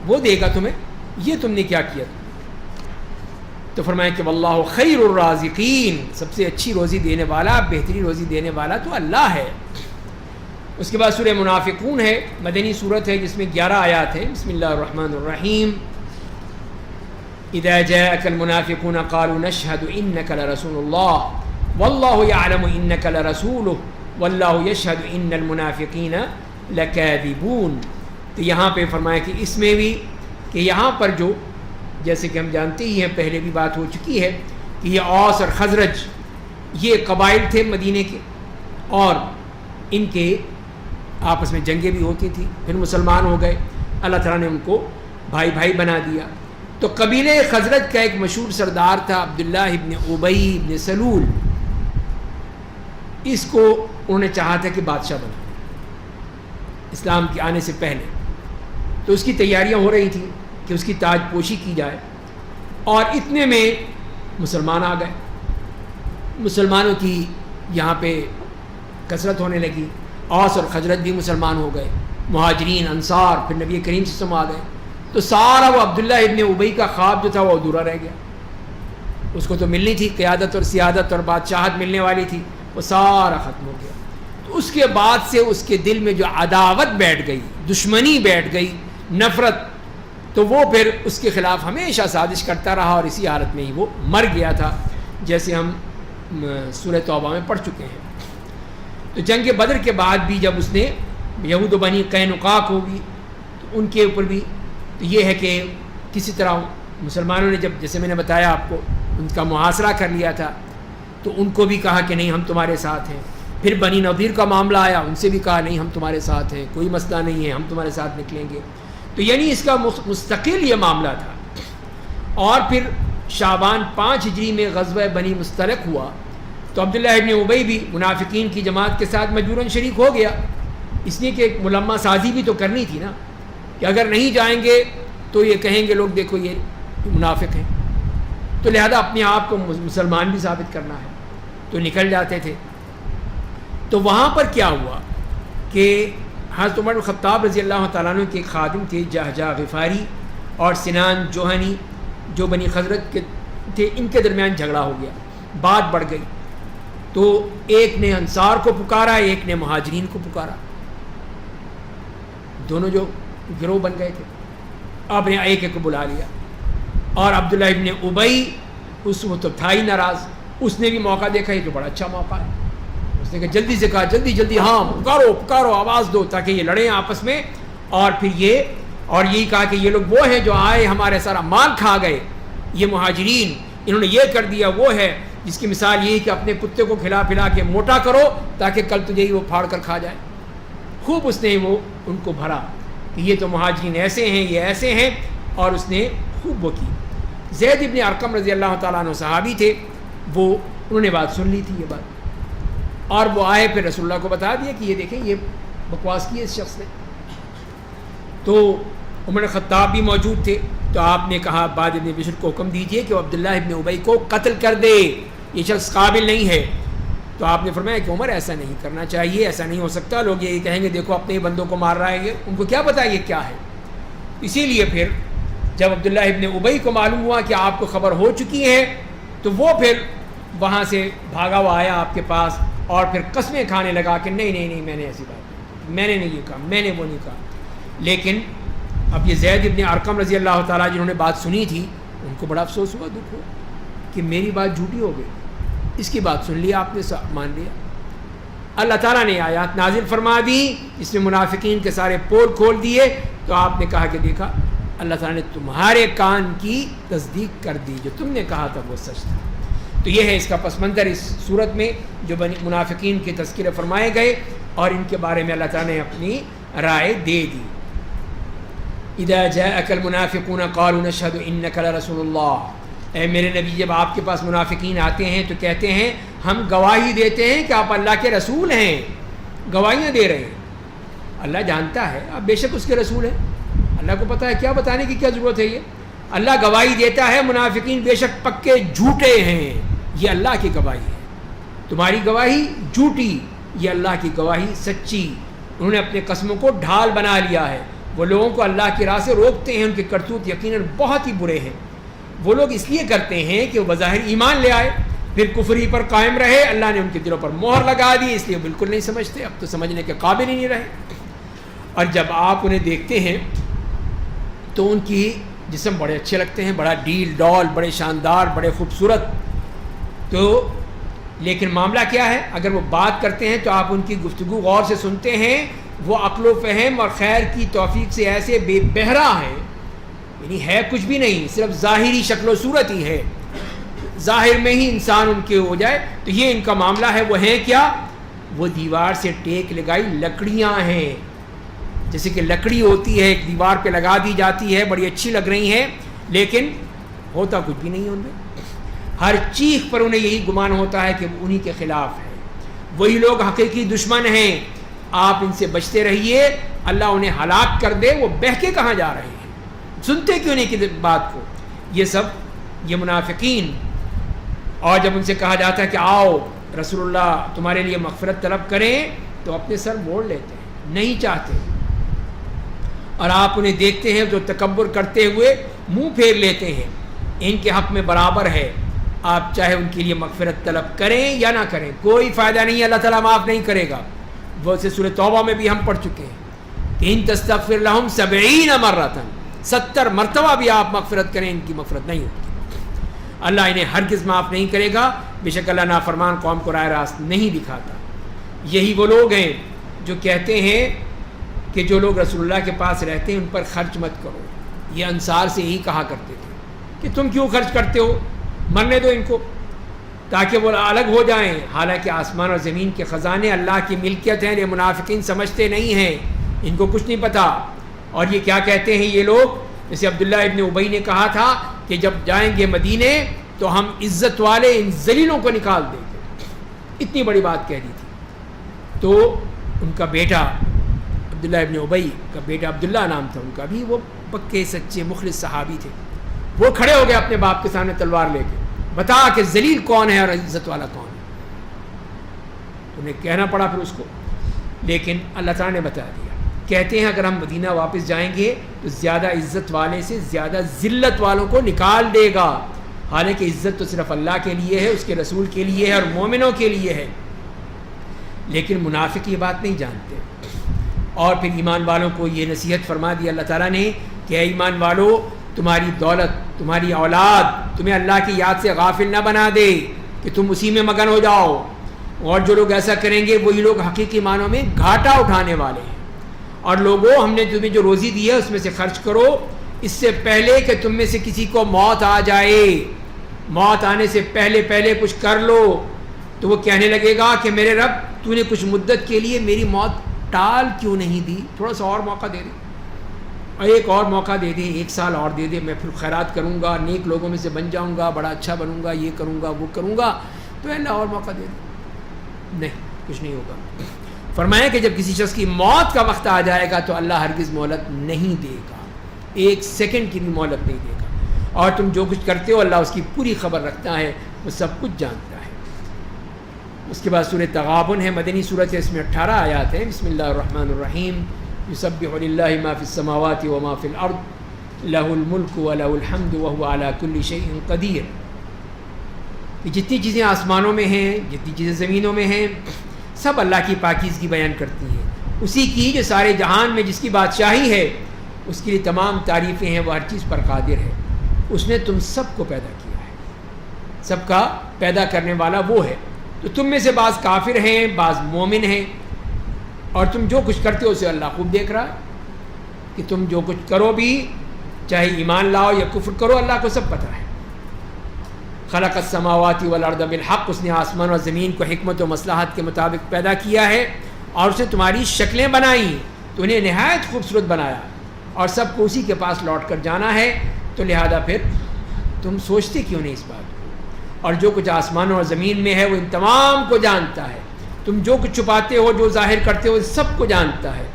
وہ دے گا تمہیں، یہ تم نے کیا کیا. تو فرمایا کہ واللہ خیر الرازقین، سب سے اچھی روزی دینے والا، بہترین روزی دینے والا تو اللہ ہے. اس کے بعد سورہ منافقون ہے، مدنی صورت ہے جس میں 11 آیات ہیں. بسم اللہ الرحمن الرحیم. اذا جاءك المنافقون قالوا نشهد انك لرسول الله والله يعلم انك لرسوله والله يشهد ان المنافقين لكاذبون. تو یہاں پہ فرمایا کہ اس میں بھی کہ یہاں پر جو، جیسے کہ ہم جانتے ہی ہیں، پہلے بھی بات ہو چکی ہے کہ یہ اوس اور خزرج یہ قبائل تھے مدینے کے، اور ان کے آپس میں جنگیں بھی ہوتی تھیں. پھر مسلمان ہو گئے، اللہ تعالیٰ نے ان کو بھائی بھائی بنا دیا. تو قبیلے خزرج کا ایک مشہور سردار تھا عبداللہ ابن ابی ابن سلول. اس کو انہوں نے چاہا تھا کہ بادشاہ بنا اسلام کے آنے سے پہلے. تو اس کی تیاریاں ہو رہی تھیں کہ اس کی تاج پوشی کی جائے، اور اتنے میں مسلمان آ گئے. مسلمانوں کی یہاں پہ کثرت ہونے لگی. اوس اور خزرج بھی مسلمان ہو گئے، مہاجرین، انصار، پھر نبی کریم سے سم آ گئے. تو سارا وہ عبداللہ ابن ابی کا خواب جو تھا وہ ادھورا رہ گیا. اس کو تو ملنی تھی قیادت اور سیادت اور بادشاہت ملنے والی تھی، وہ سارا ختم ہو گیا. تو اس کے بعد سے اس کے دل میں جو عداوت بیٹھ گئی، دشمنی بیٹھ گئی، نفرت، تو وہ پھر اس کے خلاف ہمیشہ سازش کرتا رہا، اور اسی حالت میں ہی وہ مر گیا تھا، جیسے ہم سورہ توبہ میں پڑھ چکے ہیں. تو جنگ بدر کے بعد بھی جب اس نے یہود و بنی قینقاع کو بھی، تو ان کے اوپر بھی تو یہ ہے کہ کسی طرح مسلمانوں نے جب، جیسے میں نے بتایا آپ کو، ان کا محاصرہ کر لیا تھا، تو ان کو بھی کہا کہ نہیں ہم تمہارے ساتھ ہیں. پھر بنی نذیر کا معاملہ آیا، ان سے بھی کہا نہیں ہم تمہارے ساتھ ہیں، کوئی مسئلہ نہیں ہے، ہم تمہارے ساتھ نکلیں گے. تو یعنی اس کا مستقل یہ معاملہ تھا. اور پھر شعبان 5 ہجری میں غزوہ بنی مستلق ہوا، تو عبداللہ ابن ابی بھی منافقین کی جماعت کے ساتھ مجبوراً شریک ہو گیا، اس لیے کہ ایک ملمہ سازی بھی تو کرنی تھی نا، کہ اگر نہیں جائیں گے تو یہ کہیں گے لوگ دیکھو یہ منافق ہیں، تو لہذا اپنے آپ کو مسلمان بھی ثابت کرنا ہے. تو نکل جاتے تھے. تو وہاں پر کیا ہوا کہ حضرت عمر بن خطاب رضی اللہ تعالیٰ عنہ کے خادم تھے جہجہ غفاری اور سنان جوہنی، جو بنی خزرج کے تھے، ان کے درمیان جھگڑا ہو گیا، بات بڑھ گئی. تو ایک نے انصار کو پکارا، ایک نے مہاجرین کو پکارا، دونوں جو گروہ بن گئے تھے. آپ نے ایک ایک کو بلا لیا، اور عبداللہ ابن ابی اس وقت تو تھا ہی ناراض. اس نے بھی موقع دیکھا، یہ تو بڑا اچھا موقع ہے. اس نے کہا جلدی سے کہا جلدی ہاں پکارو پکارو، آواز دو تاکہ یہ لڑیں آپس میں. اور پھر یہی کہا کہ یہ لوگ وہ ہیں جو آئے ہمارے سارا مال کھا گئے، یہ مہاجرین انہوں نے یہ کر دیا، وہ ہے جس کی مثال یہی کہ اپنے کتے کو کھلا پلا کے موٹا کرو تاکہ کل تجھے ہی وہ پھاڑ کر کھا جائے. خوب اس نے وہ ان کو بھرا کہ یہ تو مہاجرین ایسے ہیں، یہ ایسے ہیں، اور اس نے خوب وہ کی. زید ابن ارقم رضی اللہ تعالیٰ عنہ صحابی تھے، انہوں نے بات سن لی تھی یہ بات، اور وہ آئے پھر رسول اللہ کو بتا دیا کہ یہ دیکھیں یہ بکواس کی ہے اس شخص نے. تو عمر خطاب بھی موجود تھے. تو آپ نے کہا بعد ابن بشر کو حکم دیجئے کہ وہ عبداللہ ابن ابی کو قتل کر دے، یہ شخص قابل نہیں ہے. تو آپ نے فرمایا کہ عمر ایسا نہیں کرنا چاہیے، ایسا نہیں ہو سکتا، لوگ یہی کہیں گے دیکھو اپنے ہی بندوں کو مار رہا ہے یہ، ان کو کیا پتہ یہ کیا ہے. اسی لیے پھر جب عبداللہ ابن ابی کو معلوم ہوا کہ آپ کو خبر ہو چکی ہے، تو وہ پھر وہاں سے بھاگا ہوا آیا آپ کے پاس، اور پھر قسمیں کھانے لگا کہ نہیں میں نے ایسی بات نہیں، میں نے نہیں یہ کہا، میں نے وہ نہیں کہا. لیکن اب یہ زید ابن ارقم رضی اللہ تعالیٰ جنہوں نے بات سنی تھی، ان کو بڑا افسوس ہوا، دکھ ہوا کہ میری بات جھوٹی ہو گئی. اس کی بات سن لی آپ نے، مان لیا. اللہ تعالیٰ نے آیات نازل فرما دی، اس میں منافقین کے سارے پول کھول دیے. تو آپ نے کہا کہ دیکھا اللہ تعالیٰ نے تمہارے کان کی تصدیق کر دی، جو تم نے کہا تھا وہ سچ تھا. تو یہ ہے اس کا پس منظر اس صورت میں جو منافقین کے تذکرے فرمائے گئے، اور ان کے بارے میں اللہ تعالیٰ نے اپنی رائے دے دی. اذا جاءك المنافقون قالوا نشهد انك لرسول الله اے میرے نبی جب آپ کے پاس منافقین آتے ہیں تو کہتے ہیں ہم گواہی دیتے ہیں کہ آپ اللہ کے رسول ہیں، گواہیاں دے رہے ہیں۔ اللہ جانتا ہے آپ بے شک اس کے رسول ہیں، اللہ کو پتہ ہے، کیا بتانے کی کیا ضرورت ہے؟ یہ اللہ گواہی دیتا ہے منافقین بے شک پکے جھوٹے ہیں، یہ اللہ کی گواہی ہے۔ تمہاری گواہی جھوٹی، یہ اللہ کی گواہی سچی۔ انہوں نے اپنے قسموں کو ڈھال بنا لیا ہے، وہ لوگوں کو اللہ کی راہ سے روکتے ہیں، ان کے کرتوت یقیناً بہت ہی برے ہیں۔ وہ لوگ اس لیے کرتے ہیں کہ وہ بظاہر ایمان لے آئے، پھر کفری پر قائم رہے، اللہ نے ان کے دلوں پر مہر لگا دی، اس لیے بالکل نہیں سمجھتے، اب تو سمجھنے کے قابل ہی نہیں رہے۔ اور جب آپ انہیں دیکھتے ہیں تو ان کی جسم بڑے اچھے لگتے ہیں، بڑا ڈیل ڈال، بڑے شاندار، بڑے خوبصورت، تو لیکن معاملہ کیا ہے؟ اگر وہ بات کرتے ہیں تو آپ ان کی گفتگو غور سے سنتے ہیں، وہ عقل و فہم اور خیر کی توفیق سے ایسے بے بہرا ہیں، یعنی ہے کچھ بھی نہیں، صرف ظاہری شکل و صورت ہی ہے، ظاہر میں ہی انسان ان کے ہو جائے۔ تو یہ ان کا معاملہ ہے، وہ ہیں کیا؟ وہ دیوار سے ٹیک لگائی لکڑیاں ہیں، جیسے کہ لکڑی ہوتی ہے ایک دیوار پہ لگا دی جاتی ہے، بڑی اچھی لگ رہی ہیں، لیکن ہوتا کچھ بھی نہیں ان میں۔ ہر چیخ پر انہیں یہی گمان ہوتا ہے کہ وہ انہی کے خلاف ہے، وہی لوگ حقیقی دشمن ہیں، آپ ان سے بچتے رہیے، اللہ انہیں ہلاک کر دے۔ وہ بہکے کہاں جا رہے ہیں؟ سنتے کیوں نہیں کہ بات کو؟ یہ سب یہ منافقین۔ اور جب ان سے کہا جاتا ہے کہ آؤ رسول اللہ تمہارے لیے مغفرت طلب کریں، تو اپنے سر موڑ لیتے ہیں، نہیں چاہتے۔ اور آپ انہیں دیکھتے ہیں جو تکبر کرتے ہوئے منہ پھیر لیتے ہیں، ان کے حق میں برابر ہے، آپ چاہے ان کے لیے مغفرت طلب کریں یا نہ کریں، کوئی فائدہ نہیں، اللہ تعالیٰ معاف نہیں کرے گا۔ وہ سے سورہ توبہ میں بھی ہم پڑھ چکے ہیں کہ ان تستغفر لہم 70 مرتن، 70 مرتبہ بھی آپ مغفرت کریں، ان کی مغفرت نہیں ہوتی، اللہ انہیں ہرگز معاف نہیں کرے گا، بے شک اللہ نافرمان قوم کو راہ راست نہیں دکھاتا۔ یہی وہ لوگ ہیں جو کہتے ہیں کہ جو لوگ رسول اللہ کے پاس رہتے ہیں ان پر خرچ مت کرو، یہ انصار سے یہی کہا کرتے تھے کہ تم کیوں خرچ کرتے ہو، مرنے دو ان کو تاکہ وہ الگ ہو جائیں، حالانکہ آسمان اور زمین کے خزانے اللہ کی ملکیت ہیں، یہ منافقین سمجھتے نہیں ہیں، ان کو کچھ نہیں پتہ۔ اور یہ کیا کہتے ہیں یہ لوگ؟ جیسے عبداللہ ابن ابی نے کہا تھا کہ جب جائیں گے مدینے تو ہم عزت والے ان ذلیلوں کو نکال دیں گے، اتنی بڑی بات کہہ دی تھی۔ تو ان کا بیٹا عبداللہ ابن ابی کا بیٹا عبداللہ نام تھا ان کا بھی، وہ پکے سچے مخلص صحابی تھے، وہ کھڑے ہو گئے اپنے باپ کے سامنے تلوار لے کے، بتا کہ ذلیل کون ہے اور عزت والا کون ہے۔ انہیں کہنا پڑا پھر اس کو، لیکن اللہ تعالیٰ نے بتا دیا۔ کہتے ہیں اگر ہم مدینہ واپس جائیں گے تو زیادہ عزت والے سے زیادہ ذلت والوں کو نکال دے گا، حالانکہ عزت تو صرف اللہ کے لیے ہے، اس کے رسول کے لیے ہے اور مومنوں کے لیے ہے، لیکن منافق یہ بات نہیں جانتے۔ اور پھر ایمان والوں کو یہ نصیحت فرما دی اللہ تعالیٰ نے کہ اے ایمان والو، تمہاری دولت، تمہاری اولاد تمہیں اللہ کی یاد سے غافل نہ بنا دے کہ تم اسی میں مگن ہو جاؤ، اور جو لوگ ایسا کریں گے وہی لوگ حقیقی معنوں میں گھاٹا اٹھانے والے ہیں۔ اور لوگوں، ہم نے تمہیں جو روزی دی ہے اس میں سے خرچ کرو، اس سے پہلے کہ تم میں سے کسی کو موت آ جائے، موت آنے سے پہلے پہلے کچھ کر لو، تو وہ کہنے لگے گا کہ میرے رب تو نے کچھ مدت کے لیے میری موت ٹال کیوں نہیں دی، تھوڑا سا اور موقع دے دے، اور ایک اور موقع دے دے، 1 سال اور دے دے، میں پھر خیرات کروں گا، نیک لوگوں میں سے بن جاؤں گا، بڑا اچھا بنوں گا، یہ کروں گا وہ کروں گا، تو اللہ اور موقع دے دے۔ نہیں، کچھ نہیں ہوگا۔ فرمایا کہ جب کسی شخص کی موت کا وقت آ جائے گا تو اللہ ہرگز مہلت نہیں دے گا، 1 سیکنڈ کی بھی مہلت نہیں دے گا، اور تم جو کچھ کرتے ہو اللہ اس کی پوری خبر رکھتا ہے، وہ سب کچھ جانتا ہے۔ اس کے بعد سورہ تغابن ہے، مدنی سورت ہے، اس میں 18 آیات ہیں۔ بسم اللہ الرحمن الرحیم، یسبح للہ ما فی السماوات وما فی الارض لہ الملک ولہ الحمد وہو علی کل شیء قدیر۔ یہ جتنی چیزیں آسمانوں میں ہیں، جتنی چیزیں زمینوں میں ہیں، سب اللہ کی پاکیزگی بیان کرتی ہیں، اسی کی جو سارے جہان میں جس کی بادشاہی ہے، اس کے لیے تمام تعریفیں ہیں، وہ ہر چیز پر قادر ہے۔ اس نے تم سب کو پیدا کیا ہے، سب کا پیدا کرنے والا وہ ہے۔ تو تم میں سے بعض کافر ہیں، بعض مومن ہیں، اور تم جو کچھ کرتے ہو اسے اللہ خوب دیکھ رہا ہے کہ تم جو کچھ کرو بھی، چاہے ایمان لاؤ یا کفر کرو، اللہ کو سب پتہ ہے۔ خلق السماوات والارض بالحق، اس نے آسمان اور زمین کو حکمت و مصلحت کے مطابق پیدا کیا ہے، اور اسے تمہاری شکلیں بنائیں تو انہیں نہایت خوبصورت بنایا، اور سب کو اسی کے پاس لوٹ کر جانا ہے، تو لہذا پھر تم سوچتے کیوں نہیں اس بات کو؟ اور جو کچھ آسمانوں اور زمین میں ہے وہ ان تمام کو جانتا ہے. تم جو کچھ چھپاتے ہو، جو ظاہر کرتے ہو، سب کو جانتا ہے.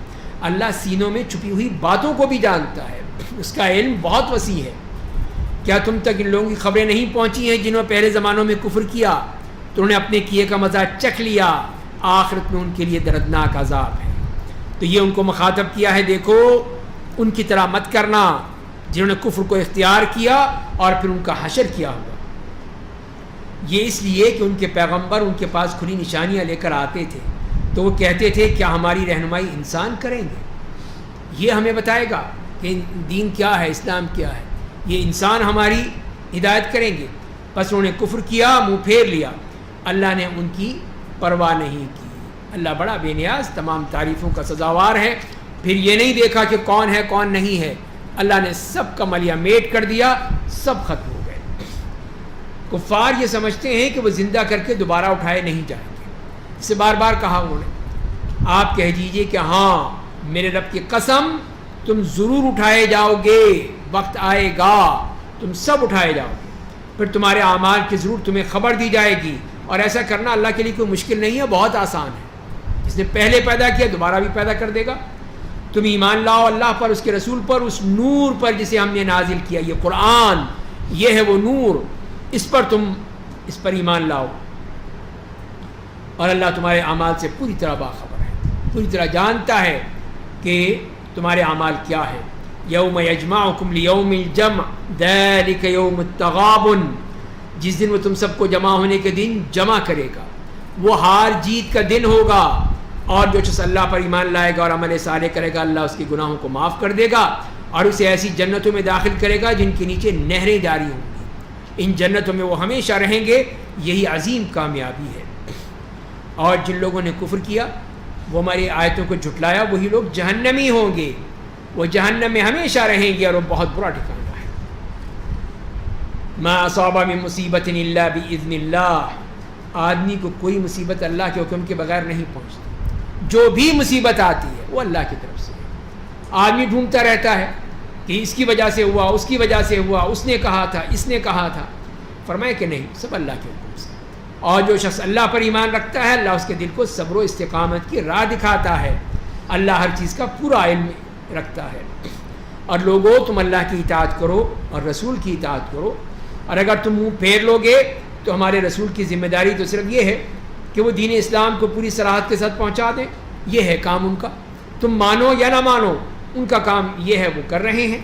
اللہ سینوں میں چھپی ہوئی باتوں کو بھی جانتا ہے. اس کا علم بہت وسیع ہے. کیا تم تک ان لوگوں کی خبریں نہیں پہنچی ہیں جنہوں نے پہلے زمانوں میں کفر کیا تو انہوں نے اپنے کیے کا مزہ چکھ لیا، آخرت میں ان کے لیے دردناک عذاب ہے. تو یہ ان کو مخاطب کیا ہے، دیکھو ان کی طرح مت کرنا جنہوں نے کفر کو اختیار کیا اور پھر ان کا حشر کیا ہوا. یہ اس لیے کہ ان کے پیغمبر ان کے پاس کھلی نشانیاں لے کر آتے تھے تو وہ کہتے تھے کیا ہماری رہنمائی انسان کریں گے؟ یہ ہمیں بتائے گا کہ دین کیا ہے، اسلام کیا ہے، یہ انسان ہماری ہدایت کریں گے؟ بس انہوں نے کفر کیا، منہ پھیر لیا. اللہ نے ان کی پرواہ نہیں کی. اللہ بڑا بے نیاز، تمام تعریفوں کا سزاوار ہے. پھر یہ نہیں دیکھا کہ کون ہے کون نہیں ہے، اللہ نے سب کا ملیہ میٹ کر دیا، سب ختم ہو گئے. کفار یہ سمجھتے ہیں کہ وہ زندہ کر کے دوبارہ اٹھائے نہیں جائیں گے. اسے بار بار کہا انہوں نے. آپ کہہ دیجئے کہ ہاں میرے رب کی قسم تم ضرور اٹھائے جاؤ گے، وقت آئے گا تم سب اٹھائے جاؤ گے، پھر تمہارے اعمال کی ضرور تمہیں خبر دی جائے گی. اور ایسا کرنا اللہ کے لیے کوئی مشکل نہیں ہے، بہت آسان ہے. جس نے پہلے پیدا کیا دوبارہ بھی پیدا کر دے گا. تم ایمان لاؤ اللہ پر، اس کے رسول پر، اس نور پر جسے ہم نے نازل کیا. یہ قرآن، یہ ہے وہ نور، اس پر ایمان لاؤ. اور اللہ تمہارے اعمال سے پوری طرح باخبر ہے، پوری طرح جانتا ہے کہ تمہارے اعمال کیا ہے. یوم یجمعکم لیوم الجمع ذلک یوم التغابن، جس دن وہ تم سب کو جمع ہونے کے دن جمع کرے گا، وہ ہار جیت کا دن ہوگا. اور جو شخص اللہ پر ایمان لائے گا اور عمل صالح کرے گا اللہ اس کے گناہوں کو معاف کر دے گا اور اسے ایسی جنتوں میں داخل کرے گا جن کے نیچے نہریں جاری ہوں گی. ان جنتوں میں وہ ہمیشہ رہیں گے. یہی عظیم کامیابی ہے. اور جن لوگوں نے کفر کیا، وہ ہماری آیتوں کو جھٹلایا، وہی لوگ جہنمی ہوں گے. وہ جہنم میں ہمیشہ رہیں گے اور وہ بہت برا ٹھکانہ ہے. ما اصاب من مصیبت الا باذن اللہ، آدمی کو کوئی مصیبت اللہ کے حکم کے بغیر نہیں پہنچتی. جو بھی مصیبت آتی ہے وہ اللہ کی طرف سے ہے. آدمی ڈھونڈتا رہتا ہے کہ اس کی وجہ سے ہوا، اس کی وجہ سے ہوا، اس نے کہا تھا، اس نے کہا تھا. فرمایا کہ نہیں، سب اللہ کے حکم سے. اور جو شخص اللہ پر ایمان رکھتا ہے اللہ اس کے دل کو صبر و استقامت کی راہ دکھاتا ہے. اللہ ہر چیز کا پورا علم رکھتا ہے. اور لوگوں تم اللہ کی اطاعت کرو اور رسول کی اطاعت کرو. اور اگر تم منہ پھیر لو گے تو ہمارے رسول کی ذمہ داری تو صرف یہ ہے کہ وہ دین اسلام کو پوری صراحت کے ساتھ پہنچا دیں. یہ ہے کام ان کا. تم مانو یا نہ مانو، ان کا کام یہ ہے، وہ کر رہے ہیں.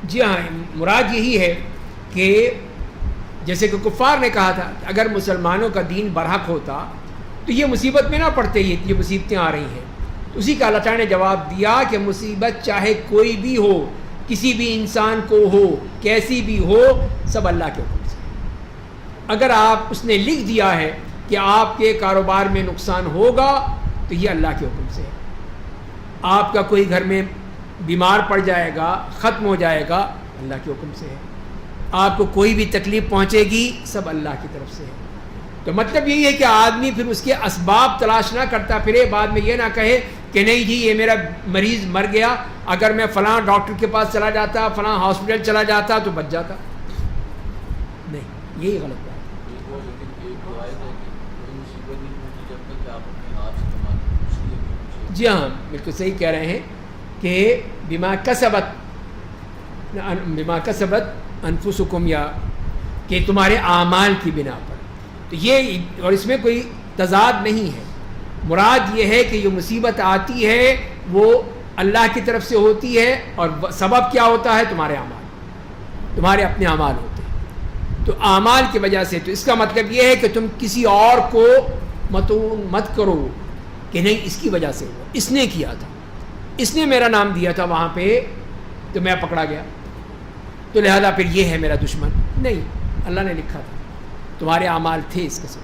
جی ہاں، مراد یہی ہے کہ جیسے کہ کفار نے کہا تھا اگر مسلمانوں کا دین برحق ہوتا تو یہ مصیبت میں نہ پڑتے، یہ مصیبتیں آ رہی ہیں. تو اسی کا اللہ تعالیٰ نے جواب دیا کہ مصیبت چاہے کوئی بھی ہو، کسی بھی انسان کو ہو، کیسی بھی ہو، سب اللہ کے حکم سے. اگر اس نے لکھ دیا ہے کہ آپ کے کاروبار میں نقصان ہوگا تو یہ اللہ کے حکم سے ہے. آپ کا کوئی گھر میں بیمار پڑ جائے گا، ختم ہو جائے گا، اللہ کے حکم سے ہے. آپ کو کوئی بھی تکلیف پہنچے گی، سب اللہ کی طرف سے ہے. تو مطلب یہی ہے کہ آدمی پھر اس کے اسباب تلاش نہ کرتا پھرے، بعد میں یہ نہ کہے کہ نہیں جی یہ میرا مریض مر گیا، اگر میں فلاں ڈاکٹر کے پاس چلا جاتا، فلاں ہاسپٹل چلا جاتا تو بچ جاتا. نہیں، یہی غلط بات ہے. جی ہاں، بالکل صحیح کہہ رہے ہیں کہ بما کسبت انفسکم، یا کہ تمہارے اعمال کی بنا پر. تو یہ، اور اس میں کوئی تضاد نہیں ہے. مراد یہ ہے کہ یہ مصیبت آتی ہے وہ اللہ کی طرف سے ہوتی ہے، اور سبب کیا ہوتا ہے؟ تمہارے اعمال، تمہارے اپنے اعمال ہوتے ہیں. تو اعمال کی وجہ سے، تو اس کا مطلب یہ ہے کہ تم کسی اور کو مت کرو کہ نہیں اس کی وجہ سے ہوا، اس نے کیا تھا، اس نے میرا نام دیا تھا وہاں پہ تو میں پکڑا گیا تو لہذا پھر یہ ہے میرا دشمن. نہیں، اللہ نے لکھا تھا، تمہارے اعمال تھے اس قسم.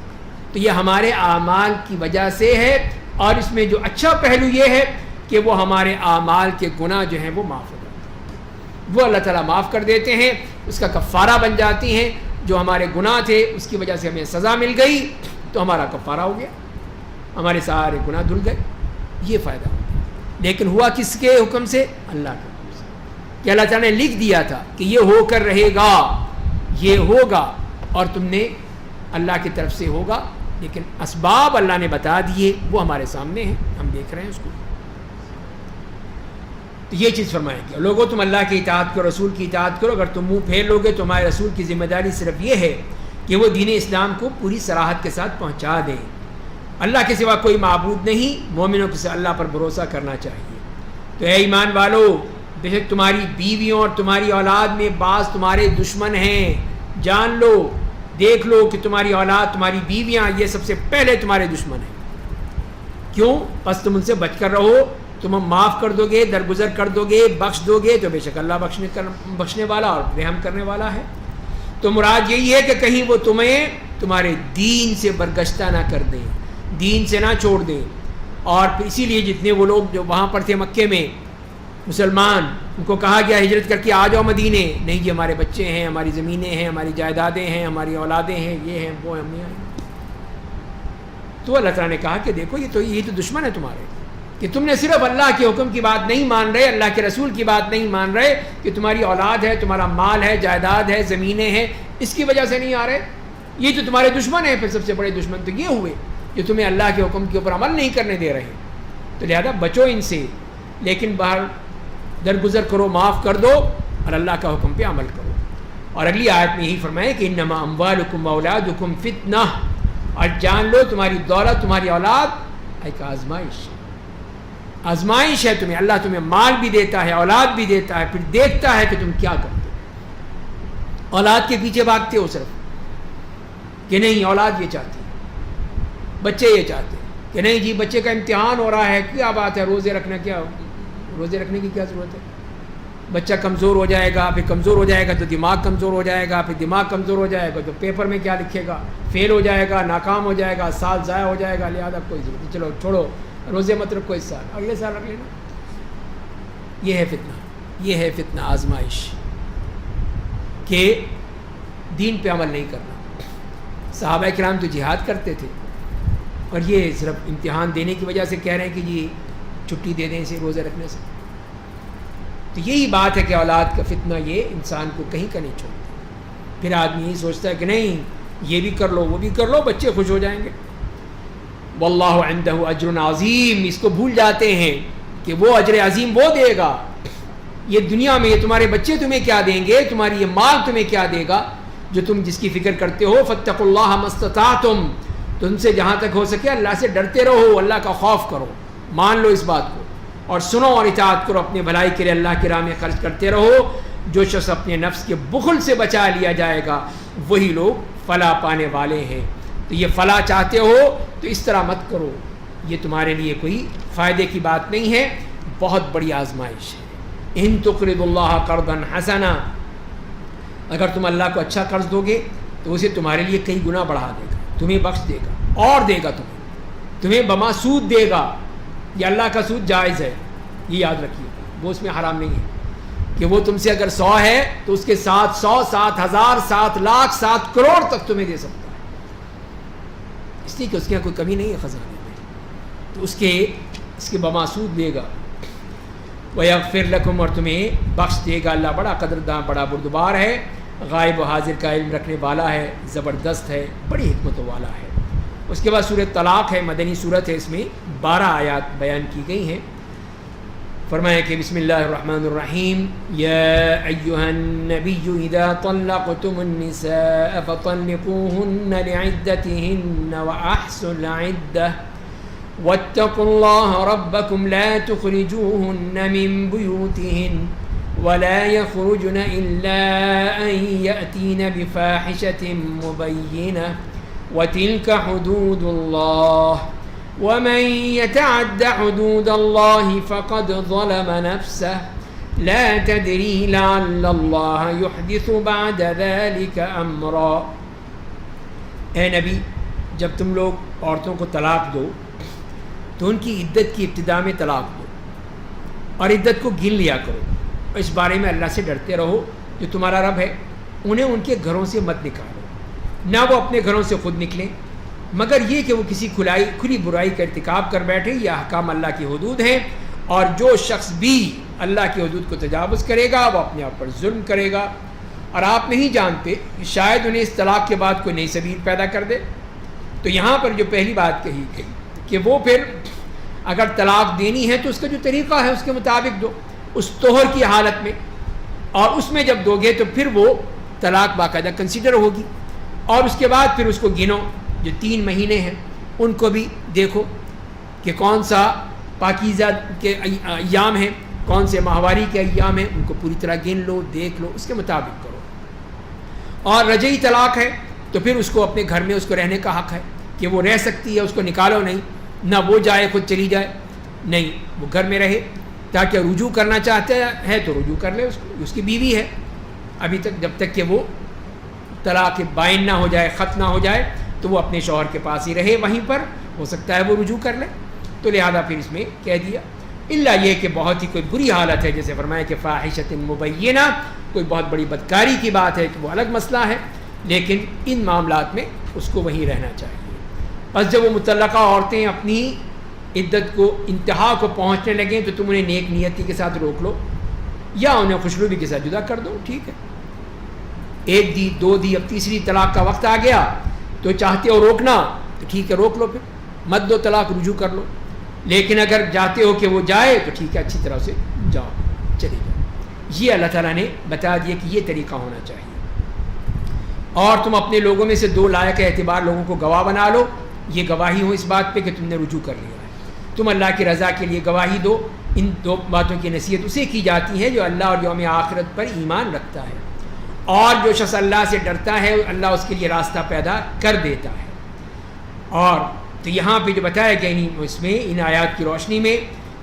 تو یہ ہمارے اعمال کی وجہ سے ہے. اور اس میں جو اچھا پہلو یہ ہے کہ وہ ہمارے اعمال کے گناہ جو ہیں وہ معاف ہو جاتے ہیں، وہ اللہ تعالیٰ معاف کر دیتے ہیں، اس کا کفارہ بن جاتی ہیں. جو ہمارے گناہ تھے اس کی وجہ سے ہمیں سزا مل گئی تو ہمارا کفارہ ہو گیا، ہمارے سارے گناہ دھل گئے. یہ فائدہ ہوتا ہے. لیکن ہوا کس کے حکم سے؟ اللہ کے حکم سے. کہ اللہ تعالیٰ نے لکھ دیا تھا کہ یہ ہو کر رہے گا، یہ ہوگا، اور تم نے اللہ کی طرف سے ہوگا. لیکن اسباب اللہ نے بتا دیے، وہ ہمارے سامنے ہیں، ہم دیکھ رہے ہیں اس کو. تو یہ چیز فرمائیں کہ لوگوں تم اللہ کی اطاعت کرو، رسول کی اطاعت کرو. اگر تم منہ پھیر لو گے تو ہمارے رسول کی ذمہ داری صرف یہ ہے کہ وہ دین اسلام کو پوری صراحت کے ساتھ پہنچا دیں. اللہ کے سوا کوئی معبود نہیں، مومنوں کو اللہ پر بھروسہ کرنا چاہیے. تو اے ایمان والو، بے شک تمہاری بیویوں اور تمہاری اولاد میں بعض تمہارے دشمن ہیں. جان لو، دیکھ لو کہ تمہاری اولاد، تمہاری بیویاں، یہ سب سے پہلے تمہارے دشمن ہیں. کیوں؟ پس تم ان سے بچ کر رہو. تم معاف کر دو گے، درگزر کر دو گے، بخش دو گے تو بے شک اللہ بخشنے والا اور رحم کرنے والا ہے. تو مراد یہی ہے کہ کہیں وہ تمہیں تمہارے دین سے برگشتہ نہ کر دیں، دین سے نہ چھوڑ دیں. اور اسی لیے جتنے وہ لوگ جو وہاں پر تھے مکے میں مسلمان، ان کو کہا گیا ہجرت کر کے آ جاؤ مدینے. نہیں جی، ہمارے بچے ہیں، ہماری زمینیں ہیں، ہماری جائیدادیں ہیں، ہماری اولادیں ہیں، یہ ہیں وہ ہم ہیں. تو اللہ تعالیٰ نے کہا کہ دیکھو یہ تو دشمن ہے تمہارے، کہ تم نے صرف اللہ کے حکم کی بات نہیں مان رہے، اللہ کے رسول کی بات نہیں مان رہے، کہ تمہاری اولاد ہے، تمہارا مال ہے، جائیداد ہے، زمینیں ہیں، اس کی وجہ سے نہیں آ رہے. یہ تو تمہارے دشمن ہیں. پھر سب سے بڑے دشمن تو یہ ہوئے جو تمہیں اللہ کے حکم کے اوپر عمل نہیں کرنے دے رہے. تو لہذا بچو ان سے، لیکن باہر درگزر کرو، معاف کر دو اور اللہ کا حکم پہ عمل کرو. اور اگلی آیت میں یہی فرمائے کہ انما اموالکم واولادکم فتنہ، اور جان لو تمہاری دولت، تمہاری اولاد ایک آزمائش ہے تمہیں. اللہ تمہیں مال بھی دیتا ہے، اولاد بھی دیتا ہے، پھر دیکھتا ہے کہ تم کیا کرتے ہو. اولاد کے پیچھے بھاگتے ہو صرف کہ نہیں اولاد یہ چاہتی ہے، بچے یہ چاہتے ہیں کہ نہیں جی بچے کا امتحان ہو رہا ہے، کیا بات ہے، روزے رکھنے کی کیا ضرورت ہے. بچہ کمزور ہو جائے گا، پھر کمزور ہو جائے گا تو دماغ کمزور ہو جائے گا، پھر دماغ کمزور ہو جائے گا تو پیپر میں کیا لکھے گا، فیل ہو جائے گا، ناکام ہو جائے گا، سال ضائع ہو جائے گا. لہٰذا کوئی ضرورت نہیں، چلو چھوڑو، روزے مت رکھو، اس سال اگلے سال رکھ لینا. یہ ہے فتنہ، یہ ہے فتنہ، آزمائش کہ دین پہ عمل نہیں کرنا. صحابہ کرام تو جہاد کرتے تھے، اور یہ صرف امتحان دینے کی وجہ سے کہہ رہے ہیں کہ جی چھٹی دے دیں اسے روزے رکھنے سے. تو یہی بات ہے کہ اولاد کا فتنہ یہ انسان کو کہیں کا نہیں چھوڑتا. پھر آدمی یہی سوچتا ہے کہ نہیں یہ بھی کر لو، وہ بھی کر لو، بچے خوش ہو جائیں گے. واللہ عندہ اجر عظیم، اس کو بھول جاتے ہیں کہ وہ اجر عظیم وہ دے گا. یہ دنیا میں یہ تمہارے بچے تمہیں کیا دیں گے، تمہاری یہ مال تمہیں کیا دے گا جو تم جس کی فکر کرتے ہو. فاتقوا اللہ ما استطعتم، تم سے جہاں تک ہو سکے اللہ سے ڈرتے رہو، اللہ کا خوف کرو، مان لو اس بات کو، اور سنو اور اطاعت کرو، اپنے بھلائی کے لیے اللہ کی راہ میں خرچ کرتے رہو. جو شخص اپنے نفس کے بخل سے بچا لیا جائے گا وہی لوگ فلاح پانے والے ہیں. تو یہ فلاح چاہتے ہو تو اس طرح مت کرو، یہ تمہارے لیے کوئی فائدے کی بات نہیں ہے، بہت بڑی آزمائش ہے. ان تقرضوا اللہ قرضا حسنا، اگر تم اللہ کو اچھا قرض دو گے تو اسے تمہارے لیے کئی گنا بڑھا دے گا، تمہیں بخش دے گا اور دے گا، تمہیں بما سود دے گا. یہ اللہ کا سود جائز ہے، یہ یاد رکھیے، وہ اس میں حرام نہیں ہے. کہ وہ تم سے اگر 100 ہے تو اس کے 700 7,000 7 لاکھ 7 کروڑ تک تمہیں دے سکتا ہے، اس لیے کہ اس کے یہاں کوئی کمی نہیں ہے خزانے میں. تو اس کے بما سود دے گا. وَيَغْفِرْ لَكُمْ، اور تمہیں بخش دے گا. اللہ بڑا قدردان، بڑا بردبار ہے، غائب و حاضر کا علم رکھنے والا ہے، زبردست ہے، بڑی حکمت والا ہے. اس کے بعد سورۃ طلاق ہے، مدنی سورت ہے، اس میں 12 آیات بیان کی گئی ہیں. فرمایا کہ بسم اللہ الرحمن الرحیم، یا ایہا النبی اذا طلقتم النساء فطلقوهن لعدتهن واحصوا العدة واتقوا الله ربكم لا تخرجوهن من بيوتهن ولا يخرجن إلا أن يأتين بفاحشة مبينة وتلك حدود الله ومن يتعد حدود الله فقد ظلم نفسه لا تدري لعل الله يحدث بعد ذلك أمرا. اے نبی، جب تم لوگ عورتوں کو طلاق دو تو ان کی عدت کی ابتدا میں طلاق دو اور عدت کو گن لیا کرو. اس بارے میں اللہ سے ڈرتے رہو جو تمہارا رب ہے. انہیں ان کے گھروں سے مت نکالو، نہ وہ اپنے گھروں سے خود نکلیں، مگر یہ کہ وہ کسی کھلی برائی کا ارتکاب کر بیٹھے. یہ احکام اللہ کی حدود ہیں، اور جو شخص بھی اللہ کی حدود کو تجاوز کرے گا وہ اپنے آپ پر ظلم کرے گا. اور آپ نہیں جانتے کہ شاید انہیں اس طلاق کے بعد کوئی نئی سبیل پیدا کر دے. تو یہاں پر جو پہلی بات کہی گئی کہ وہ پھر اگر طلاق دینی ہے تو اس کا جو طریقہ ہے اس کے مطابق دو، اس طہر کی حالت میں، اور اس میں جب دو گے تو پھر وہ طلاق باقاعدہ کنسیڈر ہوگی. اور اس کے بعد پھر اس کو گنو، جو 3 مہینے ہیں ان کو بھی دیکھو کہ کون سا پاکیزہ کے ایام ہیں، کون سے ماہواری کے ایام ہیں، ان کو پوری طرح گن لو، دیکھ لو، اس کے مطابق کرو. اور رجعی طلاق ہے تو پھر اس کو اپنے گھر میں اس کو رہنے کا حق ہے کہ وہ رہ سکتی ہے، اس کو نکالو نہیں، نہ وہ جائے خود چلی جائے، نہیں وہ گھر میں رہے، تاکہ رجوع کرنا چاہتے ہے تو رجوع کر لے. اس کی بیوی ہے ابھی تک، جب تک کہ وہ طلاق بائن نہ ہو جائے، ختم نہ ہو جائے تو وہ اپنے شوہر کے پاس ہی رہے، وہیں پر ہو سکتا ہے وہ رجوع کر لے. تو لہذا پھر اس میں کہہ دیا الا یہ کہ بہت ہی کوئی بری حالت ہے، جیسے فرمایا کہ فاحشۃ مبینہ، کوئی بہت بڑی بدکاری کی بات ہے کہ وہ الگ مسئلہ ہے، لیکن ان معاملات میں اس کو وہیں رہنا چاہیے. بس جب وہ متعلقہ عورتیں اپنی عدت کو انتہا کو پہنچنے لگیں تو تم انہیں نیک نیتی کے ساتھ روک لو یا انہیں خوشروبی کے ساتھ جدا کر دو، ٹھیک ہے. 1 دی 2 دی، اب تیسری طلاق کا وقت آ گیا تو چاہتے ہو روکنا تو ٹھیک ہے روک لو، پھر مت دو طلاق، رجوع کر لو. لیکن اگر چاہتے ہو کہ وہ جائے تو ٹھیک ہے، اچھی طرح سے جاؤ، چلے جاؤ. یہ اللہ تعالیٰ نے بتا دیا کہ یہ طریقہ ہونا چاہیے. اور تم اپنے لوگوں میں سے 2 لائق اعتبار لوگوں کو گواہ بنا لو، یہ گواہی ہو اس بات پہ کہ تم نے رجوع کر لیا ہے. تم اللہ کی رضا کے لیے گواہی دو. ان 2 باتوں کی نصیحت اسے کی جاتی ہے جو اللہ اور یوم آخرت پر ایمان رکھتا ہے، اور جو شخص اللہ سے ڈرتا ہے اللہ اس کے لیے راستہ پیدا کر دیتا ہے. اور تو یہاں پہ جو بتایا گیا اس میں ان آیات کی روشنی میں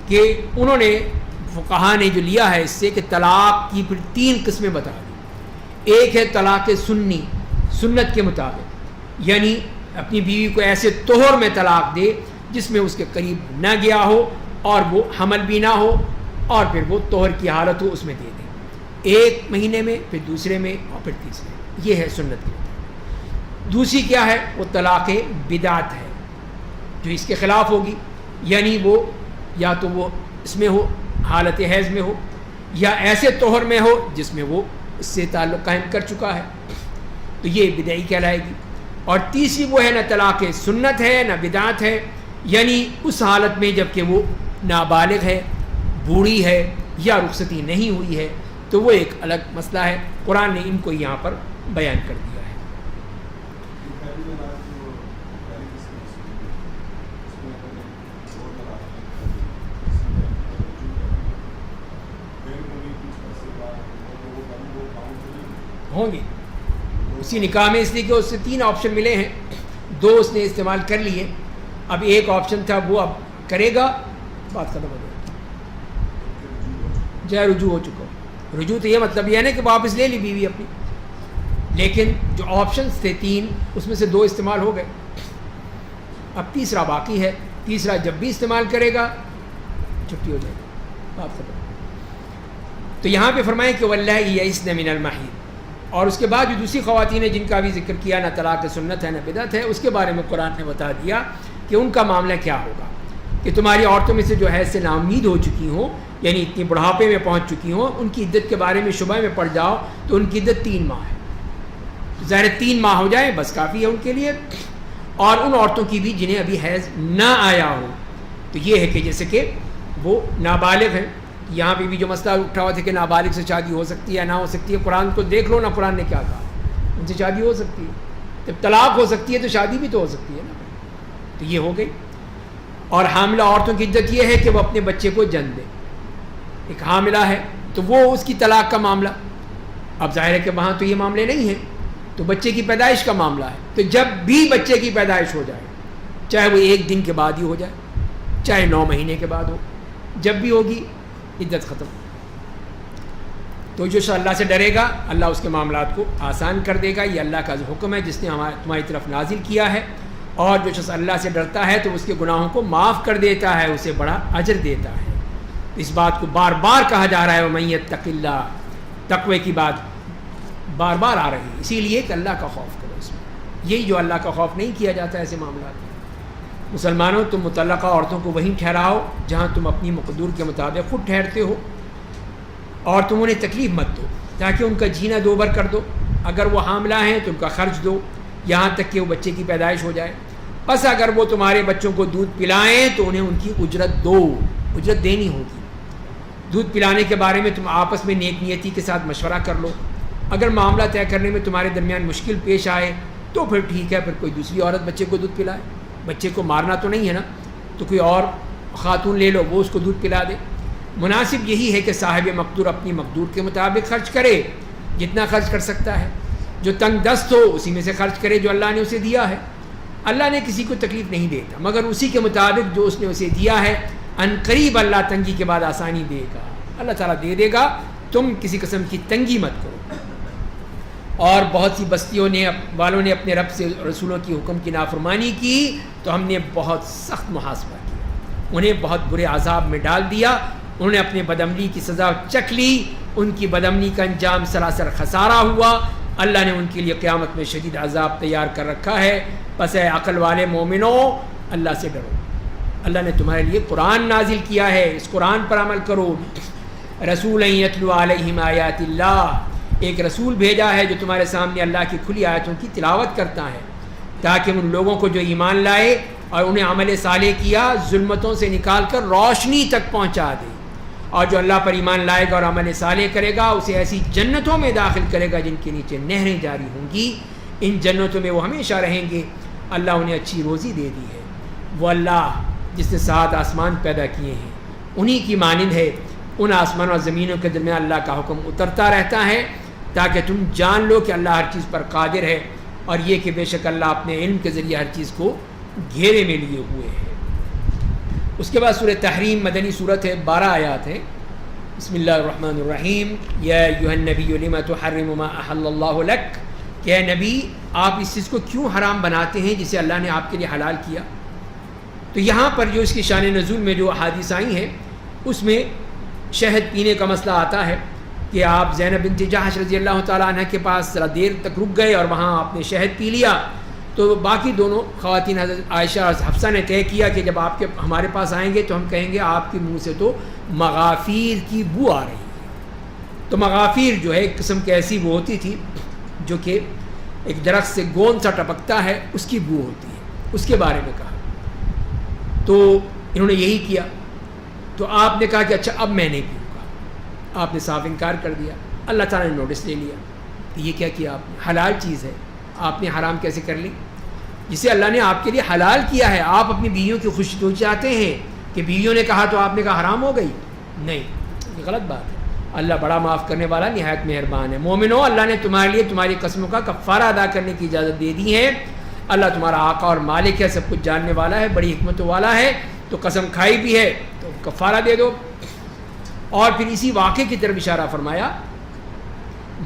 کہ انہوں نے فقہا نے جو لیا ہے اس سے کہ طلاق کی پھر 3 قسمیں بتا دی. ایک ہے طلاق سنی، سنت کے مطابق، یعنی اپنی بیوی کو ایسے طہر میں طلاق دے جس میں اس کے قریب نہ گیا ہو اور وہ حمل بھی نہ ہو، اور پھر وہ طہر کی حالت ہو اس میں دے دے، 1 مہینے میں، پھر دوسرے میں، اور پھر تیسرے میں. یہ ہے سنت کی. دوسری کیا ہے؟ وہ طلاق بدعت ہے جو اس کے خلاف ہوگی، یعنی وہ یا تو وہ اس میں ہو، حالت حیض میں ہو، یا ایسے طہر میں ہو جس میں وہ اس سے تعلق قائم کر چکا ہے، تو یہ بدعی کہلائے گی. اور تیسری وہ ہے نہ طلاق سنت ہے نہ بدعت ہے، یعنی اس حالت میں جب کہ وہ نابالغ ہے، بوڑھی ہے، یا رخصتی نہیں ہوئی ہے، تو وہ ایک الگ مسئلہ ہے. قرآن نے ان کو یہاں پر بیان کر دیا ہے. ہوں گی اسی نکاح میں، اس لیے کہ اس سے 3 آپشن ملے ہیں، 2 اس نے استعمال کر لیے، اب ایک آپشن تھا وہ اب کرے گا، بات ختم ہو جائے جائے رجوع ہو چکا. رجوع تو یہ مطلب یہ ہے نا کہ واپس لے لی بیوی اپنی، لیکن جو آپشنس تھے 3 اس میں سے 2 استعمال ہو گئے، اب تیسرا باقی ہے. تیسرا جب بھی استعمال کرے گا چھٹی ہو جائے گی، بات ختم. تو یہاں پہ فرمائیں کہ واللہ یئسن من المحیض، اور اس کے بعد جو دوسری خواتین ہیں جن کا بھی ذکر کیا، نہ طلاق سنت ہے نہ بدعت ہے، اس کے بارے میں قرآن نے بتا دیا کہ ان کا معاملہ کیا ہوگا. کہ تمہاری عورتوں میں سے جو حیض سے نا امید ہو چکی ہوں، یعنی اتنی بڑھاپے میں پہنچ چکی ہوں، ان کی عدت کے بارے میں شبہ میں پڑ جاؤ تو ان کی عدت 3 ماہ ہے. ظاہر 3 ماہ ہو جائے بس کافی ہے ان کے لیے. اور ان عورتوں کی بھی جنہیں ابھی حیض نہ آیا ہو، تو یہ ہے کہ جیسے کہ وہ نابالغ ہیں. یہاں پہ بھی جو مسئلہ اٹھا ہوا تھا کہ نابالغ سے شادی ہو سکتی ہے نہ ہو سکتی ہے، قرآن کو دیکھ لو نا، قرآن نے کیا کہا، ان سے شادی ہو سکتی ہے. جب طلاق ہو سکتی ہے تو شادی بھی تو ہو سکتی ہے نا. تو یہ ہو گئی. اور حاملہ عورتوں کی عدت یہ ہے کہ وہ اپنے بچے کو جنم دے. ایک حاملہ ہے تو وہ اس کی طلاق کا معاملہ، اب ظاہر ہے کہ وہاں تو یہ معاملے نہیں ہیں، تو بچے کی پیدائش کا معاملہ ہے. تو جب بھی بچے کی پیدائش ہو جائے، چاہے وہ 1 دن کے بعد ہی ہو جائے، چاہے 9 مہینے کے بعد ہو، جب بھی ہوگی عدت ختم. تو جو اللہ سے ڈرے گا اللہ اس کے معاملات کو آسان کر دے گا. یہ اللہ کا حکم ہے جس نے تمہاری طرف نازل کیا ہے. اور جو شخص اللہ سے ڈرتا ہے تو اس کے گناہوں کو معاف کر دیتا ہے، اسے بڑا اجر دیتا ہے. اس بات کو بار بار کہا جا رہا ہے، وَمَن يَتَّقِ اللَّهَ، تقوی کی بات بار بار آ رہی ہے، اسی لیے کہ اللہ کا خوف کرو اس میں. یہی جو اللہ کا خوف نہیں کیا جاتا ایسے معاملات میں۔ مسلمانوں، تم مطلقہ عورتوں کو وہیں ٹھہراؤ جہاں تم اپنی مقدور کے مطابق خود ٹھہرتے ہو، اور تم انہیں تکلیف مت دو تاکہ ان کا جینا دوبر کر دو۔ اگر وہ حاملہ ہیں تو ان کا خرچ دو یہاں تک کہ وہ بچے کی پیدائش ہو جائے۔ بس اگر وہ تمہارے بچوں کو دودھ پلائیں تو انہیں ان کی اجرت دو، اجرت دینی ہوگی۔ دودھ پلانے کے بارے میں تم آپس میں نیک نیتی کے ساتھ مشورہ کر لو۔ اگر معاملہ طے کرنے میں تمہارے درمیان مشکل پیش آئے تو پھر ٹھیک ہے، پھر کوئی دوسری عورت بچے کو دودھ پلائے۔ بچے کو مارنا تو نہیں ہے نا، تو کوئی اور خاتون لے لو، وہ اس کو دودھ پلا دے۔ مناسب یہی ہے کہ صاحب مقدور اپنی مقدور کے مطابق خرچ کرے جتنا خرچ کر سکتا ہے۔ جو تنگ دست ہو اسی میں سے خرچ کرے جو اللہ نے اسے دیا ہے۔ اللہ نے کسی کو تکلیف نہیں دیتا مگر اسی کے مطابق جو اس نے اسے دیا ہے۔ ان قریب اللہ تنگی کے بعد آسانی دے گا، اللہ تعالیٰ دے دے گا، تم کسی قسم کی تنگی مت کرو۔ اور بہت سی بستیوں نے والوں نے اپنے رب سے رسولوں کی حکم کی نافرمانی کی تو ہم نے بہت سخت محاسبہ کیا، انہیں بہت برے عذاب میں ڈال دیا۔ انہوں نے اپنے بدعملی کی سزا چکھ لی، ان کی بدعملی کا انجام سراسر خسارہ ہوا۔ اللہ نے ان کے لیے قیامت میں شدید عذاب تیار کر رکھا ہے۔ پس اے عقل والے مومنو، اللہ سے ڈرو۔ اللہ نے تمہارے لیے قرآن نازل کیا ہے، اس قرآن پر عمل کرو۔ رسول یتلو علیہم آیات اللہ، ایک رسول بھیجا ہے جو تمہارے سامنے اللہ کی کھلی آیتوں کی تلاوت کرتا ہے تاکہ ان لوگوں کو جو ایمان لائے اور انہیں عمل صالح کیا ظلمتوں سے نکال کر روشنی تک پہنچا دے، اور جو اللہ پر ایمان لائے گا اور عمل صالح کرے گا اسے ایسی جنتوں میں داخل کرے گا جن کے نیچے نہریں جاری ہوں گی، ان جنتوں میں وہ ہمیشہ رہیں گے۔ اللہ انہیں اچھی روزی دے دی ہے۔ وہ اللہ جس نے 7 آسمان پیدا کیے ہیں انہی کی مانند ہے، ان آسمان اور زمینوں کے درمیان اللہ کا حکم اترتا رہتا ہے تاکہ تم جان لو کہ اللہ ہر چیز پر قادر ہے، اور یہ کہ بے شک اللہ اپنے علم کے ذریعے ہر چیز کو گھیرے میں لیے ہوئے ہے۔ اس کے بعد سورہ تحریم مدنی صورت ہے، 12 آیات ہیں۔ بسم اللہ الرحمن الرحیم۔ یا ایھا النبی لم تحرم ما احل اللہ لک، کہ اے نبی آپ اس چیز کو کیوں حرام بناتے ہیں جسے اللہ نے آپ کے لیے حلال کیا۔ تو یہاں پر جو اس کی شان نزول میں جو احادیث آئی ہیں اس میں شہد پینے کا مسئلہ آتا ہے کہ آپ زینب بنت جحش رضی اللہ تعالیٰ عنہ کے پاس ذرا دیر تک رک گئے اور وہاں آپ نے شہد پی لیا، تو باقی دونوں خواتین حضرت عائشہ اور حفصہ نے طے کیا کہ جب آپ ہمارے پاس آئیں گے تو ہم کہیں گے آپ کے منہ سے تو مغافیر کی بو آ رہی ہے۔ تو مغافیر جو ہے ایک قسم کی ایسی بو ہوتی تھی جو کہ ایک درخت سے گوند سا ٹپکتا ہے، اس کی بو ہوتی ہے، اس کے بارے میں کہا۔ تو انہوں نے یہی کیا، تو آپ نے کہا کہ اچھا اب میں نہیں پیوں گا، آپ نے صاف انکار کر دیا۔ اللہ تعالیٰ نے نوٹس لے لیا کہ یہ کیا کیا آپ نے، حلال چیز ہے آپ نے حرام کیسے کر لی، جسے اللہ نے آپ کے لیے حلال کیا ہے۔ آپ اپنی بیویوں کی خوشی تو چاہتے ہیں کہ بیویوں نے کہا تو آپ نے کہا حرام ہو گئی، نہیں، یہ غلط بات ہے۔ اللہ بڑا معاف کرنے والا نہایت مہربان ہے۔ مومنو، اللہ نے تمہارے لیے تمہاری قسموں کا کفارہ ادا کرنے کی اجازت دے دی ہے۔ اللہ تمہارا آقا اور مالک ہے، سب کچھ جاننے والا ہے، بڑی حکمت والا ہے۔ تو قسم کھائی بھی ہے تو کفارہ دے دو۔ اور پھر اسی واقعے کی طرف اشارہ فرمایا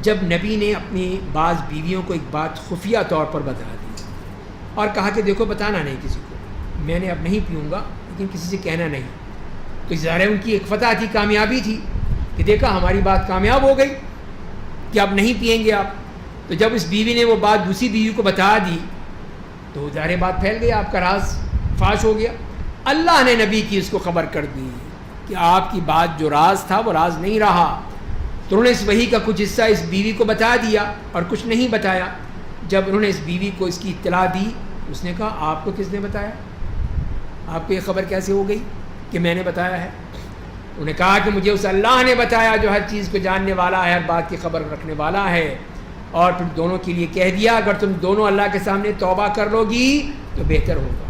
جب نبی نے اپنی بعض بیویوں کو ایک بات خفیہ طور پر بتا دی اور کہا کہ دیکھو بتانا نہیں کسی کو، میں نے اب نہیں پیوں گا لیکن کسی سے کہنا نہیں۔ تو ظاہر ہے ان کی ایک فتح تھی، کامیابی تھی کہ دیکھا ہماری بات کامیاب ہو گئی کہ اب نہیں پئیں گے آپ۔ تو جب اس بیوی نے وہ بات دوسری بیوی کو بتا دی تو ظاہر بات پھیل گئی، آپ کا راز فاش ہو گیا۔ اللہ نے نبی کی اس کو خبر کر دی کہ آپ کی بات جو راز تھا وہ راز نہیں رہا۔ تو انہوں نے اس وحی کا کچھ حصہ اس بیوی کو بتا دیا اور کچھ نہیں بتایا۔ جب انہوں نے اس بیوی کو اس کی اطلاع دی، اس نے کہا آپ کو کس نے بتایا، آپ کو یہ خبر کیسے ہو گئی کہ میں نے بتایا ہے؟ انہوں نے کہا کہ مجھے اس اللہ نے بتایا جو ہر چیز کو جاننے والا ہے، ہر بات کی خبر رکھنے والا ہے۔ اور پھر دونوں کے لیے کہہ دیا اگر تم دونوں اللہ کے سامنے توبہ کر لو گی تو بہتر ہوگا،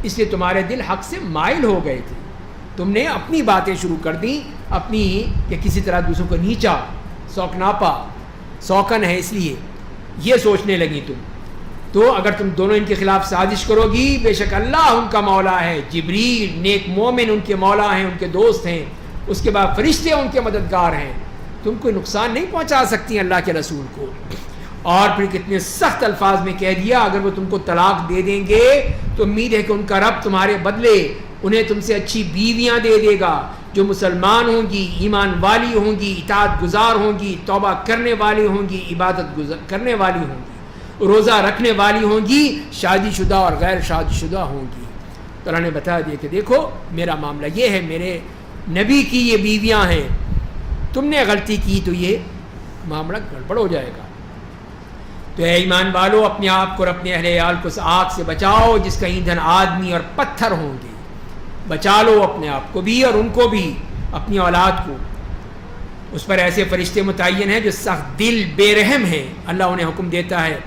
اس لیے تمہارے دل حق سے مائل ہو گئے تھے، تم نے اپنی باتیں شروع کر دیں، اپنی کہ کسی طرح دوسروں کو نیچا سوکناپا سوکن ہے اس لیے یہ سوچنے لگی تم۔ تو اگر تم دونوں ان کے خلاف سازش کرو گی، بے شک اللہ ان کا مولا ہے، جبریل نیک مومن ان کے مولا ہیں، ان کے دوست ہیں، اس کے بعد فرشتے ان کے مددگار ہیں، تم کوئی نقصان نہیں پہنچا سکتی اللہ کے رسول کو۔ اور پھر کتنے سخت الفاظ میں کہہ دیا اگر وہ تم کو طلاق دے دیں گے تو امید ہے کہ ان کا رب تمہارے بدلے انہیں تم سے اچھی بیویاں دے دے گا جو مسلمان ہوں گی، ایمان والی ہوں گی، اطاعت گزار ہوں گی، توبہ کرنے والی ہوں گی، عبادت کرنے والی ہوں گی۔ روزہ رکھنے والی ہوں گی، شادی شدہ اور غیر شادی شدہ ہوں گی۔ تو اللہ نے بتا دیا کہ دیکھو میرا معاملہ یہ ہے، میرے نبی کی یہ بیویاں ہیں، تم نے غلطی کی تو یہ معاملہ گڑبڑ ہو جائے گا۔ تو اے ایمان والو، اپنے آپ کو اور اپنے اہل عیال کو اس آگ سے بچاؤ جس کا ایندھن آدمی اور پتھر ہوں گے۔ بچا لو اپنے آپ کو بھی اور ان کو بھی، اپنی اولاد کو۔ اس پر ایسے فرشتے متعین ہیں جو سخت دل بے رحم ہیں، اللہ انہیں حکم دیتا ہے،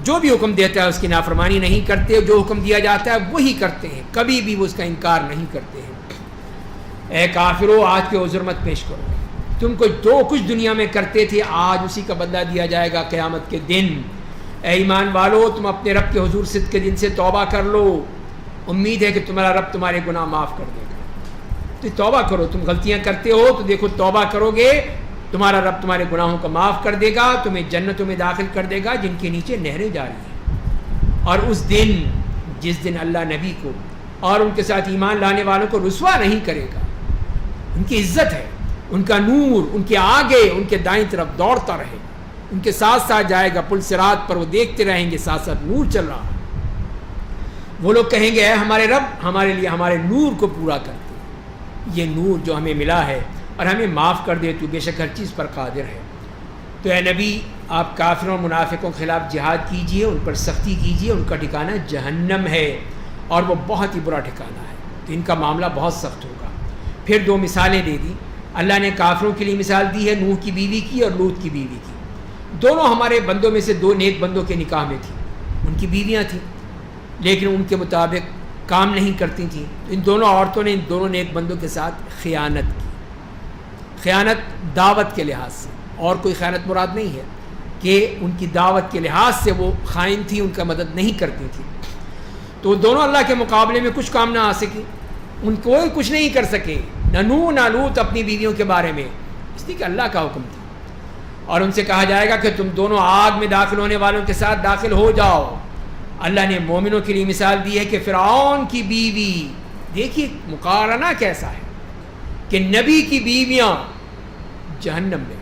جو بھی حکم دیتا ہے اس کی نافرمانی نہیں کرتے، جو حکم دیا جاتا ہے وہی کرتے ہیں، کبھی بھی وہ اس کا انکار نہیں کرتے ہیں۔ اے کافرو، آج کے عذر مت پیش کرو، تم کو جو کچھ دنیا میں کرتے تھے آج اسی کا بدلہ دیا جائے گا قیامت کے دن۔ اے ایمان والو، تم اپنے رب کے حضور صدق کے دن سے توبہ کر لو، امید ہے کہ تمہارا رب تمہارے گناہ معاف کر دے گا۔ تو توبہ کرو، تم غلطیاں کرتے ہو تو دیکھو توبہ کرو گے تمہارا رب تمہارے گناہوں کو معاف کر دے گا، تمہیں جنتوں میں داخل کر دے گا جن کے نیچے نہریں جاری ہیں۔ اور اس دن جس دن اللہ نبی کو اور ان کے ساتھ ایمان لانے والوں کو رسوا نہیں کرے گا، ان کی عزت ہے، ان کا نور ان کے آگے ان کے دائیں طرف دوڑتا رہے گا، ان کے ساتھ ساتھ جائے گا، پل صراط پر وہ دیکھتے رہیں گے ساتھ ساتھ نور چل رہا ہے۔ وہ لوگ کہیں گے اے ہمارے رب، ہمارے لیے ہمارے نور کو پورا کر دے، یہ نور جو ہمیں ملا ہے اور ہمیں معاف کر دے، تو بے شک ہر چیز پر قادر ہے۔ تو اے نبی، آپ کافروں اور منافقوں کے خلاف جہاد کیجئے، ان پر سختی کیجئے، ان کا ٹھکانہ جہنم ہے اور وہ بہت ہی برا ٹھکانہ ہے، تو ان کا معاملہ بہت سخت ہوگا۔ پھر دو مثالیں دے دی اللہ نے، کافروں کے لیے مثال دی ہے نوح کی بیوی کی اور لوط کی بیوی کی۔ دونوں ہمارے بندوں میں سے دو نیک بندوں کے نکاح میں تھیں، ان کی بیویاں تھیں لیکن ان کے مطابق کام نہیں کرتی تھیں۔ ان دونوں عورتوں نے ان دونوں نیک بندوں کے ساتھ خیانت کی، خیانت دعوت کے لحاظ سے، اور کوئی خیانت مراد نہیں ہے کہ ان کی دعوت کے لحاظ سے وہ خائن تھی، ان کا مدد نہیں کرتی تھی۔ تو دونوں اللہ کے مقابلے میں کچھ کام نہ آ سکی، ان کوئی کچھ نہیں کر سکے، نہ نوح نہ لوط اپنی بیویوں کے بارے میں، اس لیے کہ اللہ کا حکم تھا۔ اور ان سے کہا جائے گا کہ تم دونوں آگ میں داخل ہونے والوں کے ساتھ داخل ہو جاؤ۔ اللہ نے مومنوں کے لیے مثال دی ہے کہ فرعون کی بیوی، دیکھیے مقارنہ کیسا ہے کہ نبی کی بیویاں جہنم میں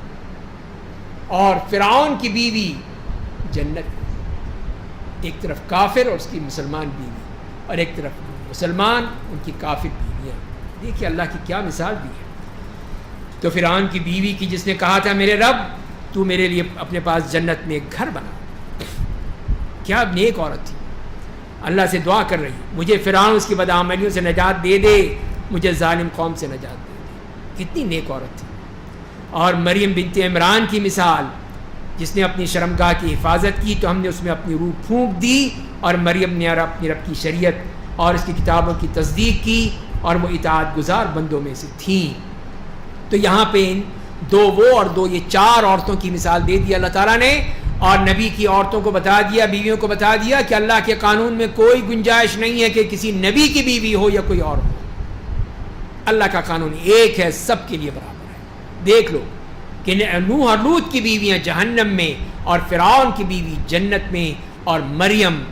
اور فرعون کی بیوی جنت میں، ایک طرف کافر اور اس کی مسلمان بیوی، اور ایک طرف مسلمان ان کی کافر بیویاں۔ دیکھیے اللہ کی کیا مثال دی ہے۔ تو فرعون کی بیوی کی جس نے کہا تھا میرے رب تو میرے لیے اپنے پاس جنت میں ایک گھر بنا، کیا نیک عورت تھی، اللہ سے دعا کر رہی مجھے فرعون اس کی بدعملیوں سے نجات دے دے، مجھے ظالم قوم سے نجات دے دے، کتنی نیک عورت تھی۔ اور مریم بنت عمران کی مثال، جس نے اپنی شرمگاہ کی حفاظت کی تو ہم نے اس میں اپنی روح پھونک دی، اور مریم نے اپنی رب کی شریعت اور اس کی کتابوں کی تصدیق کی اور وہ اطاعت گزار بندوں میں سے تھیں۔ تو یہاں پہ ان دو وہ اور دو یہ چار عورتوں کی مثال دے دی اللہ تعالیٰ نے، اور نبی کی عورتوں کو بتا دیا، بیویوں کو بتا دیا کہ اللہ کے قانون میں کوئی گنجائش نہیں ہے کہ کسی نبی کی بیوی ہو یا کوئی اور ہو، اللہ کا قانون ایک ہے، سب کے لیے برابر ہے۔ دیکھ لو کہ نوح اور لوط کی بیویاں جہنم میں اور فرعون کی بیوی جنت میں، اور مریم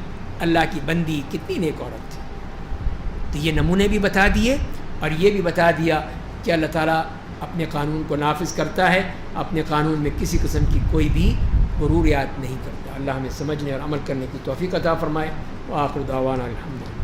اللہ کی بندی کتنی نیک عورت تھی۔ تو یہ نمونے بھی بتا دیے اور یہ بھی بتا دیا کہ اللہ تعالیٰ اپنے قانون کو نافذ کرتا ہے، اپنے قانون میں کسی قسم کی کوئی بھی غروریات نہیں کرتا۔ اللہ ہمیں سمجھنے اور عمل کرنے کی توفیق عطا فرمائے۔ وآخر دعوانا الحمدللہ۔